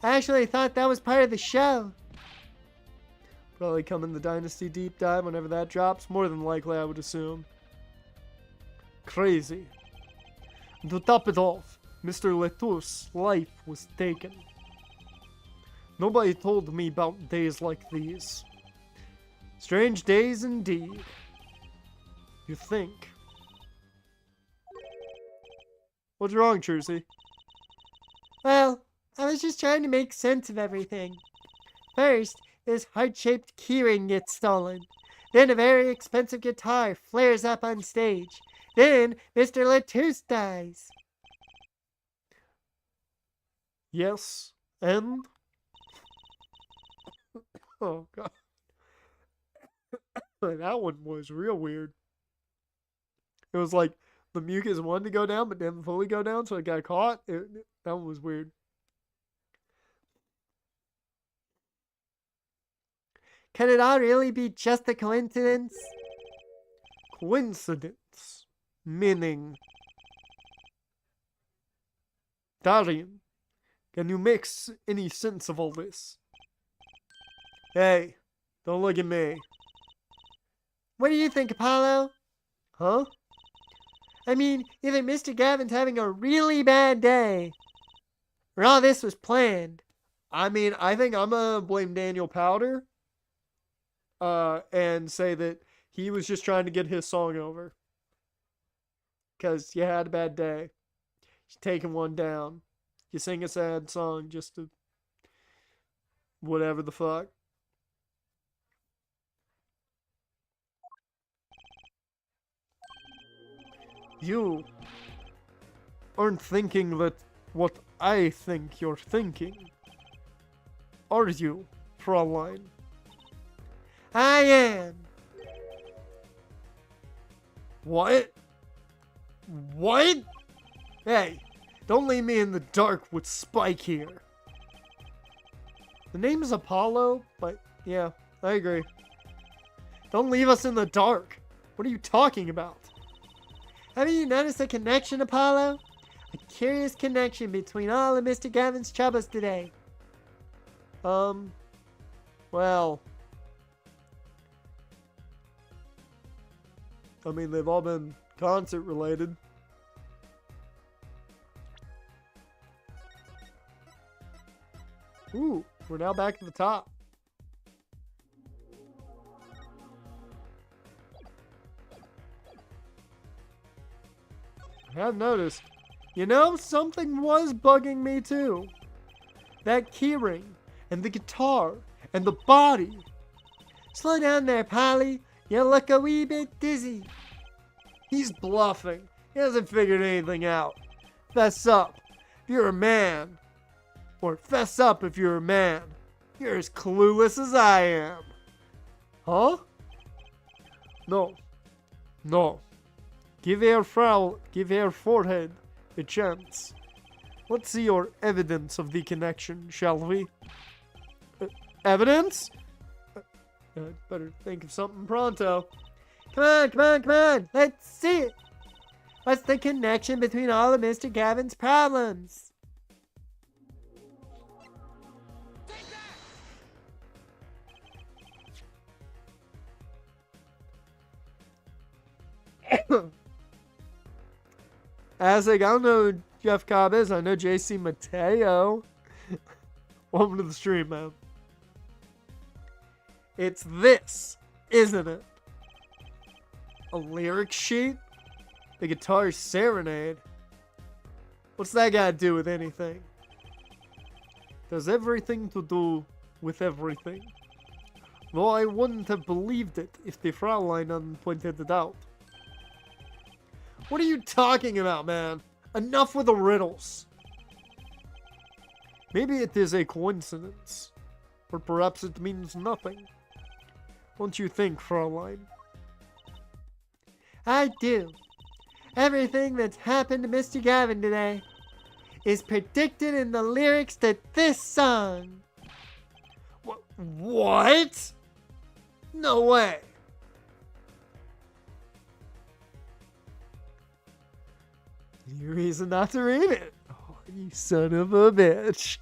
I actually thought that was part of the show. Probably come in the Dynasty Deep Dive whenever that drops. More than likely, I would assume. Crazy. And to top it off, Mr. Letour's life was taken. Nobody told me about days like these. Strange days indeed. You think. What's wrong, Trucy? Well, I was just trying to make sense of everything. First, this heart-shaped keyring gets stolen. Then a very expensive guitar flares up on stage. Then Mr. Latouche dies. Yes, and? Oh, God. That one was real weird. It was like the mucus wanted to go down, but didn't fully go down, so it got caught. That one was weird. Can it all really be just a coincidence? Coincidence. Meaning. Darian, can you make any sense of all this? Hey, don't look at me. What do you think, Apollo? Huh? I mean, either Mr. Gavin's having a really bad day, or all this was planned. I mean, I think I'm gonna blame Daniel Powder. And say that he was just trying to get his song over. Because you had a bad day. You're taking one down. You sing a sad song just to... whatever the fuck. You aren't thinking that what I think you're thinking. Are you, Fraulein? I am. What? What? Hey, don't leave me in the dark with Spike here. The name is Apollo, but yeah, I agree. Don't leave us in the dark. What are you talking about? Haven't you noticed a connection, Apollo? A curious connection between all of Mr. Gavin's troubles today. Well... I mean, they've all been concert related. Ooh, we're now back at the top. I have noticed. You know, something was bugging me too. That keyring, and the guitar, and the body. Slow down there, Polly. You look a wee bit dizzy. He's bluffing. He hasn't figured anything out. Fess up if you're a man. Or fess up if you're a man. You're as clueless as I am. Huh? No. No. Give her forehead a chance. Let's see your evidence of the connection, shall we? Evidence? Better think of something pronto. Come on, come on, come on. Let's see it. What's the connection between all of Mr. Gavin's problems? Azig, I don't know who Jeff Cobb is. I know JC Mateo. Welcome to the stream, man. It's this, isn't it? A lyric sheet? The guitar serenade? What's that got to do with anything? Does everything to do with everything. Though I wouldn't have believed it if the Fraulein hadn't pointed it out. What are you talking about, man? Enough with the riddles. Maybe it is a coincidence. Or perhaps it means nothing. Don't you think, Fraulein? I do. Everything that's happened to Mr. Gavin today is predicted in the lyrics to this song. What? No way. Any reason not to read it? Oh, you son of a bitch.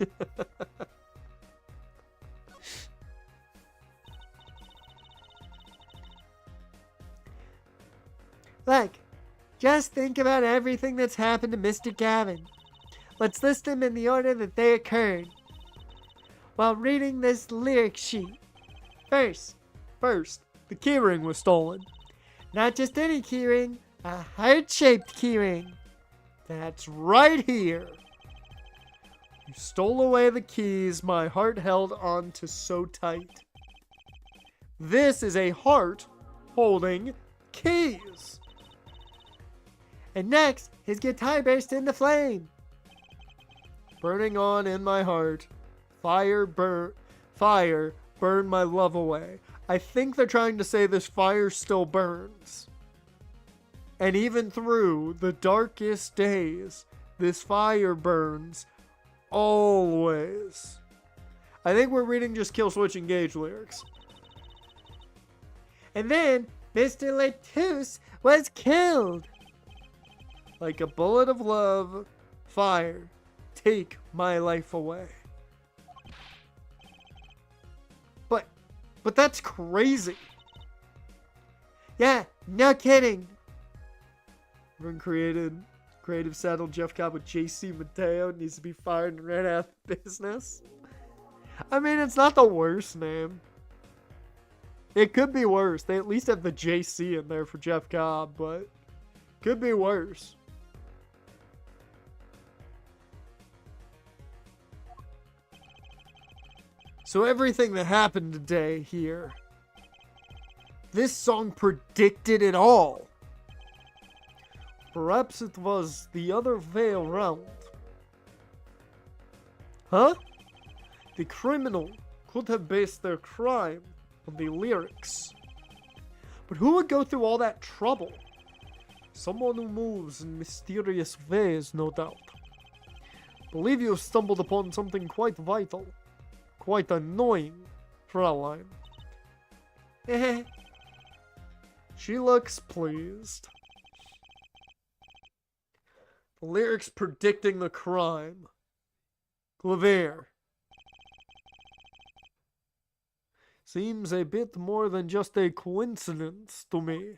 Look, just think about everything that's happened to Mr. Gavin. Let's list them in the order that they occurred while reading this lyric sheet. First, the keyring was stolen. not just any keyring, a heart-shaped keyring. That's right here. You stole away the keys my heart held on to so tight. This is a heart holding keys. And next, his guitar burst into flame. Burning on in my heart. Fire burn my love away. I think they're trying to say this fire still burns. And even through the darkest days, this fire burns always. I think we're reading just Kill Switch Engage lyrics. And then, Mr. Latouche was killed. Like a bullet of love, fire, take my life away. But that's crazy. Yeah, no kidding. Everyone creative saddled Jeff Cobb with JC Mateo needs to be fired and ran out of business. I mean, it's not the worst name. It could be worse. They at least have the JC in there for Jeff Cobb, but could be worse. So everything that happened today here, this song predicted it all. Perhaps it was the other way around. Huh? The criminal could have based their crime on the lyrics. But who would go through all that trouble? Someone who moves in mysterious ways, no doubt. Believe you have stumbled upon something quite vital. Quite annoying, Fraulein. She looks pleased. The lyrics predicting the crime. Clavier. Seems a bit more than just a coincidence to me.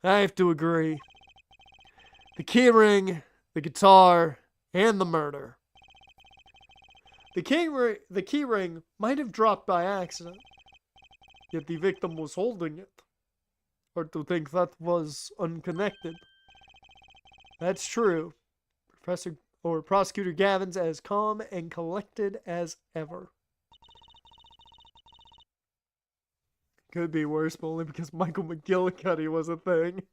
I have to agree. The keyring, the guitar, and the murder. The keyring might have dropped by accident, yet the victim was holding it. Hard to think that was unconnected. That's true. Prosecutor Gavin's as calm and collected as ever. Could be worse, but only because Michael McGillicuddy was a thing.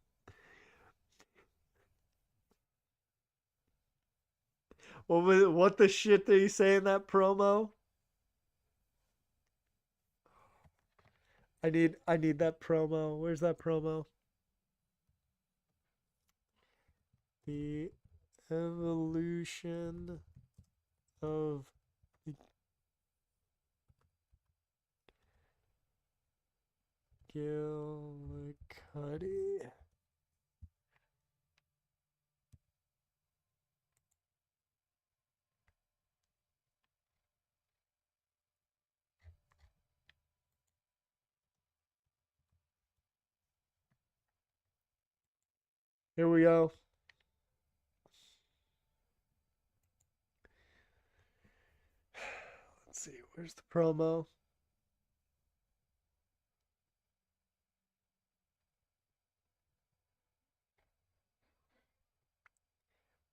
What the shit did he say in that promo? I need that promo. Where's that promo? The evolution of McGillicuddy. Here we go. Let's see, where's the promo?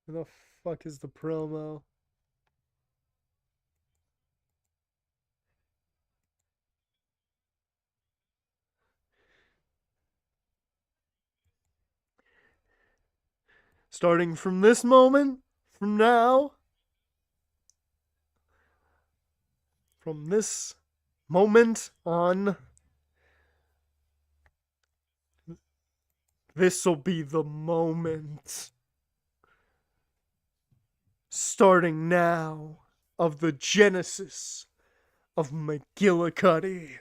Where the fuck is the promo? Starting from this moment, from now, from this moment on, this'll be the moment. Starting now, of the genesis of McGillicuddy.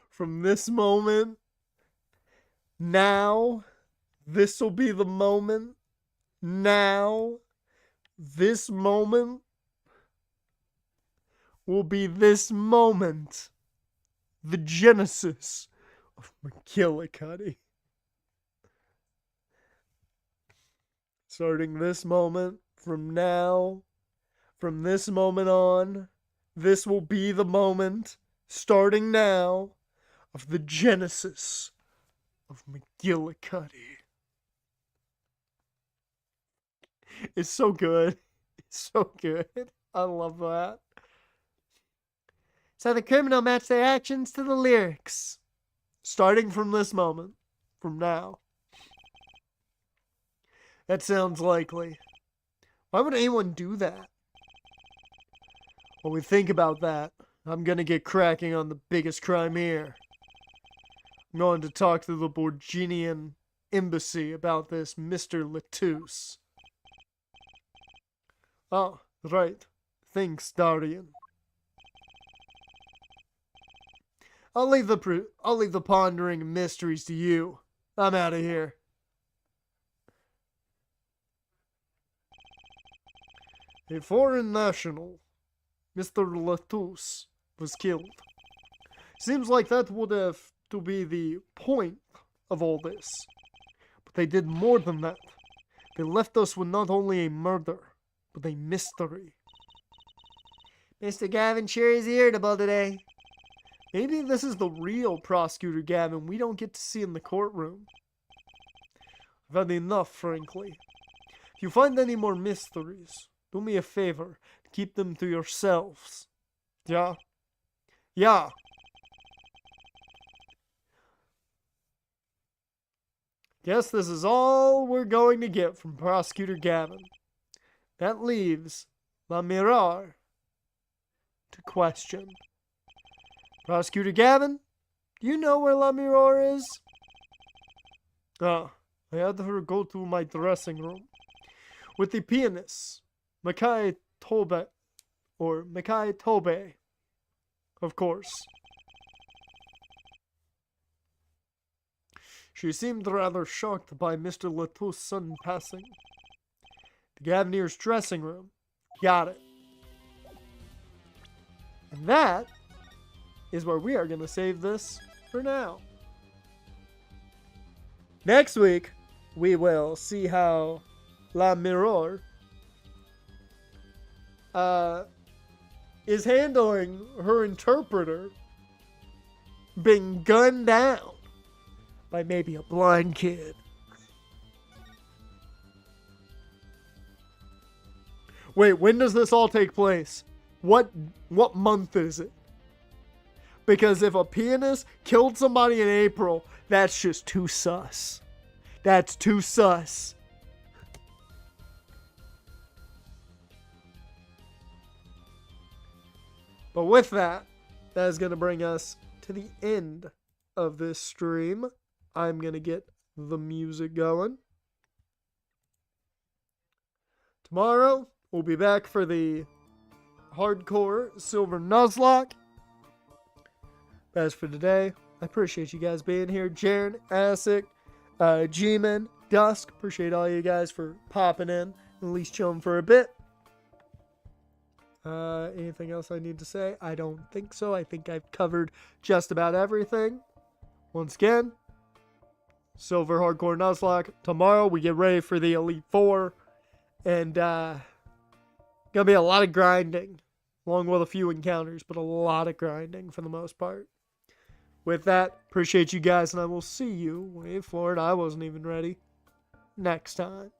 From this moment, now, this'll be the moment. Now, this moment will be this moment. The genesis of McGillicuddy. Starting this moment, from now, from this moment on, this will be the moment, starting now, of the genesis of McGillicuddy. It's so good. It's so good. I love that. So the criminal match their actions to the lyrics. Starting from this moment, from now. That sounds likely. Why would anyone do that? When we think about that, I'm gonna get cracking on the biggest crime here. I'm going to talk to the Borginian embassy about this Mr. Latouche. Oh, right. Thanks, Darian. I'll leave the pondering mysteries to you. I'm out of here. A foreign national, Mr. Latouche, was killed. Seems like that would have to be the point of all this. But they did more than that. They left us with not only a murder, but a mystery. Mr. Gavin sure is irritable today. Maybe this is the real Prosecutor Gavin we don't get to see in the courtroom. I've had enough, frankly. If you find any more mysteries, do me a favor, keep them to yourselves. Yeah? Yeah. Guess this is all we're going to get from Prosecutor Gavin. That leaves La Mirar to question. Prosecutor Gavin, do you know where La Mirar is? I had her go to my dressing room with the pianist, Makai Tobe, of course. She seemed rather shocked by Mr. Latouche's sudden passing. The Gavinier's dressing room. Got it. And that is where we are going to save this for now. Next week, we will see how La Mirror is handling her interpreter being gunned down by maybe a blind kid. Wait, when does this all take place? What month is it? Because if a pianist killed somebody in April, that's just too sus. That's too sus. But with that, that is going to bring us to the end of this stream. I'm going to get the music going. Tomorrow, we'll be back for the hardcore Silver Nuzlocke. As for today, I appreciate you guys being here. Jaren, Asic, G-Man, Dusk. Appreciate all you guys for popping in, at least chilling for a bit. Anything else I need to say? I don't think so. I think I've covered just about everything. Once again, Silver Hardcore Nuzlocke. Tomorrow we get ready for the Elite Four. And gonna be a lot of grinding. Along with a few encounters, but a lot of grinding for the most part. With that, appreciate you guys, and I will see you, wait for it, I wasn't even ready, next time.